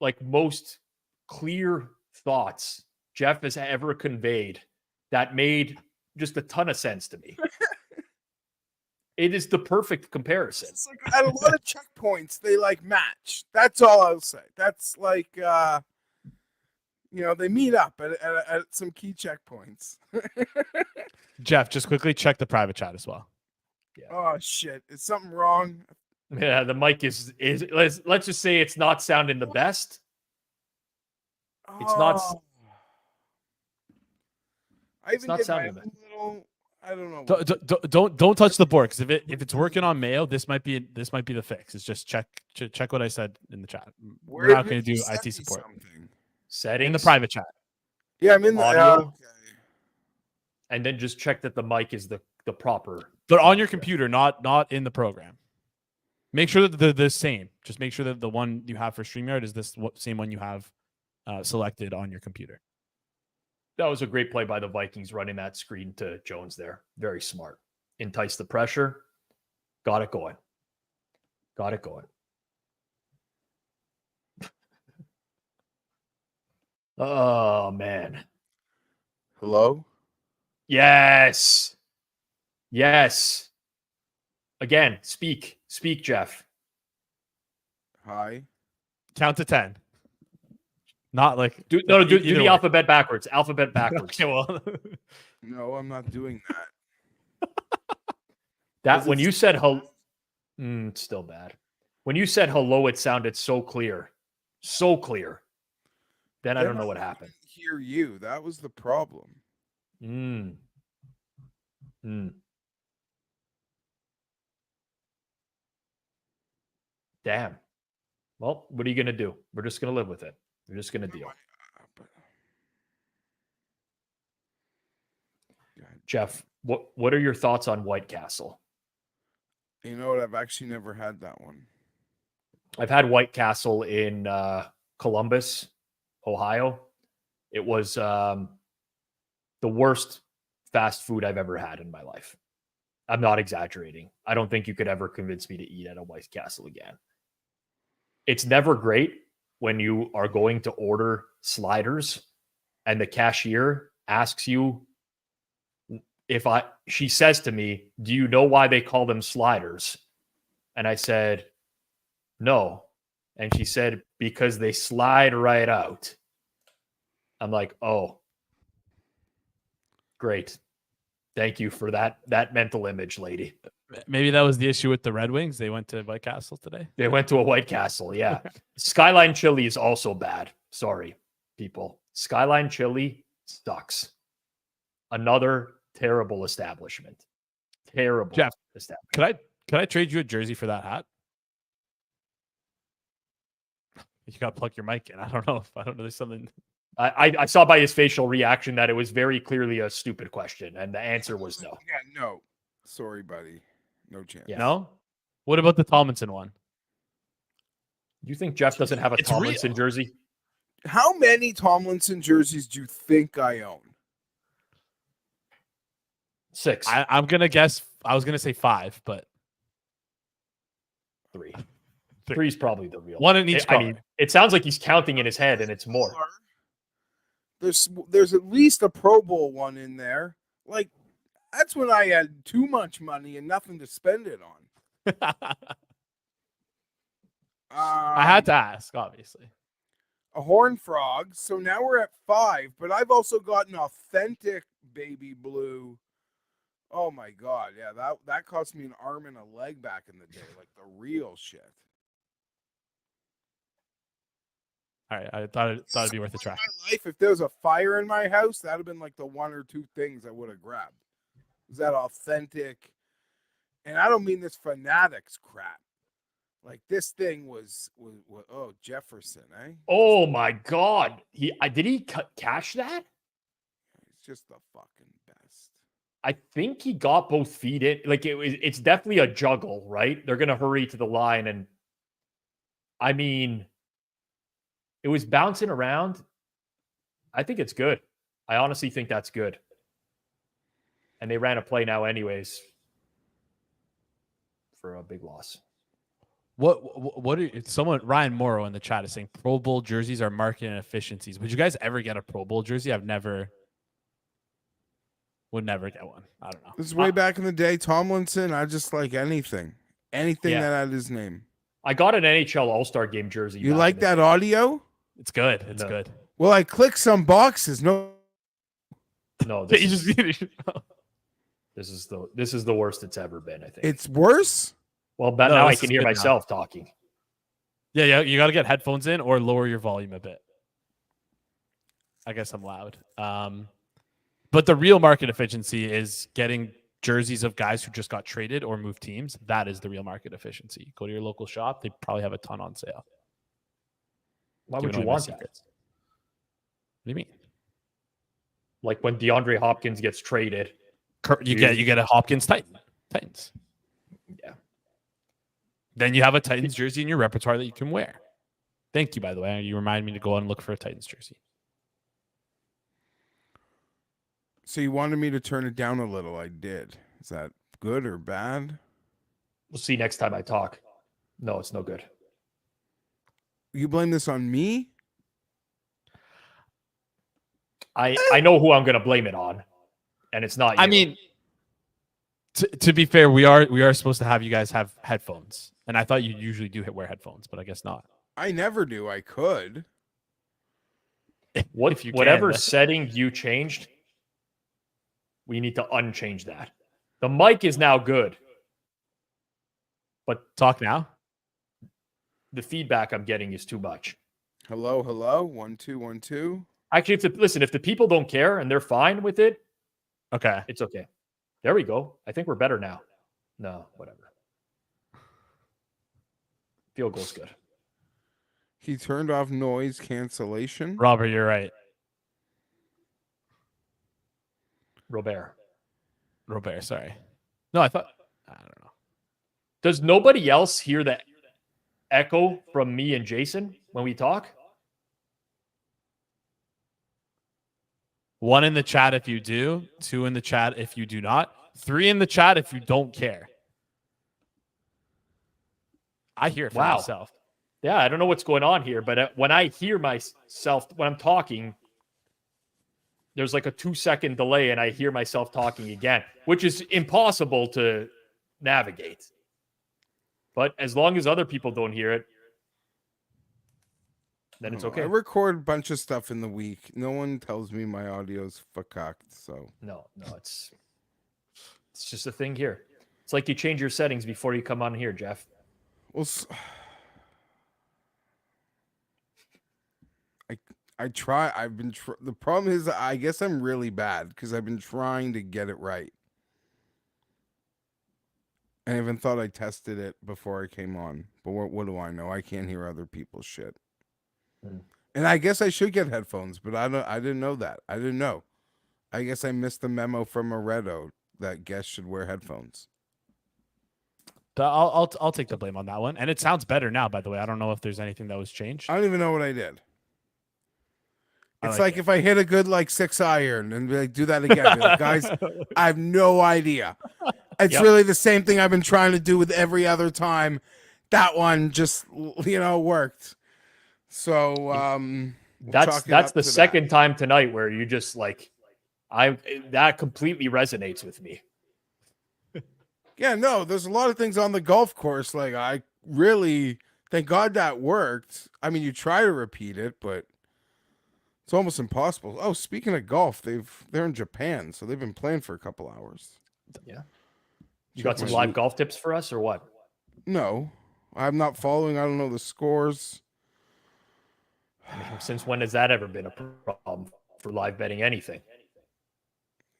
like most clear thoughts Jeff has ever conveyed that made just a ton of sense to me. It is the perfect comparison. It's like at a lot of checkpoints, they like match. That's all I'll say. That's like, they meet up at some key checkpoints. Jeff, just quickly check the private chat as well. Yeah. Oh shit! Is something wrong? Yeah, the mic is let's just say it's not sounding the best. It's not. It's not sounding best. I don't know. Don't touch the board, because if it's working on Mayo, this might be the fix. It's just check what I said in the chat. We're not going to do IT support. Settings in the private chat. Yeah, I'm in the audio. Okay. And then just check that the mic is the proper. But on your computer, not in the program. Make sure that they're the same. Just make sure that the one you have for StreamYard is this same one you have selected on your computer. That was a great play by the Vikings, running that screen to Jones there. Very smart. Entice the pressure. Got it going. Oh man. Hello? Yes. Yes. Again, speak, Jeff. Hi. Count to 10. Not like Do the alphabet backwards. Alphabet backwards. Okay, well, No, I'm not doing that. That Was when it you said hello, it's still bad. When you said hello, it sounded so clear, so clear. Then I don't know what happened. couldn't hear you. That was the problem. Damn. Well, what are you gonna do? We're just gonna live with it. We're just gonna deal. Jeff, what are your thoughts on White Castle? You know what? I've actually never had that one. I've had White Castle in Columbus, Ohio. It was the worst fast food I've ever had in my life. I'm not exaggerating. I don't think you could ever convince me to eat at a White Castle again. It's never great when you are going to order sliders and the cashier asks you she says to me, "Do you know why they call them sliders?" And I said, "No." And she said, "Because they slide right out." I'm like, "Oh, great. Thank you for that mental image, lady." maybe that was the issue with the Red Wings. They went to White Castle today. They went to a White Castle, yeah. Skyline Chili is also bad. Sorry, people. Skyline Chili sucks. Another terrible establishment. Terrible Jeff, establishment. Could I trade you a jersey for that hat? You got to plug your mic in. I don't know. There's something. I saw by his facial reaction that it was very clearly a stupid question, and the answer was no. Yeah, no. Sorry, buddy. No chance. Yeah. No? What about the Tomlinson one? You think Jeff doesn't have a It's Tomlinson real. jersey? How many Tomlinson jerseys do you think I own? 6. I'm going to guess. I was going to say 5, but 3. 3 is probably the real one in each I color. mean, it sounds like he's counting in his head, and it's more. There's at least a Pro Bowl one in there. Like, that's when I had too much money and nothing to spend it on. I had to ask, obviously. A Horn Frog. So now we're at 5, but I've also got an authentic baby blue. Oh my God. Yeah, that cost me an arm and a leg back in the day. Like the real shit. All right, I thought it'd be worth a try. My life, if there was a fire in my house, that'd have been like the 1 or 2 things I would have grabbed. Is that authentic? And I don't mean this fanatics crap. Like this thing was Jefferson, eh? Oh my God! Did he cash that? It's just the fucking best. I think he got both feet in. Like it's definitely a juggle, right? They're gonna hurry to the line, and I mean, it was bouncing around. I think it's good. I honestly think that's good. And they ran a play now, anyways, for a big loss. What are someone Ryan Morrow in the chat is saying Pro Bowl jerseys are marketing efficiencies. Would you guys ever get a Pro Bowl jersey? Would never get one. I don't know. This is way back in the day. Tomlinson, I just like anything that had his name. I got an NHL All-Star Game jersey. You like that audio? It's good. It's good. Well, I clicked some boxes. No, this is the worst it's ever been. I think it's worse. Well, but now I can hear myself talking. Yeah, you got to get headphones in or lower your volume a bit. I guess I'm loud. But the real market efficiency is getting jerseys of guys who just got traded or moved teams. That is the real market efficiency. Go to your local shop. They probably have a ton on sale. Why would you want that? What do you mean? Like when DeAndre Hopkins gets traded, you get a Hopkins Titans. Yeah. Then you have a Titans jersey in your repertoire that you can wear. Thank you, by the way. You remind me to go out and look for a Titans jersey. So you wanted me to turn it down a little. I did. Is that good or bad? We'll see next time I talk. No, it's no good. You blame this on me? I know who I'm going to blame it on, and it's not you. I mean, to be fair, we are supposed to have you guys have headphones, and I thought you usually do wear headphones, but I guess not. I never do. I could. What If you whatever can, setting you changed, we need to unchange that. The mic is now good, but talk now. the feedback I'm getting is too much. Hello, hello. 1 2 1 2. Actually, if the people don't care and they're fine with it, Okay. it's okay. There we go. I think we're better now. No, whatever. Field goal's good. He turned off noise cancellation. Robert, you're right. Robert, sorry. No, I don't know. does nobody else hear the echo from me and Jason when we talk? 1 in the chat if you do, 2 in the chat if you do not, 3 in the chat if you don't care. I hear it for myself. Yeah, I don't know what's going on here, but when I hear myself, when I'm talking, there's like a 2-second delay and I hear myself talking again, which is impossible to navigate. But as long as other people don't hear it, then it's okay. I record a bunch of stuff in the week. No one tells me my audio's fucked, so. No, it's just a thing here. It's like you change your settings before you come on here, Jeff. Well, I try. The problem is, I guess I'm really bad because I've been trying to get it right. I even thought I tested it before I came on. But what do I know? I can't hear other people's shit. And I guess I should get headphones, but I didn't know that. I didn't know. I guess I missed the memo from Moretto that guests should wear headphones. I'll take the blame on that one. And it sounds better now, by the way. I don't know if there's anything that was changed. I don't even know what I did. It's like if I hit a good 6 iron and be like, do that again. Be like, guys, I have no idea. It's really the same thing I've been trying to do with every other time. That one just worked. So that's the second time tonight where you just that completely resonates with me. Yeah, no, there's a lot of things on the golf course. I really thank God that worked. I mean, you try to repeat it, but it's almost impossible. Oh, speaking of golf, they're in Japan, so they've been playing for a couple hours. Yeah. You got some live golf tips for us or what? No, I'm not following. I don't know the scores. I mean, since when has that ever been a problem for live betting anything?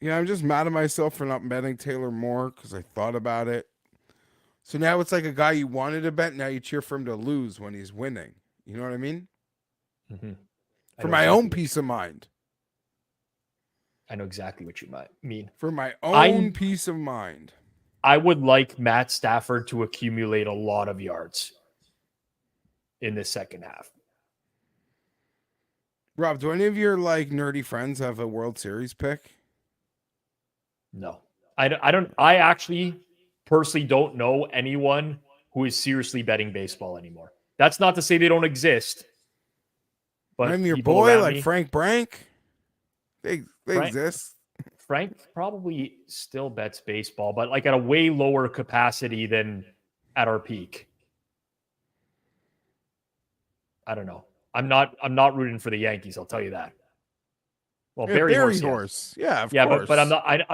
Yeah, I'm just mad at myself for not betting Taylor more because I thought about it. So now it's like a guy you wanted to bet. Now you cheer for him to lose when he's winning. You know what I mean? Mm-hmm. For my own peace of mind. I know exactly what you might mean. For my own peace of mind. I would like Matt Stafford to accumulate a lot of yards in the second half. Rob, do any of your nerdy friends have a World Series pick? No, I don't. I actually personally don't know anyone who is seriously betting baseball anymore. That's not to say they don't exist. But I'm your boy, Frank Brank. They exist. Frank probably still bets baseball, but at a way lower capacity than at our peak. I don't know. I'm not rooting for the Yankees. I'll tell you that. Well, Barry Horse. Yeah, of course. But I'm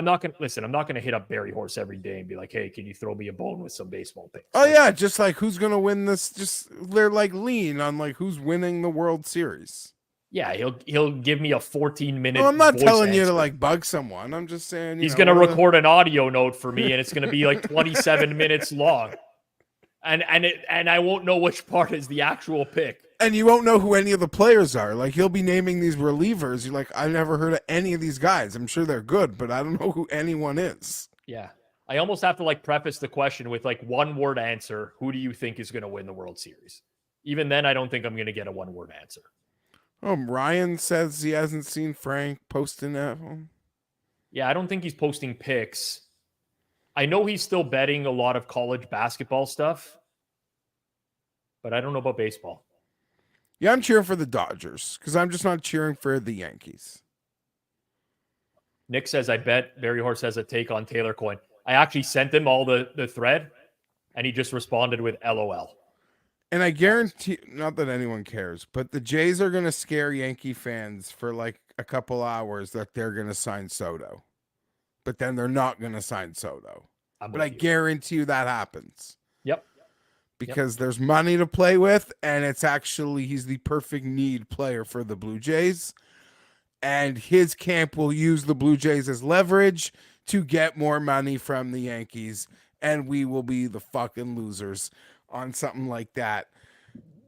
not going to listen. I'm not going to hit up Barry Horse every day and be like, "Hey, can you throw me a bone with some baseball picks?" Oh yeah, just who's going to win this? Just they're lean on who's winning the World Series. Yeah, he'll give me a 14-minute. No, I'm not telling you to bug someone. I'm just saying he's going to record an audio note for me, and it's going to be 27 minutes long, and I won't know which part is the actual pick. And you won't know who any of the players are. He'll be naming these relievers. You're like, I've never heard of any of these guys. I'm sure they're good, but I don't know who anyone is. Yeah. I almost have to preface the question with one word answer. Who do you think is going to win the World Series? Even then, I don't think I'm going to get a one word answer. Ryan says he hasn't seen Frank posting that. Yeah, I don't think he's posting pics. I know he's still betting a lot of college basketball stuff, but I don't know about baseball. Yeah, I'm cheering for the Dodgers because I'm just not cheering for the Yankees. Nick says, I bet Barry Horse has a take on Taylor coin. I actually sent him all the thread, and he just responded with LOL. And I guarantee, not that anyone cares, but the Jays are going to scare Yankee fans for like a couple hours that they're going to sign Soto. But then they're not going to sign Soto. But I guarantee you that happens. Yep. Because there's money to play with, and it's actually, he's the perfect need player for the Blue Jays. And his camp will use the Blue Jays as leverage to get more money from the Yankees. And we will be the fucking losers on something like that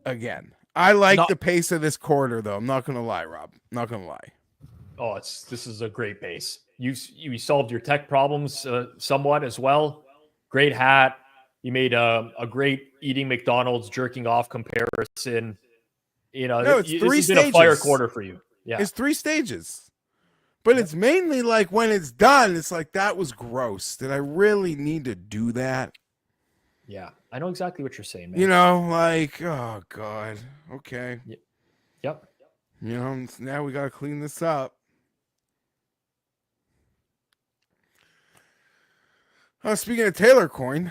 again. I like the pace of this quarter, though. I'm not going to lie, Rob. Not going to lie. Oh, this is a great pace. You solved your tech problems somewhat as well. Great hat. You made a great eating McDonald's jerking off comparison. You know, no, it's this three has stages. been a fire quarter for you. Yeah, it's 3 stages. But it's mainly like when it's done, it's like, that was gross. Did I really need to do that? Yeah, I know exactly what you're saying, man. You know, like, oh, God. Okay. Yep. You know, now we got to clean this up. Speaking of Taylor coin.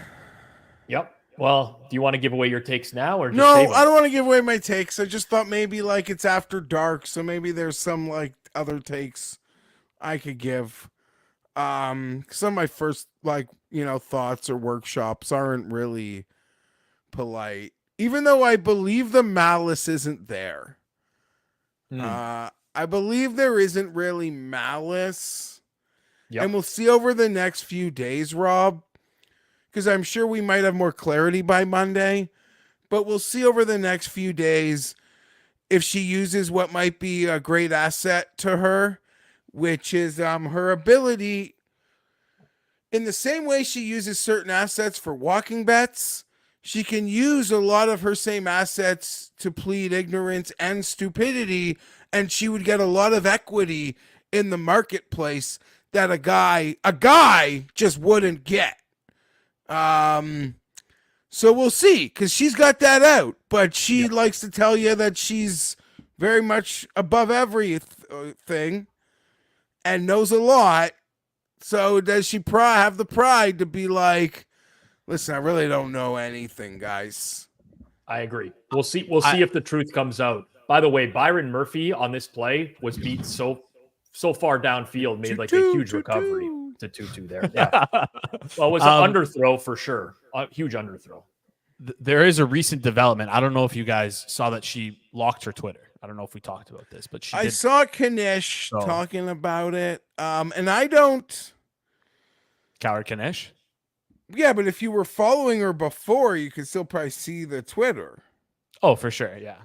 Yep. Well, do you want to give away your takes now or just No, save them? I don't want to give away my takes. I just thought maybe like it's after dark, so maybe there's some like other takes I could give. Some of my first thoughts or workshops aren't really polite, even though I believe the malice isn't there. I believe there isn't really malice. Yep. And we'll see over the next few days, Rob, because I'm sure we might have more clarity by Monday, but we'll see over the next few days if she uses what might be a great asset to her, which is her ability, in the same way she uses certain assets for walking bets, she can use a lot of her same assets to plead ignorance and stupidity, and she would get a lot of equity in the marketplace that a guy just wouldn't get. So we'll see, because she's got that out, but she likes to tell you that she's very much above everything and knows a lot. So does she have the pride to be like, listen, I really don't know anything, guys? I agree. We'll see if the truth comes out. By the way, Byron Murphy on this play was beat so far downfield, made like a huge recovery to 2-2 there. Yeah. Well, it was an underthrow for sure. A huge underthrow. There is a recent development. I don't know if you guys saw that she locked her Twitter. I don't know if we talked about this, but I saw Kish talking about it. And I don't. Coward Kish? Yeah, but if you were following her before, you could still probably see the Twitter. Oh, for sure. Yeah.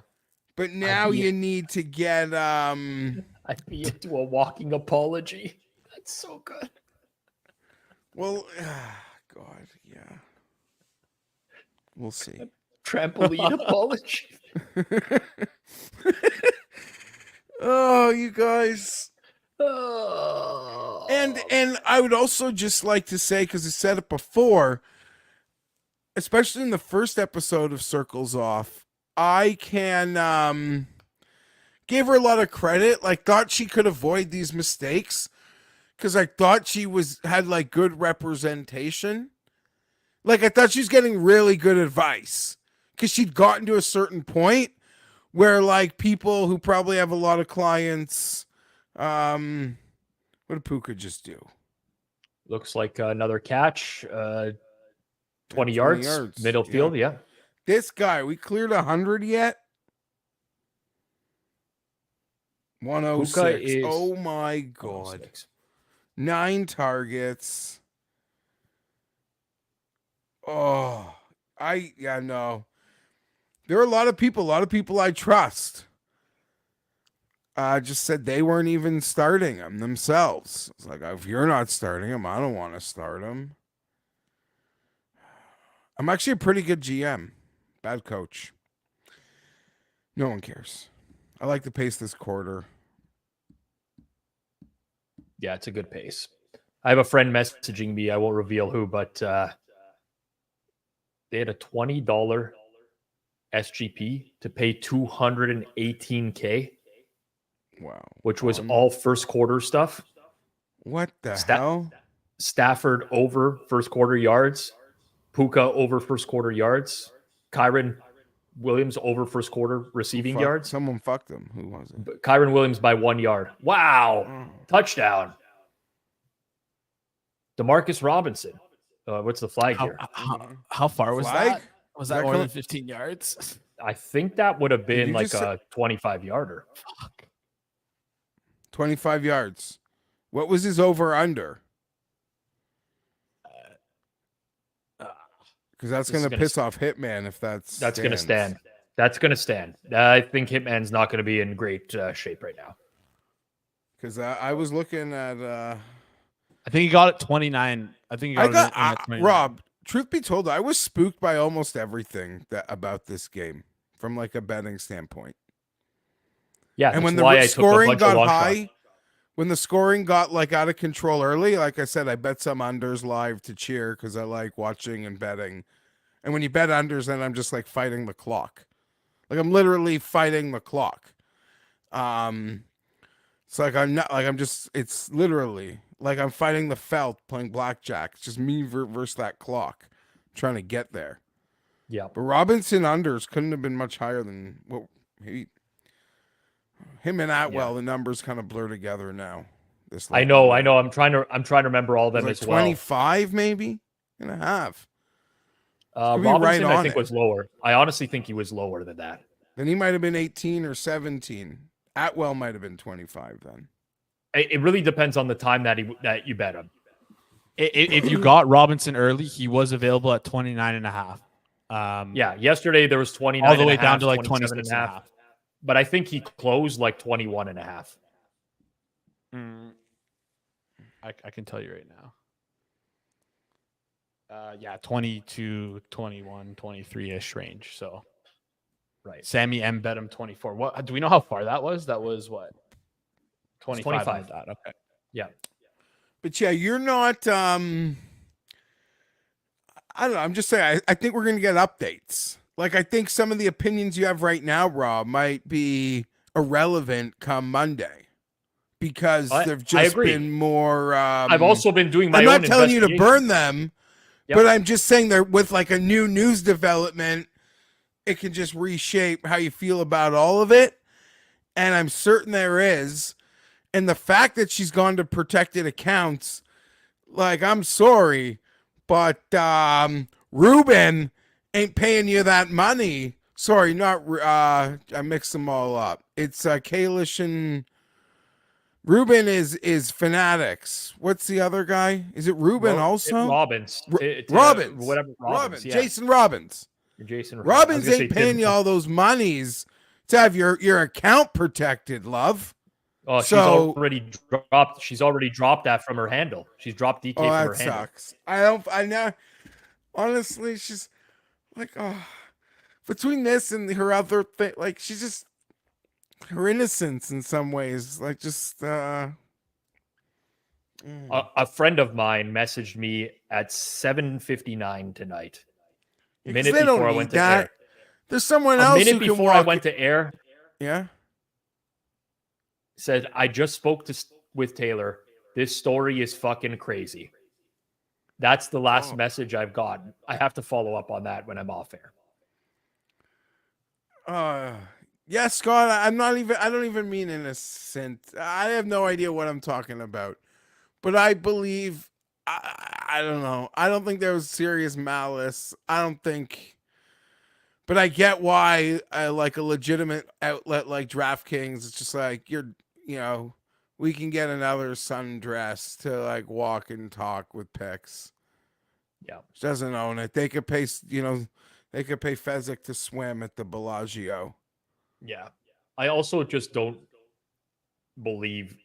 But now you need to get I'd be into a walking apology. That's so good. Well, God, yeah. We'll see. Trampoline apology. Oh, you guys. Oh. And I would also just like to say, because I said it before, especially in the first episode of Circles Off, I can give her a lot of credit. Like, thought she could avoid these mistakes because I thought she had like good representation. Like, I thought she was getting really good advice because she'd gotten to a certain point where like people who probably have a lot of clients, what did Puka just do? Looks like another catch, 20 yards, middle field. Yeah. This guy, we cleared 100 yet? 106. Oh my God. 9 targets. Oh, no. There are a lot of people I trust. Just said they weren't even starting him themselves. It's like, if you're not starting him, I don't want to start him. I'm actually a pretty good GM. Bad coach. No one cares. I like the pace this quarter. Yeah, it's a good pace. I have a friend messaging me. I won't reveal who, but they had a $20 SGP to pay $218K. Wow. Which was all first quarter stuff. What the Sta- hell? Stafford over first quarter yards. Puka over first quarter yards. Kyron Williams over first quarter receiving yards. Someone fucked him. Who was it? Kyron Williams by 1 yard. Wow. Oh. Touchdown. Demarcus Robinson. What's the flag here? How far was Flag? that? Was that more than 15 yards? I think that would have been you like just say- a 25-yarder. Fuck. 25 yards. What was his over under? Because that's going to piss off Hitman if that's going to stand. That's going to stand. I think Hitman's not going to be in great shape right now. Because I was looking at. I think he got it 29. I think he got it at 29. Rob. Truth be told, I was spooked by almost everything about this game from like a betting standpoint. Yeah, and when why I the took a scoring bunch of got long high, shots. when the scoring got like out of control early, like I said, I bet some unders live to cheer because I like watching and betting. And when you bet unders, then I'm just like fighting the clock. Like I'm literally fighting the clock. It's like it's literally like I'm fighting the felt playing blackjack. It's just me versus that clock trying to get there. Yeah. But Robinson unders couldn't have been much higher than what him and Atwell. Yeah. The numbers kind of blur together now. I know. I'm trying to remember all of them like as well. 25 maybe and a half. Robinson, right I on think, it. was lower. I honestly think he was lower than that. Then he might have been 18 or 17. Atwell might have been 25 then. It really depends on the time that you bet him. If you got Robinson early, he was available at 29 and a half. Yeah, yesterday there was 29 all the way and a down half, to like 27 26 and a half. But I think he closed like 21 and a half. I can tell you right now. Yeah, 22, 21, 23-ish range. So, right. Sammy M bet him 24. What do we know how far that was? That was what? 25. That. Okay. Yeah. But yeah, you're not I don't know. I'm just saying I think we're gonna get updates. Like I think some of the opinions you have right now, Rob, might be irrelevant come Monday. Because they've just been more I've also been doing my own I'm not telling you to burn them, but I'm just saying that with like a new news development, it can just reshape how you feel about all of it. And I'm certain there is. And the fact that she's gone to protected accounts, like, I'm sorry, but Ruben ain't paying you that money. Sorry, not I mixed them all up. It's Kalish and Ruben is Fanatics. What's the other guy? Is it Ruben also? Robbins. Robbins. Whatever. Robbins. Yeah. Jason Robbins. Jason Robbins ain't paying you all those monies to have your account protected, love. Oh, she's already dropped. She's already dropped that from her handle. She's dropped DK from her handle. Sucks. I know. Honestly, she's like, between this and her other thing, like she's just her innocence in some ways, like just. A friend of mine messaged me at 7:59 tonight. Yeah, minute before I went to air. There's someone else. A minute before I went to air. Yeah. Said, I just spoke with Taylor. This story is fucking crazy. That's the last message I've got. I have to follow up on that when I'm off air. Yeah, Scott, I don't even mean innocent. I have no idea what I'm talking about. But I believe, I don't know. I don't think there was serious malice. I don't think, but I get why like a legitimate outlet like DraftKings, it's just like, we can get another sundress to like walk and talk with picks. Yeah. She doesn't own it. They could pay, they could pay Fezzik to swim at the Bellagio. Yeah. I also just don't believe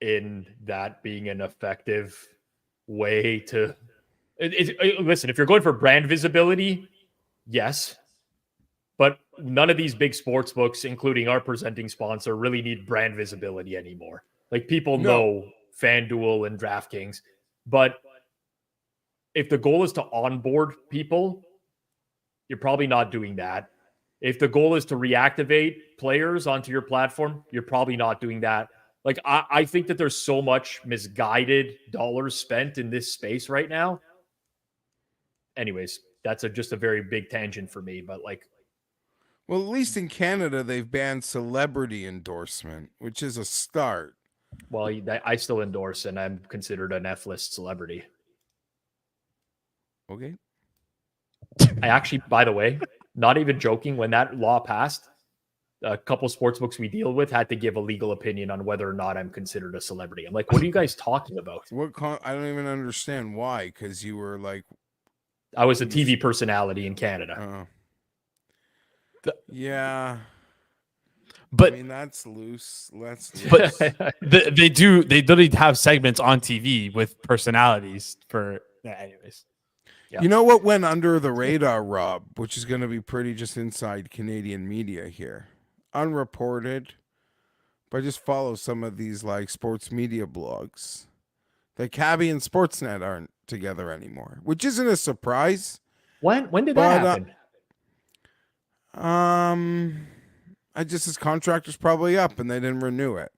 in that being an effective way to listen. If you're going for brand visibility, yes, but none of these big sports books, including our presenting sponsor, really need brand visibility anymore. Like people know FanDuel and DraftKings, but if the goal is to onboard people, you're probably not doing that. If the goal is to reactivate players onto your platform, you're probably not doing that. Like, I think that there's so much misguided dollars spent in this space right now. Anyways, that's just a very big tangent for me, but like, Well, at least in Canada, they've banned celebrity endorsement, which is a start. well, I still endorse, and I'm considered an F-list celebrity. Okay. I actually, by the way, not even joking, when that law passed, a couple sports books we deal with had to give a legal opinion on whether or not I'm considered a celebrity. I'm like, what are you guys talking about? I don't even understand why, because you were like, I was a TV personality in Canada. Yeah. But I mean, that's loose. That's but they literally have segments on TV with personalities for anyways. Yeah. You know what went under the radar, Rob, which is going to be pretty just inside Canadian media here, unreported, but just follow some of these like sports media blogs. The Cabby and Sportsnet aren't together anymore, which isn't a surprise. When did that happen? His contract was probably up and they didn't renew it.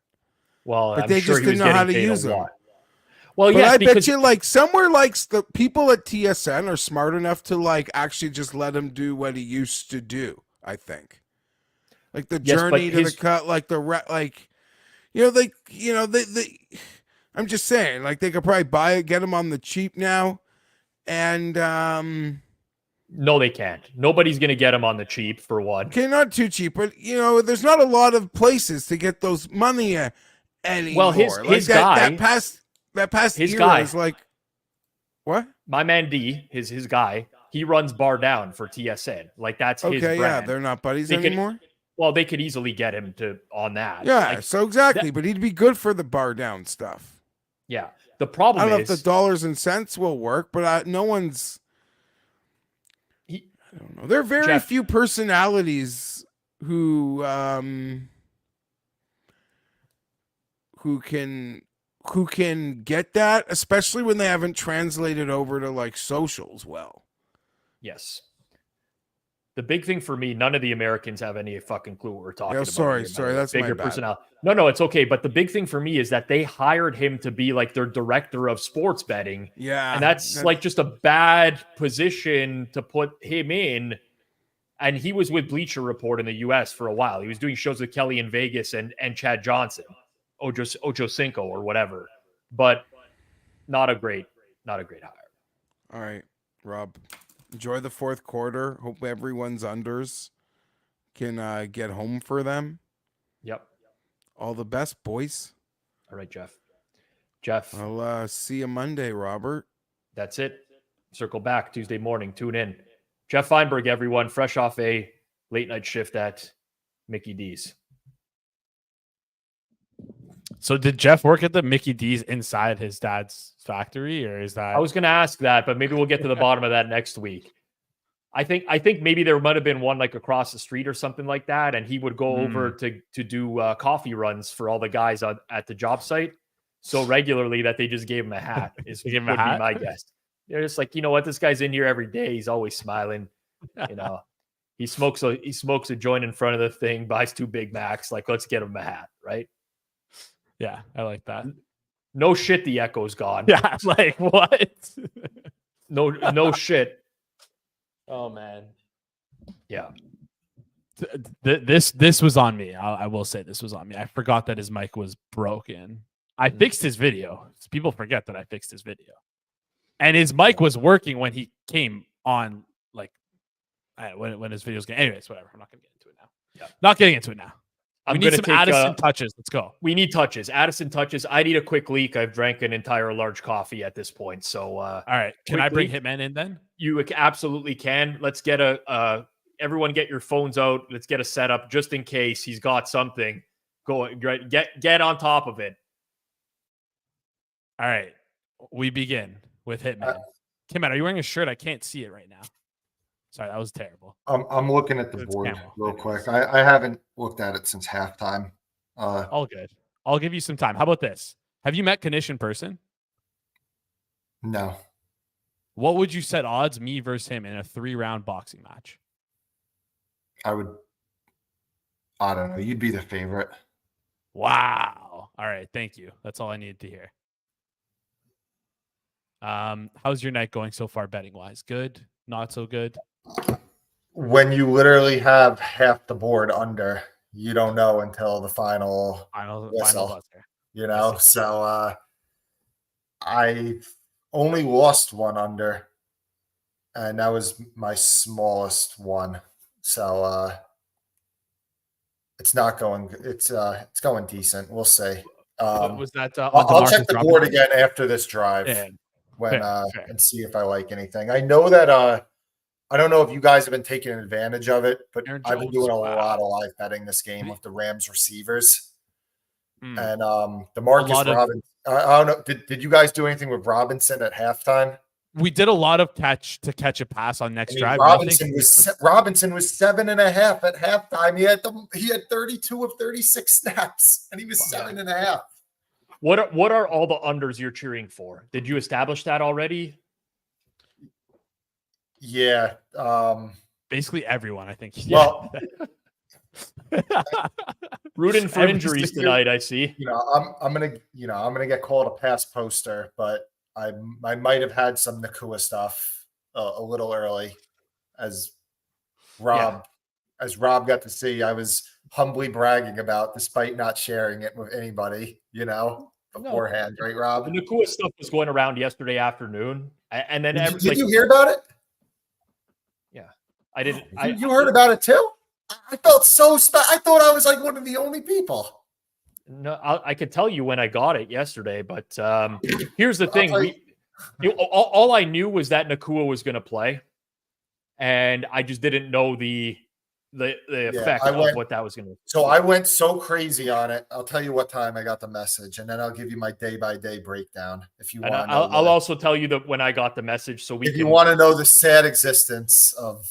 Well, but I'm they sure just he was didn't know how to getting paid use a them. lot. Well, But yes, I because bet you like somewhere like the people at TSN are smart enough to like actually just let him do what he used to do. I think, like the journey to the cut, like I'm just saying, like they could probably get him on the cheap now, and no, they can't. Nobody's going to get him on the cheap for one. Okay, not too cheap, but there's not a lot of places to get those money anymore. Well, his guy, that past his era guy is like what? My man D, his guy, he runs Bar Down for TSN. Like that's his brand. Yeah, they're not buddies anymore. Well, they could easily get him on that. Yeah, like, so exactly, but he'd be good for the Bar Down stuff. Yeah, the problem I don't know is if the dollars and cents will work, but no one's. I don't know. There are very few personalities who can get that, especially when they haven't translated over to like socials well. Yes. The big thing for me, none of the Americans have any fucking clue what we're talking about. Sorry, that's bigger my bad. Personality. No, it's okay. But the big thing for me is that they hired him to be like their director of sports betting. Yeah. And that's like just a bad position to put him in. And he was with Bleacher Report in the US for a while. He was doing shows with Kelly in Vegas and Chad Johnson, Ocho Cinco or whatever. But not a great hire. All right, Rob. Enjoy the fourth quarter. Hope everyone's unders can get home for them. Yep. All the best, boys. All right, Jeff. I'll see you Monday, Robert. That's it. Circle back Tuesday morning. Tune in. Jeff Feinberg, everyone, fresh off a late night shift at Mickey D's. So did Jeff work at the Mickey D's inside his dad's factory, or is that? I was going to ask that, but maybe we'll get to the bottom of that next week. I think maybe there might have been one like across the street or something like that, and he would go over to do coffee runs for all the guys at the job site so regularly that they just gave him a hat. Would be my guess. They're just like, you know what, this guy's in here every day. He's always smiling. He smokes a joint in front of the thing, buys 2 Big Macs. Like, let's get him a hat, right? Yeah, I like that. No shit, the echo's gone. Yeah, like what? No shit. Oh man. Yeah. This was on me. I will say this was on me. I forgot that his mic was broken. I fixed his video. People forget that I fixed his video. And his mic was working when he came on, like when his videos came. Anyways, whatever. I'm not going to get into it now. Yeah. Not getting into it now. We need some Addison touches. Let's go. We need touches. Addison touches. I need a quick leak. I've drank an entire large coffee at this point. So, all right. Can I bring Hitman in then? You absolutely can. Let's get everyone get your phones out. Let's get a setup just in case he's got something. Go get on top of it. All right. We begin with Hitman. Hitman, are you wearing a shirt? I can't see it right now. Sorry, that was terrible. I'm looking at the board real quick. I haven't looked at it since halftime. All good. I'll give you some time. How about this? Have you met Kish in person? No. What would you set odds, me versus him, in a 3-round boxing match? I don't know. You'd be the favorite. Wow. All All right. Thank you. That's all I needed to hear. How's your night going so far betting wise? Good? Not so good? When you literally have half the board under, you don't know until the final whistle, buzzer. you know? So I only lost one under, and that was my smallest one. So it's not going. It's going decent. We'll see. Was that? I'll check the board again after this drive fair. And see if I like anything. I know that I don't know if you guys have been taking advantage of it, but I've been doing a lot of live betting this game with the Rams receivers. And the Marcus Robinson. I don't know. Did you guys do anything with Robinson at halftime? We did a lot of catch a pass on next drive. Robinson was 7.5 at halftime. He had 32 of 36 snaps, and he was 7.5. What are all the unders you're cheering for? Did you establish that already? Yeah. Basically everyone, I think. Well, rooting for injuries tonight, I see. I'm gonna get called a pass poster, but I might have had some Nakua stuff a little early, as Rob got to see. I was humbly bragging about, despite not sharing it with anybody, beforehand, right, Rob? The Nakua stuff was going around yesterday afternoon, and then did you hear about it? Yeah, I didn't. You heard about it too? I felt so I thought I was like one of the only people. No, I could tell you when I got it yesterday, but here's the thing: all I knew was that Nakua was going to play, and I just didn't know the effect of what that was going to. So I went so crazy on it. I'll tell you what time I got the message, and then I'll give you my day-by-day breakdown if you want. I'll also tell you that when I got the message, so you want to know the sad existence of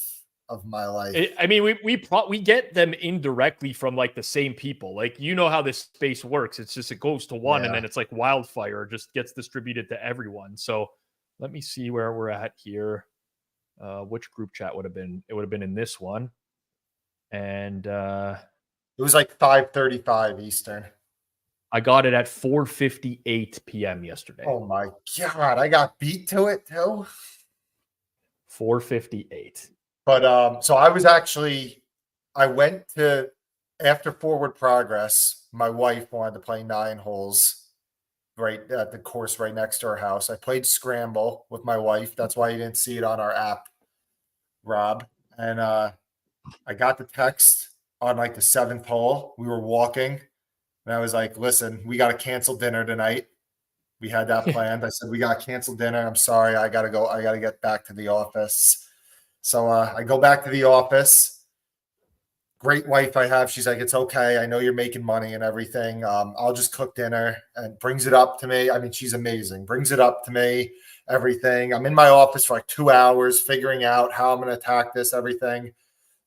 my life. I mean, we get them indirectly from like the same people. Like, how this space works. It's just, it goes to one and then it's like wildfire, just gets distributed to everyone. So let me see where we're at here. Which group chat would have been? It would have been in this one. And it was like 5:35 Eastern. I got it at 4:58 p.m. yesterday. Oh my God. I got beat to it too. 4:58. But so I went to, after forward progress, my wife wanted to play 9 holes right at the course right next to her house. I played scramble with my wife. That's why you didn't see it on our app, Rob. And I got the text on like the 7th hole. We were walking and I was like, listen, we got to cancel dinner tonight. We had that planned. I said, we got to cancel dinner. I'm sorry. I got to go. I got to get back to the office. So I go back to the office. Great wife I have. She's like, it's okay. I know you're making money and everything. I'll just cook dinner, and brings it up to me. I mean, she's amazing. Brings it up to me, everything. I'm in my office for like 2 hours figuring out how I'm going to attack this, everything.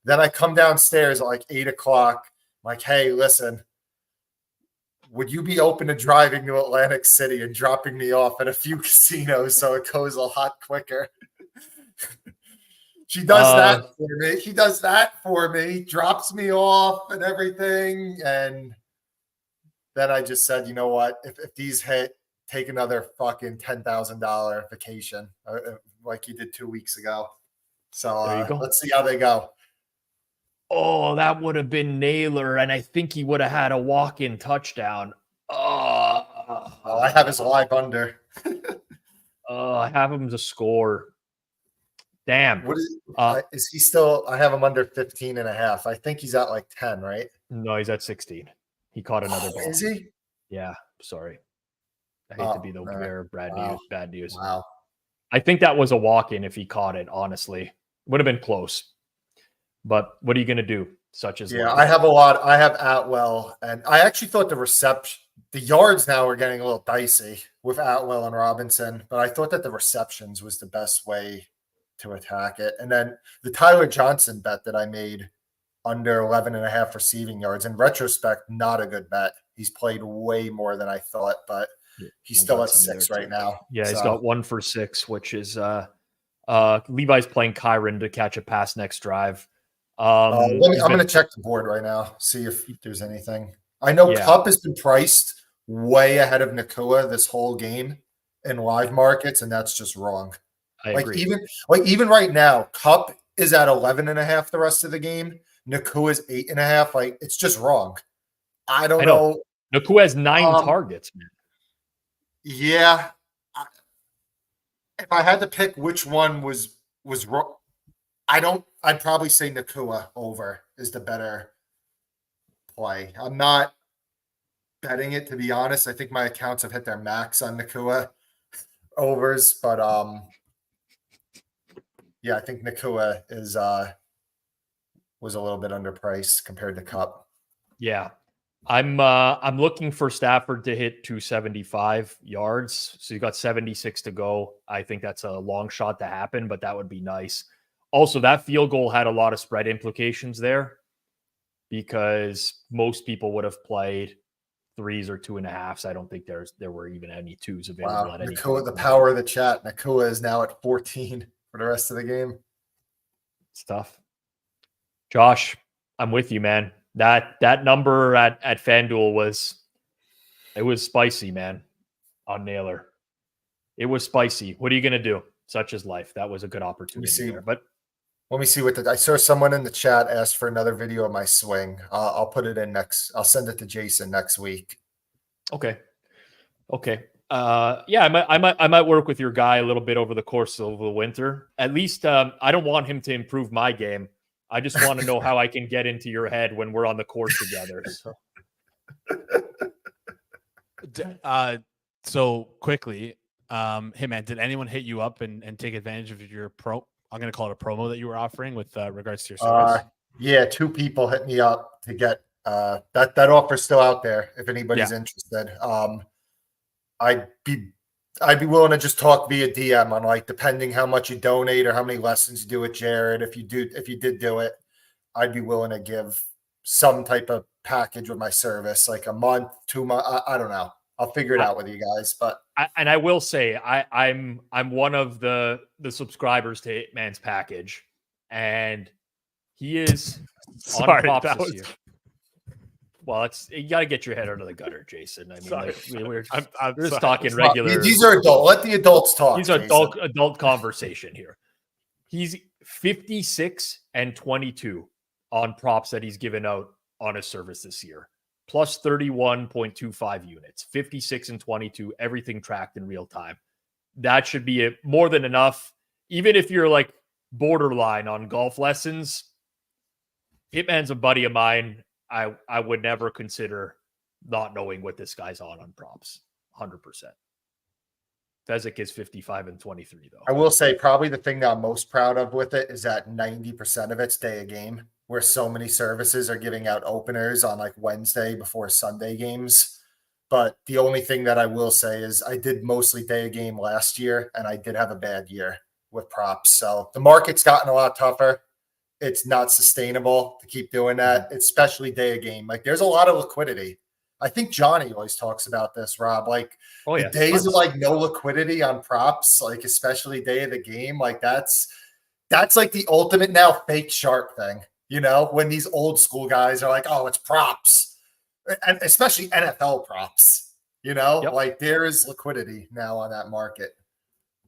Then I come downstairs at like 8 o'clock. I'm like, hey, listen, would you be open to driving to Atlantic City and dropping me off at a few casinos so it goes a lot quicker? She does that for me. She does that for me, drops me off and everything. And then I just said, you know what? If these hit, take another fucking $10,000 vacation like you did 2 weeks ago. So let's see how they go. Oh, that would have been Naylor, and I think he would have had a walk-in touchdown. I have his live under. I have him to score. Damn. What is he still? I have him under 15.5. I think he's at like 10, right? No, he's at 16. He caught another ball. Is he? Yeah. Sorry. I hate to be the bearer of bad news. Wow. I think that was a walk-in if he caught it, honestly. Would have been close. But what are you going to do? Such as life. I have a lot. I have Atwell, and I actually thought the yards now are getting a little dicey with Atwell and Robinson, but I thought that the receptions was the best way to attack it. And then the Tyler Johnson bet that I made under 11.5 receiving yards, in retrospect, not a good bet. He's played way more than I thought, but he's still at 6 right now. Yeah, he's got 1 for 6, which is Levi's playing Kyron to catch a pass next drive. I'm going to check the board right now, see if there's anything. I know Kupp has been priced way ahead of Nakua this whole game in live markets, and that's just wrong. I Like agree. even right now, Kupp is at 11.5 the rest of the game. Nakua is 8.5. Like, it's just wrong. I don't know. Nakua has 9 targets, man. Yeah. If I had to pick which one was wrong, I'd probably say Nakua over is the better play. I'm not betting it, to be honest. I think my accounts have hit their max on Nakua overs, but yeah, I think Nakua is was a little bit underpriced compared to Kupp. Yeah. I'm looking for Stafford to hit 275 yards. So you got 76 to go. I think that's a long shot to happen, but that would be nice. Also, that field goal had a lot of spread implications there because most people would have played 3s or 2.5s. I don't think there were even any 2s available Wow. at any Nakua, point. the power of the chat. Nakua is now at 14 for the rest of the game. It's tough. Josh, I'm with you, man. That number at Fanduel was spicy, man, on Naylor. It was spicy. What are you going to do? Such is life. That was a good opportunity there. But let me see what I saw someone in the chat asked for another video of my swing. I'll put it in next. I'll send it to Jason next week. Okay. Yeah, I might work with your guy a little bit over the course of the winter. At least I don't want him to improve my game. I just want to know how I can get into your head when we're on the course together. So quickly, hey man, did anyone hit you up and take advantage of your I'm going to call it a promo that you were offering with regards to your service? Yeah, 2 people hit me up to get that offer's still out there if anybody's interested. I'd be willing to just talk via DM on, like, depending how much you donate or how many lessons you do with Jared. If you did do it, I'd be willing to give some type of package with my service, like a month, 2 months. I don't know. I'll figure it out with you guys. But I will say I'm one of the subscribers to Hitman's package, and he is on props this year. Well, you got to get your head under the gutter, Jason. I mean, we're just talking regular. These are adult. Let the adults talk. These are adult conversation here. He's 56 and 22 on props that he's given out on his service this year, plus 31.25 units, 56 and 22, everything tracked in real time. That should be more than enough. Even if you're like borderline on golf lessons, Hitman's a buddy of mine. I would never consider not knowing what this guy's on props. 100%. Fezzik is 55 and 23, though. I will say probably the thing that I'm most proud of with it is that 90% of it's day of game, where so many services are giving out openers on like Wednesday before Sunday games. But the only thing that I will say is I did mostly day of game last year, and I did have a bad year with props. So the market's gotten a lot tougher. It's not sustainable to keep doing that, especially day of game. Like, there's a lot of liquidity. I think Johnny always talks about this, Rob. Like, the days of like no liquidity on props, like especially day of the game, like that's like the ultimate now fake sharp thing. You know, when these old school guys are like, "Oh, it's props," and especially NFL props. You know, like there is liquidity now on that market.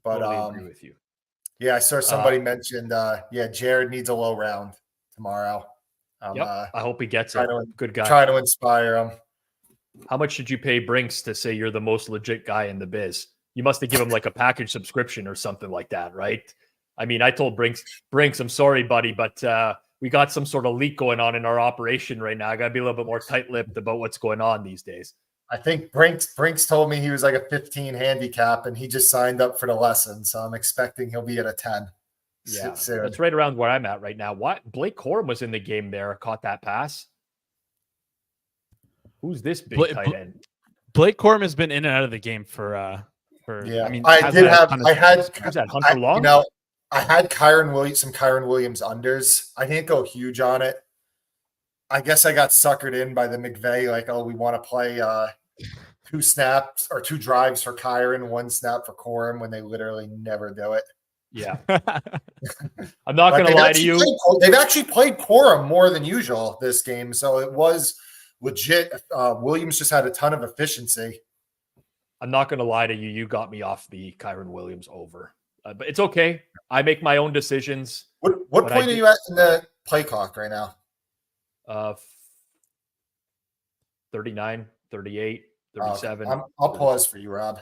But totally agree with you. Yeah, I saw somebody mentioned, Jared needs a low round tomorrow. I hope he gets it. Good guy. Try to inspire him. How much did you pay Brinks to say you're the most legit guy in the biz? You must have given him like a package subscription or something like that, right? I mean, I told Brinks, I'm sorry, buddy, but we got some sort of leak going on in our operation right now. I got to be a little bit more tight-lipped about what's going on these days. I think Brinks told me he was like a 15 handicap, and he just signed up for the lesson. So I'm expecting he'll be at a 10. Yeah, that's right around where I'm at right now. What? Blake Corum was in the game there, caught that pass. Who's this big tight end? Blake Corum has been in and out of the game for yeah. I mean, I had who's that, Hunter Long? You know, I had Kyron Williams unders. I didn't go huge on it. I guess I got suckered in by the McVay, like, oh, we want to play 2 snaps or 2 drives for Kyron, 1 snap for Corum, when they literally never do it. Yeah. I'm not going to lie to you. They've actually played Corum more than usual this game, so it was legit. Williams just had a ton of efficiency. I'm not going to lie to you. You got me off the Kyron Williams over. But it's okay. I make my own decisions. What point are you at in the play clock right now? 39, 38, 37. I'll pause for you, Rob.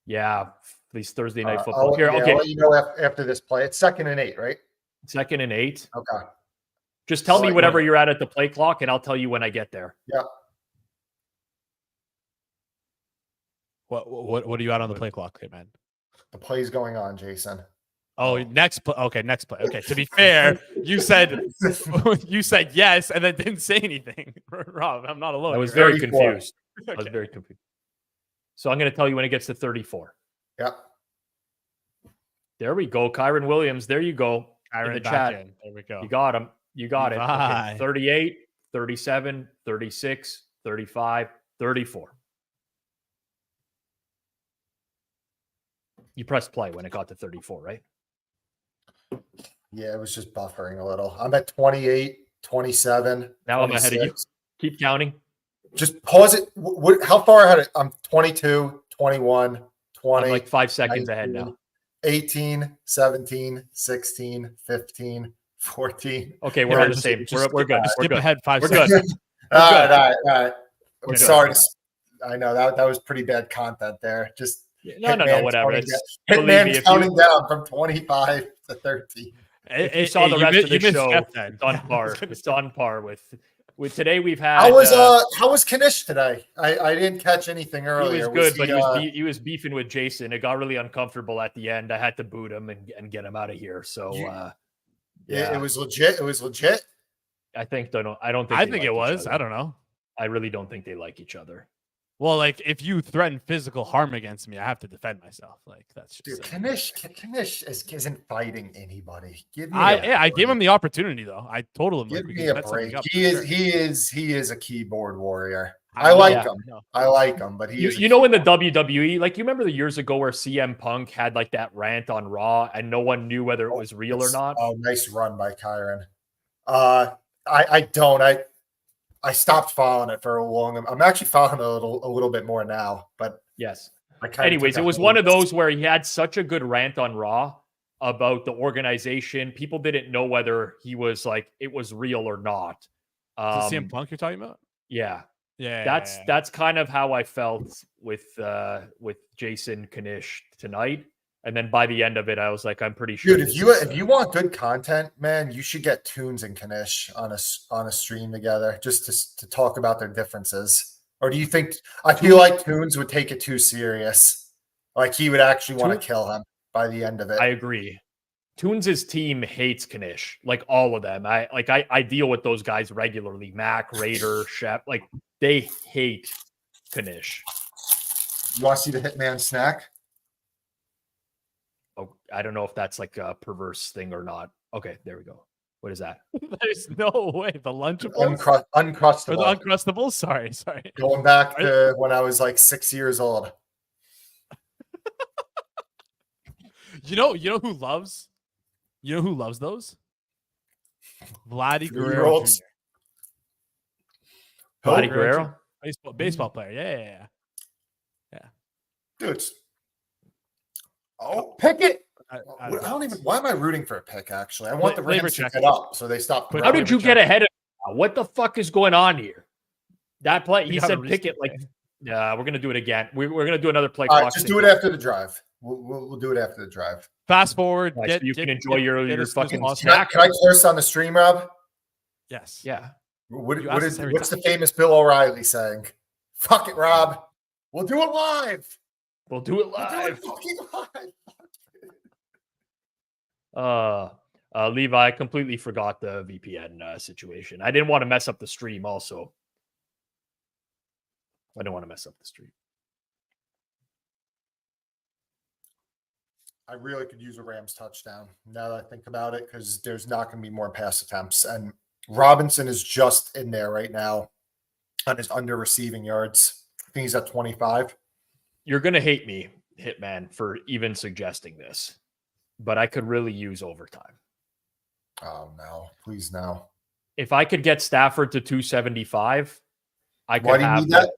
Yeah, these Thursday night football. I'll let you know after this play. It's 2nd and 8, right? 2nd and 8. Okay. Just tell me whatever you're at the play clock, and I'll tell you when I get there. Yeah. What are you at on the play clock, man? The play's going on, Jason. Oh, next play. Okay, next play. Okay, to be fair, you said yes, and then didn't say anything. Rob, I'm not alone. I was very 34. confused. Okay. I was very confused. So I'm going to tell you when it gets to 34. Yeah. There we go. Kyron Williams. There you go. Kyron in the back chat. in. There we go. You got him. You got it. Bye. Okay. 38, 37, 36, 35, 34. You pressed play when it got to 34, right? Yeah, it was just buffering a little. I'm at 28, 27. Now I'm ahead of you. Keep counting. Just pause it. How far ahead? I'm 22, 21, 20. I'm like 5 seconds 19, ahead now. 18, 17, 16, 15, 14. Okay, we're on the same. We're good. Just We're skip good. ahead 5 We're seconds. good. All right. I'm We're sorry. good. I know that was pretty bad content there. Just No, whatever. Hitman's counting down from 25 to 30. If you saw the rest of the show, it's on par. It's on par with today. We've had. How was Kish today? I didn't catch anything earlier. He was good, but he was beefing with Jason. It got really uncomfortable at the end. I had to boot him and get him out of here. So it was legit. It was legit. I think I don't think I think it was. I don't know. I really don't think they like each other. Well, like if you threaten physical harm against me, I have to defend myself. Like that's just Kish isn't fighting anybody. I gave him the opportunity though. I told him give like, me a break. He is a keyboard warrior. I like know. him. I like him, but he is. You know, in the WWE, like you remember the years ago where CM Punk had like that rant on Raw and no one knew whether it was real or not. Oh, nice run by Kyron. I stopped following it for a long. I'm actually following it a little bit more now, but yes. Anyways, it was one of those where he had such a good rant on Raw about the organization. People didn't know whether he was like it was real or not. CM Punk you're talking about? Yeah. Yeah. That's kind of how I felt with Jason Knish tonight. And then by the end of it, I was like, I'm pretty sure. Dude, if you want good content, man, you should get Tunes and Knish on a stream together just to talk about their differences. Or do you think I feel like Tunes would take it too serious? Like he would actually want to kill him by the end of it. I agree. Tunes' team hates Knish, like all of them. I deal with those guys regularly. Mac, Raider, Shep, like they hate Knish. You want to see the Hitman snack? Oh, I don't know if that's like a perverse thing or not. Okay, there we go. What is that? There's no way. The Lunchables? Uncrustable. Or the Uncrustables? Sorry. Going back to when I was like 6 years old. You know who loves those? Vladdy Guerrero Jr. Vladdy Guerrero? Baseball player. Yeah. Dude. Oh, pick it. I don't even. Why am I rooting for a pick? Actually, I want the Rams to get up, so they stop. How did you get ahead of? What the fuck is going on here? That play. He said pick it. Like, yeah, we're gonna do it again. We're gonna do another play. All right, just do it after the drive. We'll do it after the drive. Fast forward. Right, so you can enjoy your fucking snack. Can I curse on the stream, Rob? Yes. Yeah. What's the famous Bill O'Reilly saying? Fuck it, Rob. We'll do it live. We'll do it live. Levi, I completely forgot the VPN situation. I didn't want to mess up the stream also. I don't want to mess up the stream. I really could use a Rams touchdown now that I think about it, because there's not going to be more pass attempts. And Robinson is just in there right now on his under receiving yards. I think he's at 25. You're going to hate me, Hitman, for even suggesting this, but I could really use overtime. Oh, no. Please, no. If I could get Stafford to 275 I Why could do you have need that?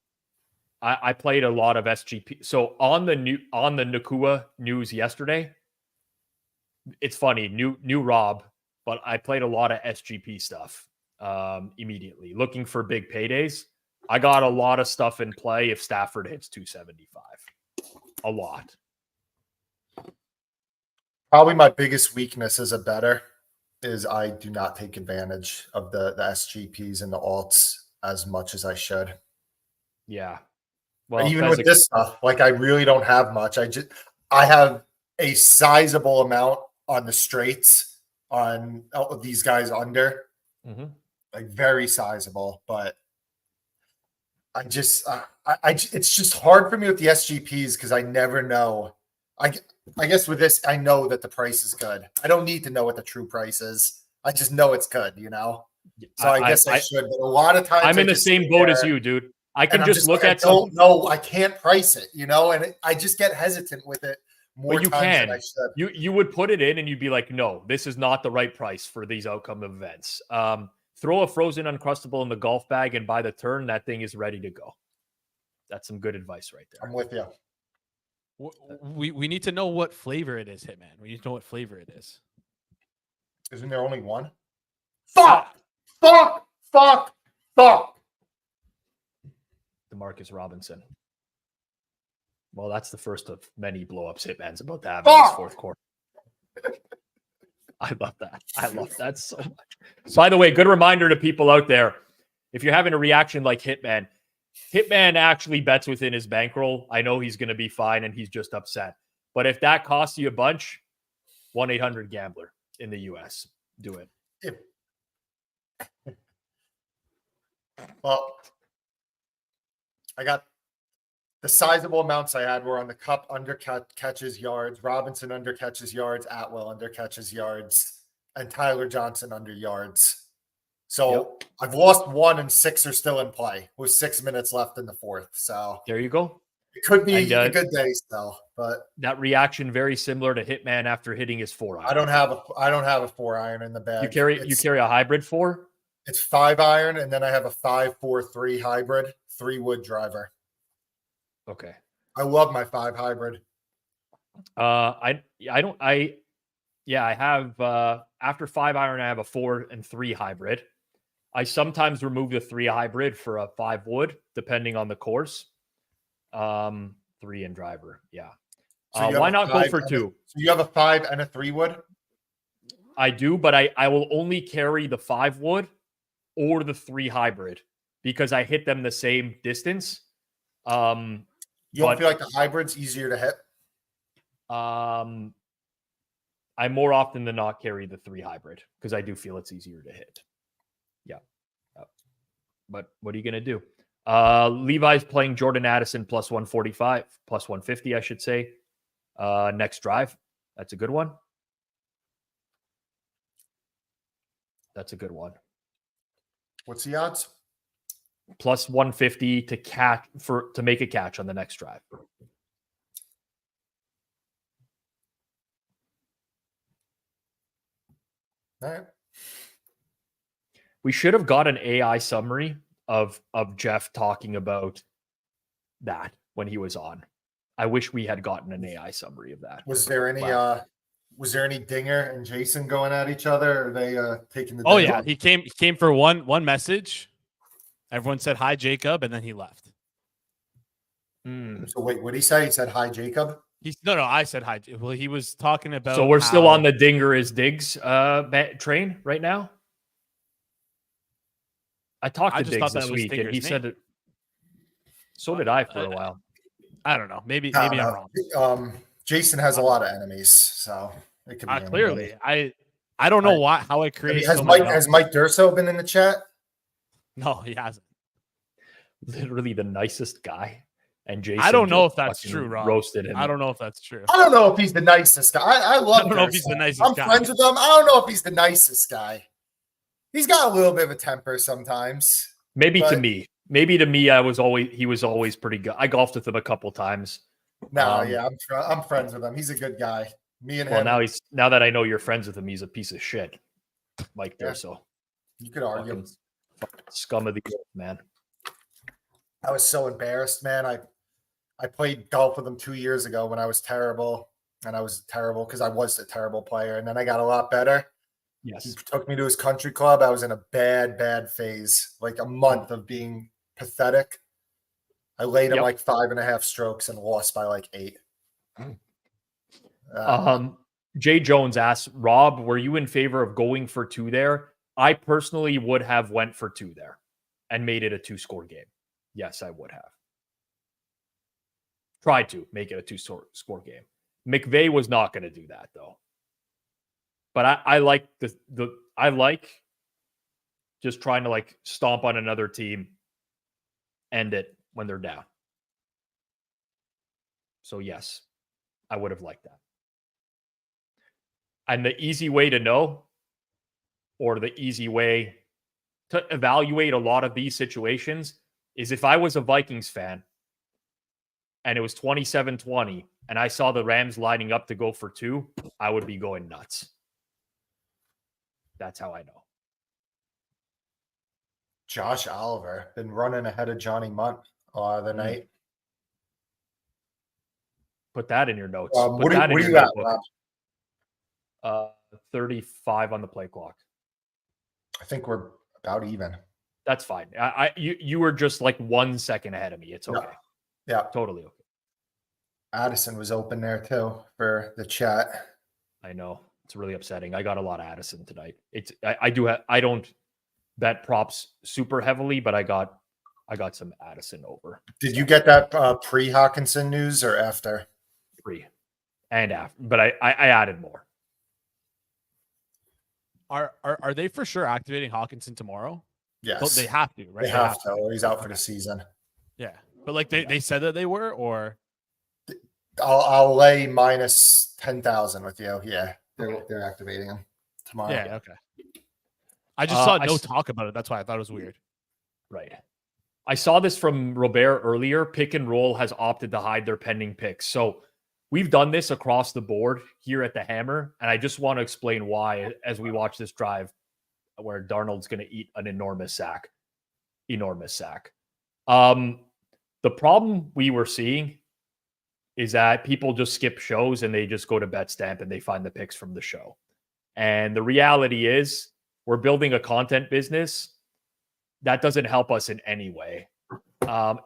I played a lot of SGP. So on the Nakua news yesterday, it's funny, new Rob, but I played a lot of SGP stuff immediately, looking for big paydays. I got a lot of stuff in play if Stafford hits 275. A lot. Probably my biggest weakness as a bettor is I do not take advantage of the SGPs and the alts as much as I should. Yeah. Well, even with this stuff, like I really don't have much. I have a sizable amount on the straights on these guys under, like very sizable, but it's just hard for me with the SGPs because I never know. I guess with this, I know that the price is good. I don't need to know what the true price is. I just know it's good, you know? So I guess I should. But a lot of times I'm in the same boat as you, dude. I can just look at something. No, I can't price it, you know? And I just get hesitant with it more times than I should. You would put it in and you'd be like, no, this is not the right price for these outcome events. Throw a frozen Uncrustable in the golf bag and by the turn, that thing is ready to go. That's some good advice right there. I'm with you. We need to know what flavor it is, Hitman. We need to know what flavor it is. Isn't there only one? Fuck! DeMarcus Robinson. Well, that's the first of many blow-ups Hitman's about to have in this fourth quarter. I love that. I love that so much. By the way, good reminder to people out there, if you're having a reaction like Hitman actually bets within his bankroll. I know he's going to be fine and he's just upset. But if that costs you a bunch, 1-800-GAMBLER in the U.S. Do it. Well, I got the sizable amounts I had were on the Kupp under catches yards, Robinson under catches yards, Atwell under catches yards, and Tyler Johnson under yards. So I've lost 1 and 6 are still in play with 6 minutes left in the fourth. So there you go. It could be a good day still, but that reaction very similar to Hitman after hitting his 4-iron. I don't have a 4-iron in the bag. You carry a hybrid 4? It's 5-iron, and then I have a 5-4-3 hybrid 3-wood driver. Okay. I love my 5 hybrid. I have after 5-iron, I have a 4 and 3 hybrid. I sometimes remove the 3 hybrid for a 5-wood, depending on the course. 3 and driver. Yeah. So why not go for 2? So you have a 5 and a 3-wood? I do, but I will only carry the 5-wood or the 3 hybrid because I hit them the same distance. You don't feel like the hybrid's easier to hit? I more often than not carry the 3 hybrid because I do feel it's easier to hit. Yeah. But what are you going to do? Levi's playing Jordan Addison plus 145, plus 150, I should say. Next drive. That's a good one. That's a good one. What's the odds? Plus 150 to make a catch on the next drive. All right. We should have got an AI summary of Jeff talking about that when he was on. I wish we had gotten an AI summary of that. Was there any Dinger and Jason going at each other? Or are they taking the? Oh yeah, he came for one message. Everyone said hi, Jacob, and then he left. So wait, what did he say? He said hi, Jacob. No, I said hi. Well, he was talking about. So we're still on the Dinger is Diggs train right now. I talked to Diggs this week, and he said it. So did I for a while. I don't know. Maybe I'm wrong. Jason has a lot of enemies, so it could be clearly. I don't know how I created. Has Mike Durso been in the chat? No, he hasn't. Literally the nicest guy. And Jason, I don't know if that's true, Rob. Roasted him. I don't know if that's true. I don't know if he's the nicest guy. I love. I don't know if he's the nicest guy. I'm friends with him. I don't know if he's the nicest guy. He's got a little bit of a temper sometimes. Maybe to me, he was always pretty good. I golfed with him a couple times. I'm friends with him. He's a good guy. Me and him. Now that I know you're friends with him, he's a piece of shit. Mike Durso. You could argue. Fucking scum of the earth, man. I was so embarrassed, man. I played golf with him 2 years ago when I was terrible, and I was terrible because I was a terrible player, and then I got a lot better. Yes. He took me to his country club. I was in a bad phase, like a month of being pathetic. I laid him like 5.5 strokes and lost by like 8. Jay Jones asks, Rob, were you in favor of going for 2 there? I personally would have went for 2 there and made it a 2-score game. Yes, I would have. Tried to make it a 2-score game. McVay was not going to do that though. But I like I like just trying to like stomp on another team, end it when they're down. So yes, I would have liked that. And the easy way to know, or the easy way to evaluate a lot of these situations, is if I was a Vikings fan and it was 27-20 and I saw the Rams lining up to go for 2, I would be going nuts. That's how I know. Josh Oliver been running ahead of Johnny Munt the night. Put that in your notes. What do you got, Rob? 35 on the play clock. I think we're about even. That's fine. You were just like 1 second ahead of me. It's okay. Yeah. Totally okay. Addison was open there too for the chat. I know. It's really upsetting. I got a lot of Addison tonight. I don't bet props super heavily, but I got some Addison over. Did you get that pre-Hawkinson news or after? Pre and after, but I added more. Are they for sure activating Hawkinson tomorrow? Yes. Well, they have to, right? They have to, or he's out for the season. Yeah. But like they said that they were, or I'll lay minus 10,000 with you. Yeah. They're activating him tomorrow. Yeah, okay. I just saw no talk about it. That's why I thought it was weird. Right. I saw this from Robert earlier. Pick and Roll has opted to hide their pending picks. So we've done this across the board here at the Hammer, and I just want to explain why as we watch this drive where Darnold's going to eat an enormous sack. Enormous sack. The problem we were seeing is that people just skip shows and they just go to BetStamp and they find the picks from the show. And the reality is we're building a content business. That doesn't help us in any way.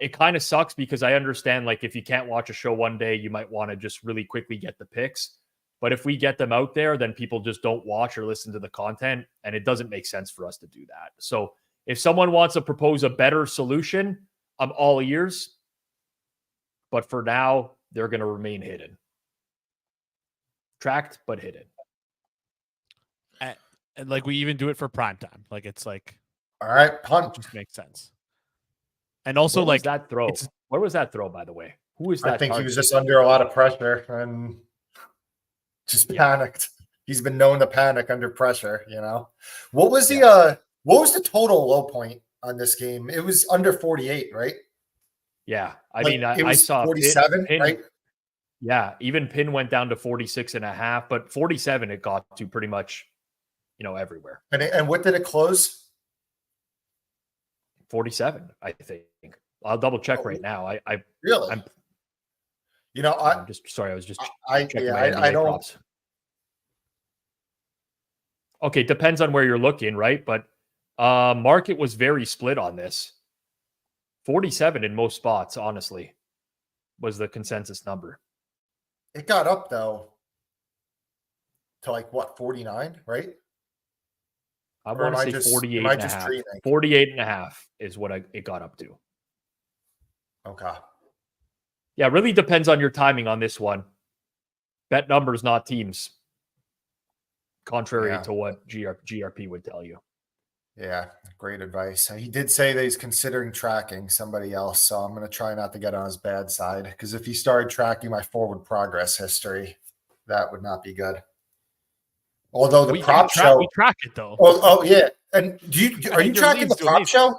It kind of sucks because I understand, like, if you can't watch a show one day, you might want to just really quickly get the picks. But if we get them out there, then people just don't watch or listen to the content, and it doesn't make sense for us to do that. So if someone wants to propose a better solution, I'm all ears. But for now, they're going to remain hidden. Tracked, but hidden. And like we even do it for primetime. Like it's like, all right, punt. It just makes sense. And also, like that throw. Where was that throw, by the way? Who is that? I think he was just under a lot of pressure and just panicked. He's been known to panic under pressure, you know. What was the total low point on this game? It was under 48, right? Yeah. I saw 47, right? Yeah. Even Pin went down to 46.5, but 47 it got to pretty much, everywhere. And what did it close? 47, I think. I'll double check right now. I really, I'm just sorry. I was just checking my NBA props. Okay, depends on where you're looking, right? But market was very split on this. 47 in most spots, honestly, was the consensus number. It got up though to like what, 49, right? I want to say 48 and a half. 48 and a half is what it got up to. Okay. Yeah, it really depends on your timing on this one. Bet numbers, not teams. Contrary to what GRP would tell you. Yeah, great advice. He did say that he's considering tracking somebody else, so I'm going to try not to get on his bad side, because if he started tracking my forward progress history, that would not be good. Although the prop show, we track it though. Oh yeah. And are you tracking the prop show?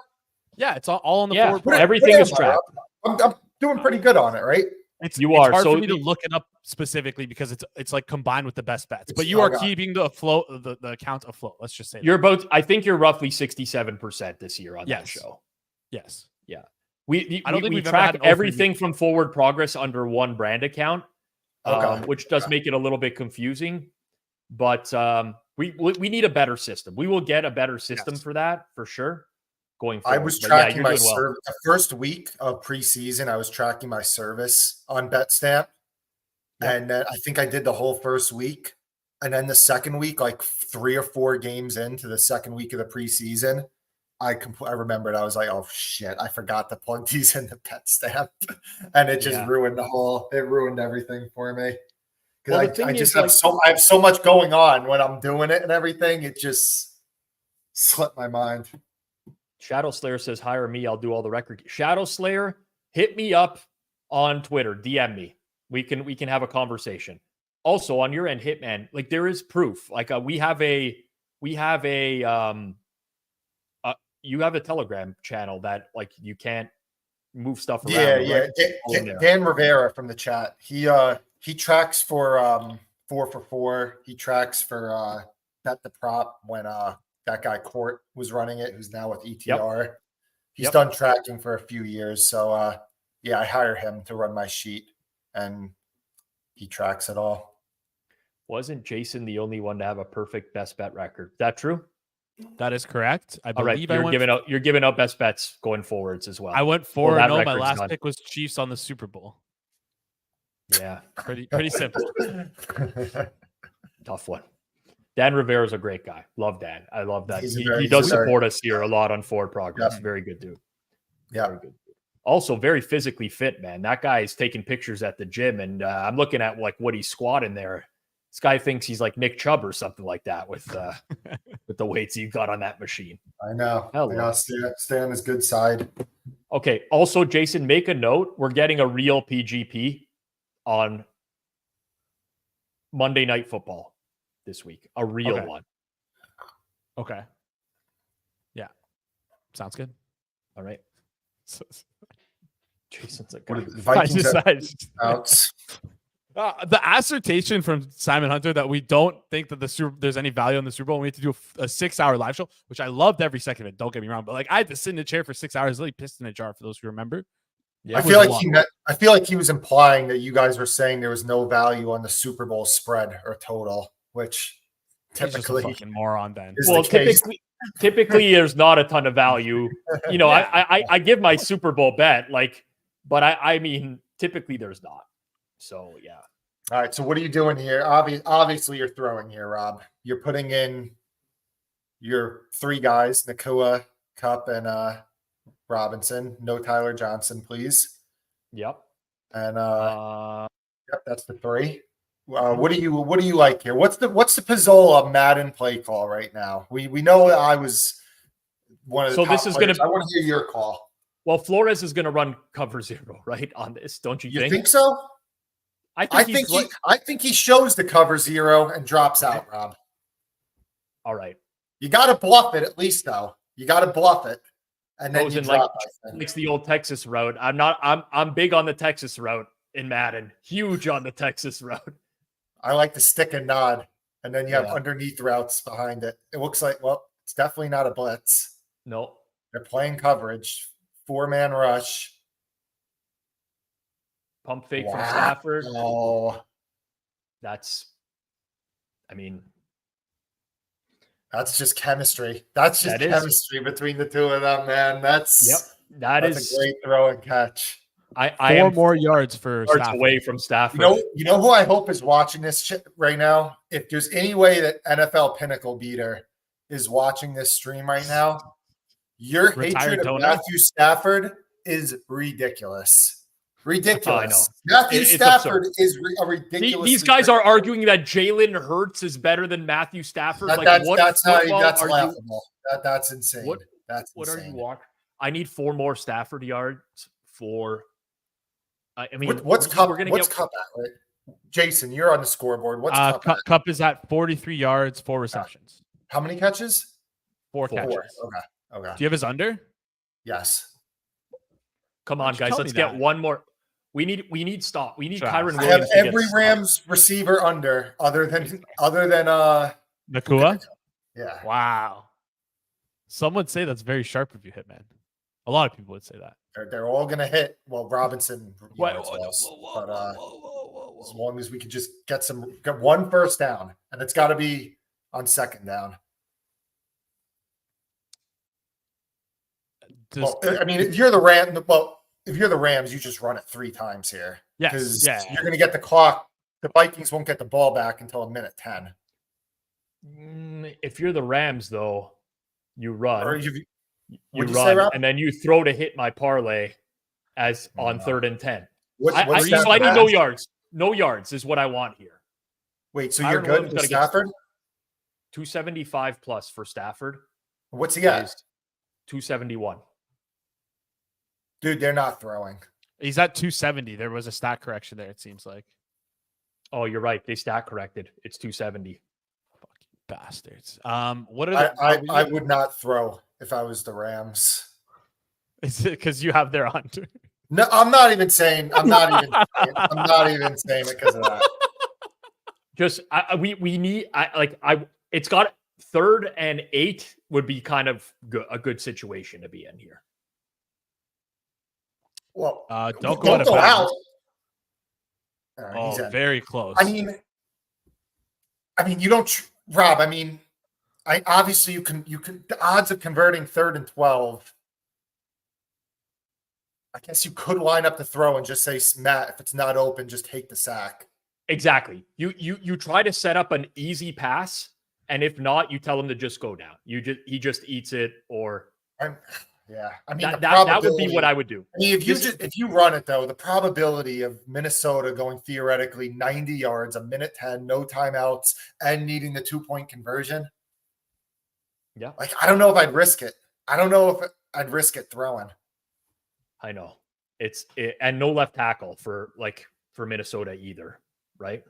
Yeah, it's all on the forward. Everything is tracked. I'm doing pretty good on it, right? It's hard for me to look it up specifically because it's like combined with the best bets. But you are keeping the flow, the account afloat. Let's just say I think you're roughly 67% this year on that show. Yes. Yeah. We I don't think we we've ever track had an 0 for everything from Forward Progress under one brand account, Okay. which does make it a little bit confusing. But we need a better system. We will get a better system for that for sure going forward. I was But tracking you're my doing well. service the first week of preseason. I was tracking my service on BetStamp, and then I think I did the whole first week, and then the second week, like 3 or 4 games into the second week of the preseason, I remembered. I was like, "Oh shit! I forgot to plug these into BetStamp," and it just ruined it ruined everything for me. Because I just have I have so much going on when I'm doing it and everything. It just slipped my mind. Shadow Slayer says, hire me. I'll do all the record. Shadow Slayer, hit me up on Twitter. DM me. We can have a conversation. Also on your end, Hitman, like there is proof. Like you have a Telegram channel that like you can't move stuff around. Yeah. Dan Rivera from the chat. He tracks for 4 for 4. He tracks for Bet the Prop when that guy Court was running it, who's now with ETR. He's done tracking for a few years. So I hire him to run my sheet and he tracks it all. Wasn't Jason the only one to have a perfect best bet record? Is that true? That is correct. I All right, believe you're giving out best bets going forwards as well. I went 4-0. My last pick was Chiefs on the Super Bowl. Yeah. Pretty simple. Tough one. Dan Rivera is a great guy. Love Dan. I love that. He does support us here a lot on Forward Progress. Yep. Very good dude. Yeah. Very good. Also very physically fit, man. That guy is taking pictures at the gym, and I'm looking at like what he's squatting there. This guy thinks he's like Nick Chubb or something like that with the weights you got on that machine. I know. Stay on his good side. Okay. Also, Jason, make a note. We're getting a real PGP on Monday Night Football this week. A real one. Okay. Yeah. Sounds good. All right. Jason's like, what are the Vikings outs? The assertion from Simon Hunter that we don't think that there's any value in the Super Bowl. We have to do a 6-hour live show, which I loved every second of it. Don't get me wrong, but like I had to sit in a chair for 6 hours, really pissed in a jar. For those who remember, I feel like he was implying that you guys were saying there was no value on the Super Bowl spread or total, which typically he's just a fucking moron. Then typically there's not a ton of value. You know, I give my Super Bowl bet but I mean typically there's not. So, yeah. All right. So what are you doing here? Obviously, you're throwing here, Rob. You're putting in your 3 guys, Nakua, Kupp, and Robinson. No Tyler Johnson, please. Yep. And that's the 3. What do you like here? What's the Pizzola Madden play call right now? We know that I was one of the top this is players. I want to hear your call. Well, Flores is going to run cover 0, right? On this, don't you think? You think so? I think he shows the cover 0 and drops out, Rob. All right. You got to bluff it at least, though. You got to bluff it, and then you drop it. It's the old Texas route. I'm big on the Texas route in Madden. Huge on the Texas route. I like the stick and nod, and then you have underneath routes behind it. It looks like it's definitely not a blitz. No, they're playing coverage, 4-man rush. Pump fake from Stafford. Oh, that's just chemistry. That's just chemistry between the two of them, man. That's a great throw and catch. I am 4 more yards for Stafford. Away from Stafford. You know who I hope is watching this shit right now? If there's any way that NFL Pinnacle Beater is watching this stream right now, your hatred of Matthew Stafford is ridiculous. Ridiculous. Matthew Stafford is a ridiculous. These guys are arguing that Jalen Hurts is better than Matthew Stafford. That's laughable. That's insane. What are you walking? I need 4 more Stafford yards for. What's Kupp at? Right? Jason, you're on the scoreboard. What's Kupp at? Kupp is at 43 yards, 4 receptions. How many catches? 4 catches. Okay. Do you have his under? Yes. Come on, guys. Let's get one more. We need stop. We need Kyron Williams. I have every Rams receiver under other than Nakua. Yeah. Wow. Some would say that's very sharp of you, Hitman. A lot of people would say that. They're all going to hit. Well, Robinson, Whoa, yards whoa, lost, whoa, but whoa, whoa, whoa. as long as we could just get one first down, and it's got to be on second down. Well, I mean, if you're the Rams, you just run it 3 times here. Yes, yeah. You're going to get the clock. The Vikings won't get the ball back until 1:10. If you're the Rams, though, you run. Or you say, run, Rob? and then you throw to hit my parlay as on 3rd and 10. What's so I need no yards. No yards is what I want here. Wait, so Iron you're good Williams with gotta get Stafford? 275 plus for Stafford. What's he at? 271. Dude, they're not throwing. He's at 270. There was a stat correction there, it seems like. Oh, you're right. They stat corrected. It's 270. Fucking bastards. What are I would not throw if I was the Rams. Is it because you have their under? No, I'm not even saying it because of that. Just we need it's got 3rd and 8 would be kind of a good situation to be in here. Well, don't go out. Oh, very close. I mean, you don't, Rob. I mean, obviously you can. The odds of converting 3rd and 12. I guess you could line up the throw and just say, Matt, if it's not open, just take the sack. Exactly. You try to set up an easy pass, and if not, you tell him to just go down. He just eats it, or yeah. I mean, that would be what I would do. I mean, if you run it though, the probability of Minnesota going theoretically 90 yards, 1:10, no timeouts, and needing the 2-point conversion. Yeah. Like, I don't know if I'd risk it. I don't know if I'd risk it throwing. I know and no left tackle for Minnesota either, right?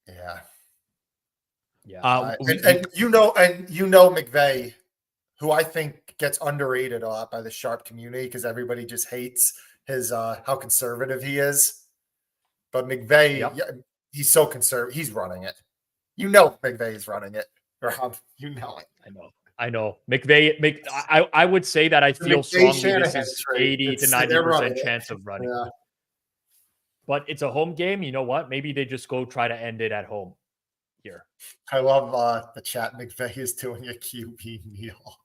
Yeah. Yeah. And you know McVay, who I think gets underrated a lot by the sharp community because everybody just hates his how conservative he is. But McVay, he's so conservative. He's running it. You know McVay is running it. Rob, you know it. I know. McVay, I would say that I feel strongly this is 80 to 90% chance of running. Yeah. But it's a home game. You know what? Maybe they just go try to end it at home here. I love the chat. McVay is doing a QB meal.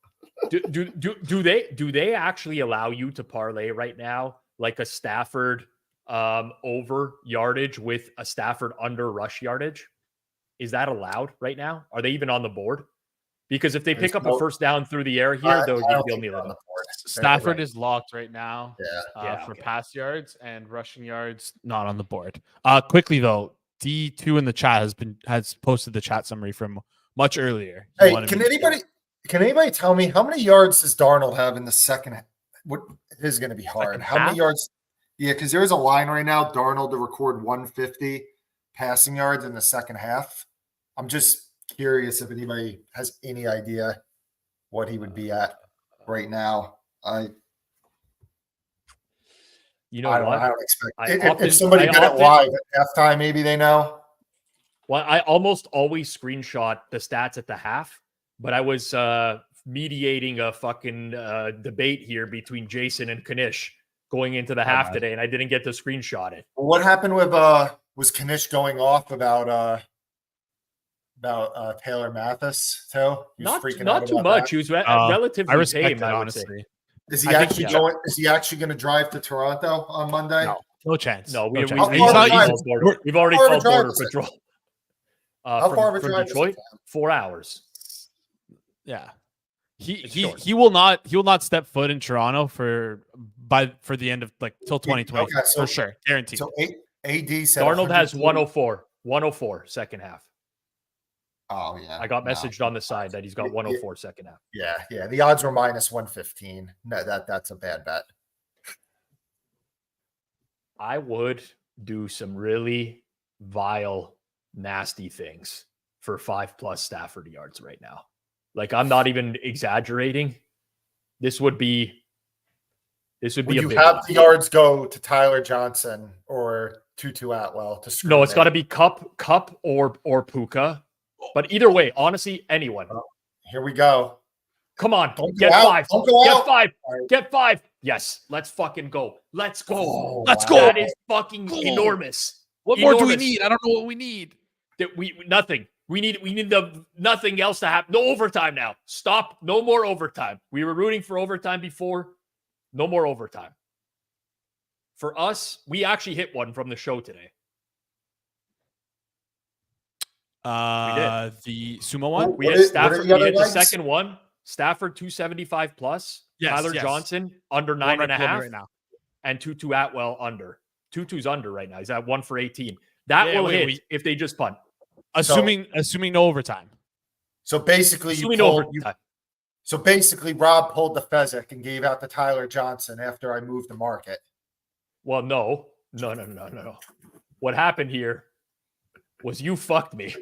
Do they actually allow you to parlay right now like a Stafford over yardage with a Stafford under rush yardage? Is that allowed right now? Are they even on the board? Because if they pick up a first down through the air here, they'll be on the board. Stafford is locked right now for okay. pass yards and rushing yards, not on the board. Quickly though, D2 in the chat has posted the chat summary from much earlier. Hey, can anybody tell me how many yards does Darnold have in the second half? What is going to be hard? How many yards? Yeah, because there is a line right now, Darnold to record 150 passing yards in the second half. I'm just curious if anybody has any idea what he would be at right now. I don't expect if somebody did it live at halftime, maybe they know. Well, I almost always screenshot the stats at the half, but I was mediating a fucking debate here between Jason and Kish going into the half today, and I didn't get to screenshot it. What happened with was Kish going off about Taylor Mathieu too? Not too much. He was relatively tame, I would say. Is he actually going? Is he actually going to drive to Toronto on Monday? No chance. No, we've chance. already called Border Patrol. How far of a drive? Detroit? 4 hours. Yeah, he will not step foot in Toronto for the end of till 2020 for sure, guaranteed. So AD said Darnold has 104 second half. Oh yeah, I got messaged on the side that he's got 104 second half. Yeah. The odds were minus 115. No, that's a bad bet. I would do some really vile, nasty things for 5+ Stafford yards right now. Like, I'm not even exaggerating. This would be a big you have the yards go to Tyler Johnson or Tutu Atwell to screw. No, it's got to be Kupp or Puka. But either way, honestly, anyone. Here we go. Come on. Don't go Get out. 5. Don't go Get out. 5. All right. Get 5. Yes. Let's fucking go. Let's go. Oh, Let's wow. go. That is fucking enormous. What more do we Enormous. need? I don't know what we need. That we nothing. We need the nothing else to happen. No overtime now. Stop. No more overtime. We were rooting for overtime before. No more overtime. For us, we actually hit one from the show today. The Suma one. We What had is- what are Stafford. the We other had the legs? second one. Stafford 275 plus. Yes, Tyler yes. Johnson under One 9.5. right now. And Tutu Atwell under. Tutu's under right now. He's at 1 for 18. That Yeah, will wait, hit if they just punt. Assuming no overtime. So basically, Assuming no overtime. Rob pulled the Fezzik and gave out to Tyler Johnson after I moved the market. Well, no. What happened here was you fucked me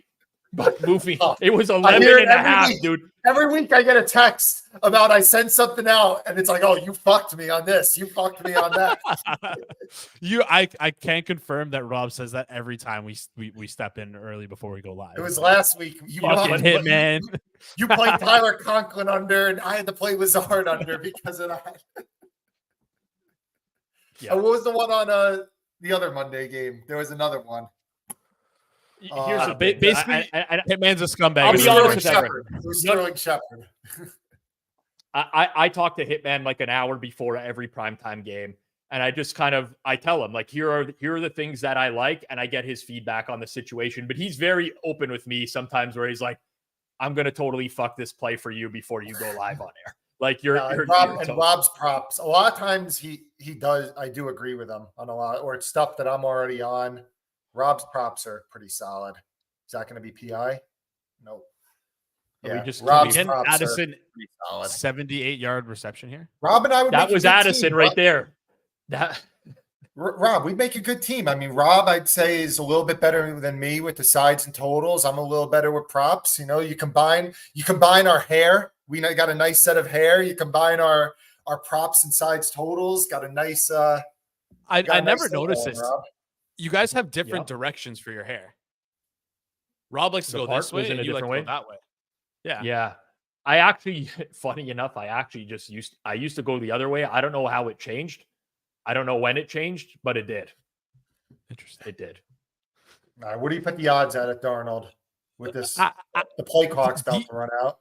by moving. Oh, It was I 11 hear it and a every half, week. dude. Every week I get a text about I sent something out and it's like, oh, you fucked me on this. You fucked me on that. I can confirm that Rob says that every time we step in early before we go live. It was last week. You Fucking Rob- Hitman. You played Tyler Conklin under, and I had to play Lazard under because of that. Yeah. And what was the one on the other Monday game? There was another one. Here's the thing. basically, Hitman's a scumbag. I'll be It was honest Sterling with Shepard. It was No- Sterling Shepard. I talk to Hitman like an hour before every primetime game. And I just I tell him, like, here are the things that I like, and I get his feedback on the situation. But he's very open with me sometimes where he's like, I'm going to totally fuck this play for you before you go live on air. Like Rob's props. A lot of times he does. I do agree with him on a lot, or it's stuff that I'm already on. Rob's props are pretty solid. Is that going to be PI? Nope. We just Rob's Again, props Addison, are pretty solid. 78-yard reception here. Rob and I would. that make a was good Addison team, right Rob. there. That Rob, we make a good team. I mean, Rob, I'd say, is a little bit better than me with the sides and totals. I'm a little better with props. You know, you combine our hair. We got a nice set of hair. You combine our props and sides totals. Got a nice. I got a never nice noticed thing this. going, Rob. You guys have different Yep. directions for your hair. Rob likes to The go part this way, was in and a you like to different go that way. Yeah. yeah. I actually, funny enough, I actually just used to go the other way. I don't know how it changed. I don't know when it changed, but it did. Interesting. It did. All right, what do you put the odds at Darnold with this? The play clock's about to run out.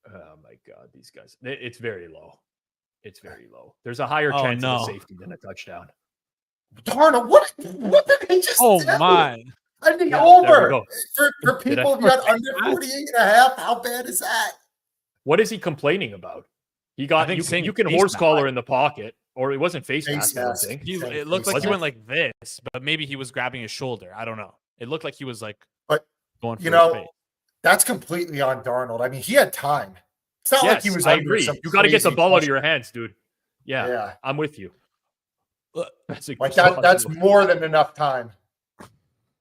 Oh my God, these guys! It's very low. It's very low. There's a higher Oh, chance of no. a safety than a touchdown. Darnold, what did they just Oh do? my! I think Yeah, there we over go. for Did I- people who got under 48 and a half. How bad is that? What is he complaining about? He got I think you can face horse mask. collar in the pocket, or it wasn't face Face mask. I don't mask. think. It looked like Was he it? went like this, but maybe he was grabbing his shoulder. I don't know. It looked like he was like, But, going for you his know, face. That's completely on Darnold. I mean, he had time. It's not like he was. I under agree. some You got to get the crazy ball out of pressure. your hands, dude. Yeah, Yeah, I'm with you. Look, That's like that. That's more than enough time.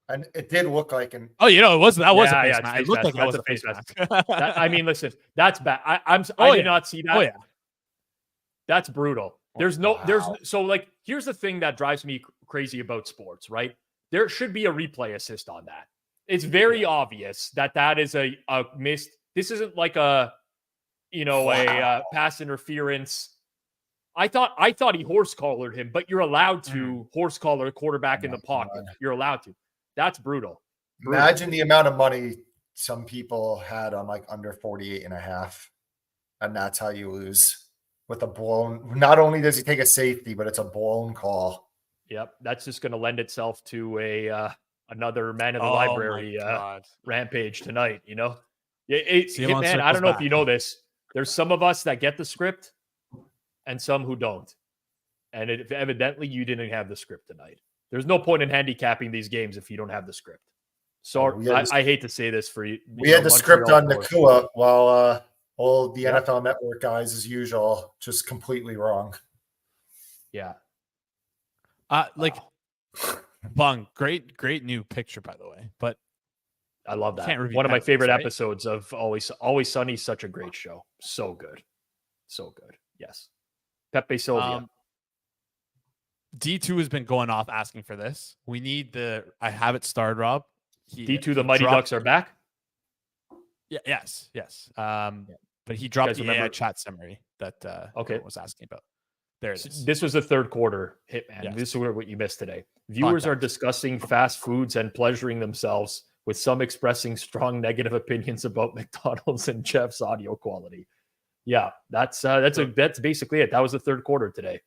And it did look like an. Oh, it was that was Yeah, a face yeah, mask. it's It looked face like that was mask. a face That's mask. I mean, listen, that's bad. I Oh, did yeah. not see that. Oh yeah. That's brutal. There's no, Wow. so like, here's the thing that drives me crazy about sports, right? There should be a replay assist on that. It's very obvious that is a missed. This isn't like a pass interference. I thought he horse collared him, but you're allowed to horse collar a quarterback in the pocket. God. You're allowed to. That's brutal. Imagine the amount of money some people had on like under 48 and a half. And that's how you lose with a blown. Not only does he take a safety, but it's a blown call. Yep, that's just going to lend itself to another man of the Oh, library my God. rampage tonight. You know, See him on Hitman. I circles don't know back. if you know this. There's some of us that get the script, and some who don't. And evidently, you didn't have the script tonight. There's no point in handicapping these games if you don't have the script. So we had I hate to say this for you. We had the script on Montreal Nakua while all the Yeah. NFL Network guys, as usual, just completely wrong. Yeah. Like Bung, great new picture, by the way. But I love that. Can't review One of my Netflix, favorite right? episodes of Always Sunny. Such a great show. So good. So good. Yes. Pepe Sylvia. D2 has been going off asking for this. We need I have it starred, Rob. D2, the Mighty Ducks are back. Yeah, yes. but he dropped guys the remember? AI chat summary that Okay. was asking about. There it is. This was the third quarter, Hitman. Yes. This is what you missed today. Viewers are discussing fast foods and pleasuring themselves, with some expressing strong negative opinions about McDonald's and Jeff's audio quality. Yeah, that's basically it. That was the third quarter today.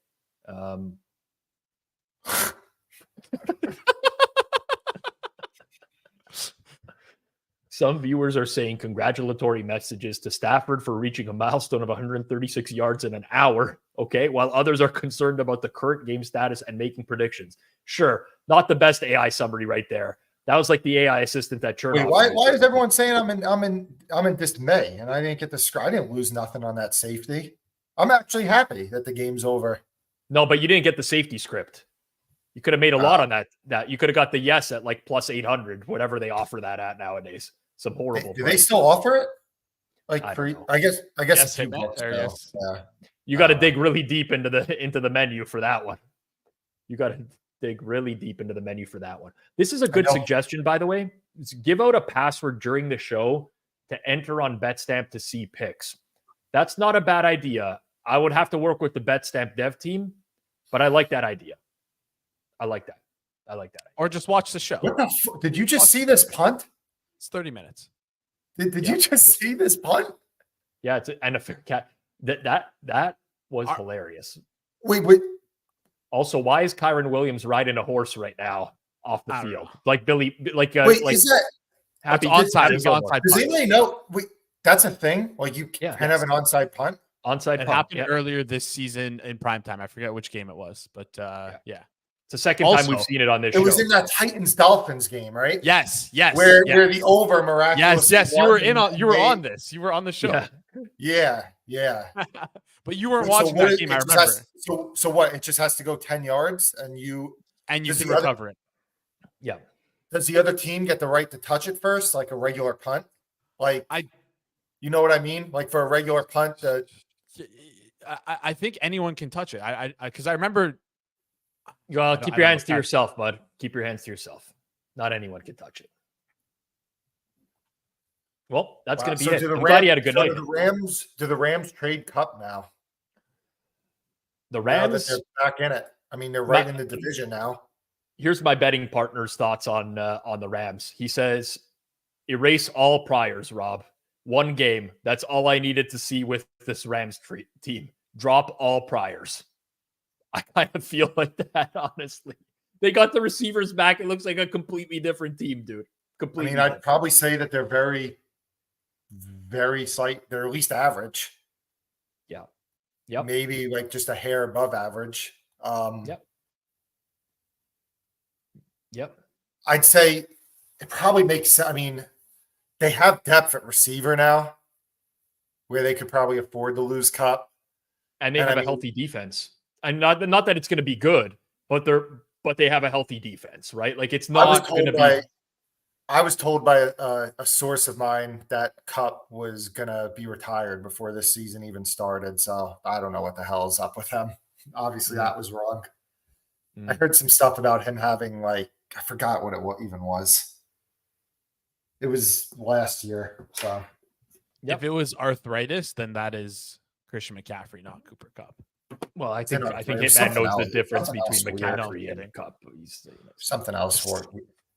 Some viewers are saying congratulatory messages to Stafford for reaching a milestone of 136 yards in an hour. Okay, while others are concerned about the current game status and making predictions. Sure, not the best AI summary right there. That was like the AI assistant that churned. Wait, why is everyone saying I'm in dismay and I didn't get the I didn't lose nothing on that safety. I'm actually happy that the game's over. No, but you didn't get the safety script. You could have made a lot on that. You could have got the yes at like plus 800, whatever they offer that at nowadays. Some horrible. Do they still offer it? Like I guess Yes, a few bucks. yes. Yeah. You got to dig really deep into the menu for that one. You got to dig really deep into the menu for that one. This is a good suggestion, by the way. Give out a password during the show to enter on BetStamp to see picks. That's not a bad idea. I would have to work with the BetStamp dev team, but I like that idea. I like that. Or just watch the show. What the did you just see this punt? It's 30 minutes. Did you just see this punt? Yeah, and a fair cat. That was hilarious. Wait. Also, why is Kyron Williams riding a horse right now off the field? Know. Like Billy, like wait, like is that happy onside? It's onside. Does anybody know? Wait, that's a thing. Like you can have an onside punt. Onside it punt. happened earlier this season in primetime. I forget which game it was, but yeah. It's the second time we've seen it on this show. It was in that Titans-Dolphins game, right? Yes. Where the over miraculously Yes, you were on this. You were on the show. Yeah. But you weren't watching that game, I remember. So what? It just has to go 10 yards and you can recover it. Yeah. Does the other team get the right to touch it first, like a regular punt? You know what I mean? Like for a regular punt, I think anyone can touch it. Because I remember. Well, keep your hands to yourself, bud. Keep your hands to yourself. Not anyone can touch it. Well, that's going to be it. I'm glad you had a good night. Do the Rams trade Kupp now? The Rams? Now that they're back in it. I mean, they're right in the division now. Here's my betting partner's thoughts on the Rams. He says, erase all priors, Rob. One game. That's all I needed to see with this Rams team. Drop all priors. I kind of feel like that, honestly. They got the receivers back. It looks like a completely different team, dude. Completely. I mean, I'd probably say that they're very, very slight. They're at least average. Yeah. Yep. Maybe like just a hair above average. Yep. I'd say it probably makes sense. I mean, they have depth at receiver now where they could probably afford to lose Kupp. And they have a healthy defense. And not that it's going to be good, but they have a healthy defense, right? Like it's not going to be. I was told by a source of mine that Kupp was going to be retired before this season even started. So I don't know what the hell is up with him. Obviously, that was wrong. I heard some stuff about him having I forgot what it even was. It was last year. So if it was arthritis, then that is Christian McCaffrey, not Cooper Kupp. Well, I think Hitman knows the difference between McCaffrey and Kupp. Something else for it.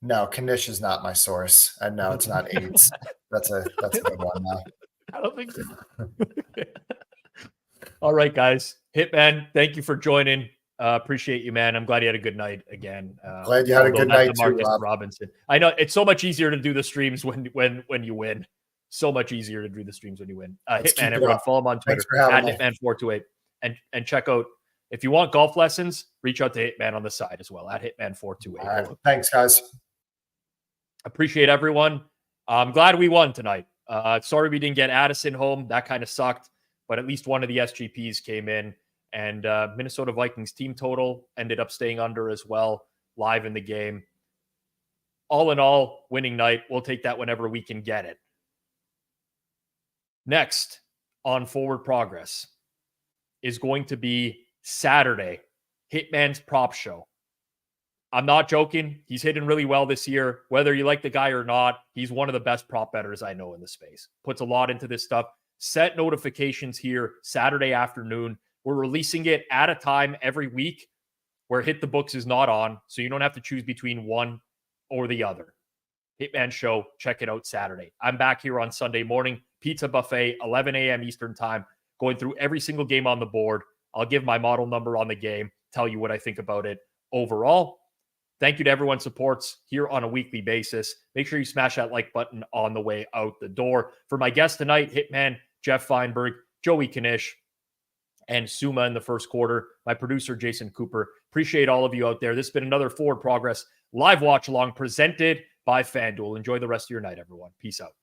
No, Kish is not my source, and no, it's not AIDS. That's a good one now. I don't think so. All right, guys. Hitman, thank you for joining. Appreciate you, man. I'm glad you had a good night again. Glad you had a good night too, Rob. Robinson. I know it's so much easier to do the streams when you win. So much easier to do the streams when you win. Hitman, everyone, follow him on Twitter at Hitman428. And check out, if you want golf lessons, reach out to Hitman on the side as well, at Hitman428. All right. Thanks, guys. Appreciate everyone. I'm glad we won tonight. Sorry we didn't get Addison home. That kind of sucked, but at least one of the SGPs came in. And Minnesota Vikings team total ended up staying under as well, live in the game. All in all, winning night. We'll take that whenever we can get it. Next on Forward Progress is going to be Saturday, Hitman's prop show. I'm not joking. He's hitting really well this year. Whether you like the guy or not, he's one of the best prop bettors I know in the space. Puts a lot into this stuff. set notifications here Saturday afternoon. We're releasing it at a time every week where Hit the Books is not on, so you don't have to choose between one or the other. Hitman Show, check it out Saturday. I'm back here on Sunday morning, pizza buffet, 11 a.m. Eastern time, going through every single game on the board. I'll give my model number on the game, tell you what I think about it overall. Thank you to everyone who supports here on a weekly basis. Make sure you smash that like button on the way out the door. For my guest tonight, Hitman, Jeff Feinberg, Joey Knish, and Suma in the first quarter. My producer, Jason Cooper. Appreciate all of you out there. This has been another Forward Progress live watch along presented by FanDuel. Enjoy the rest of your night, everyone. Peace out.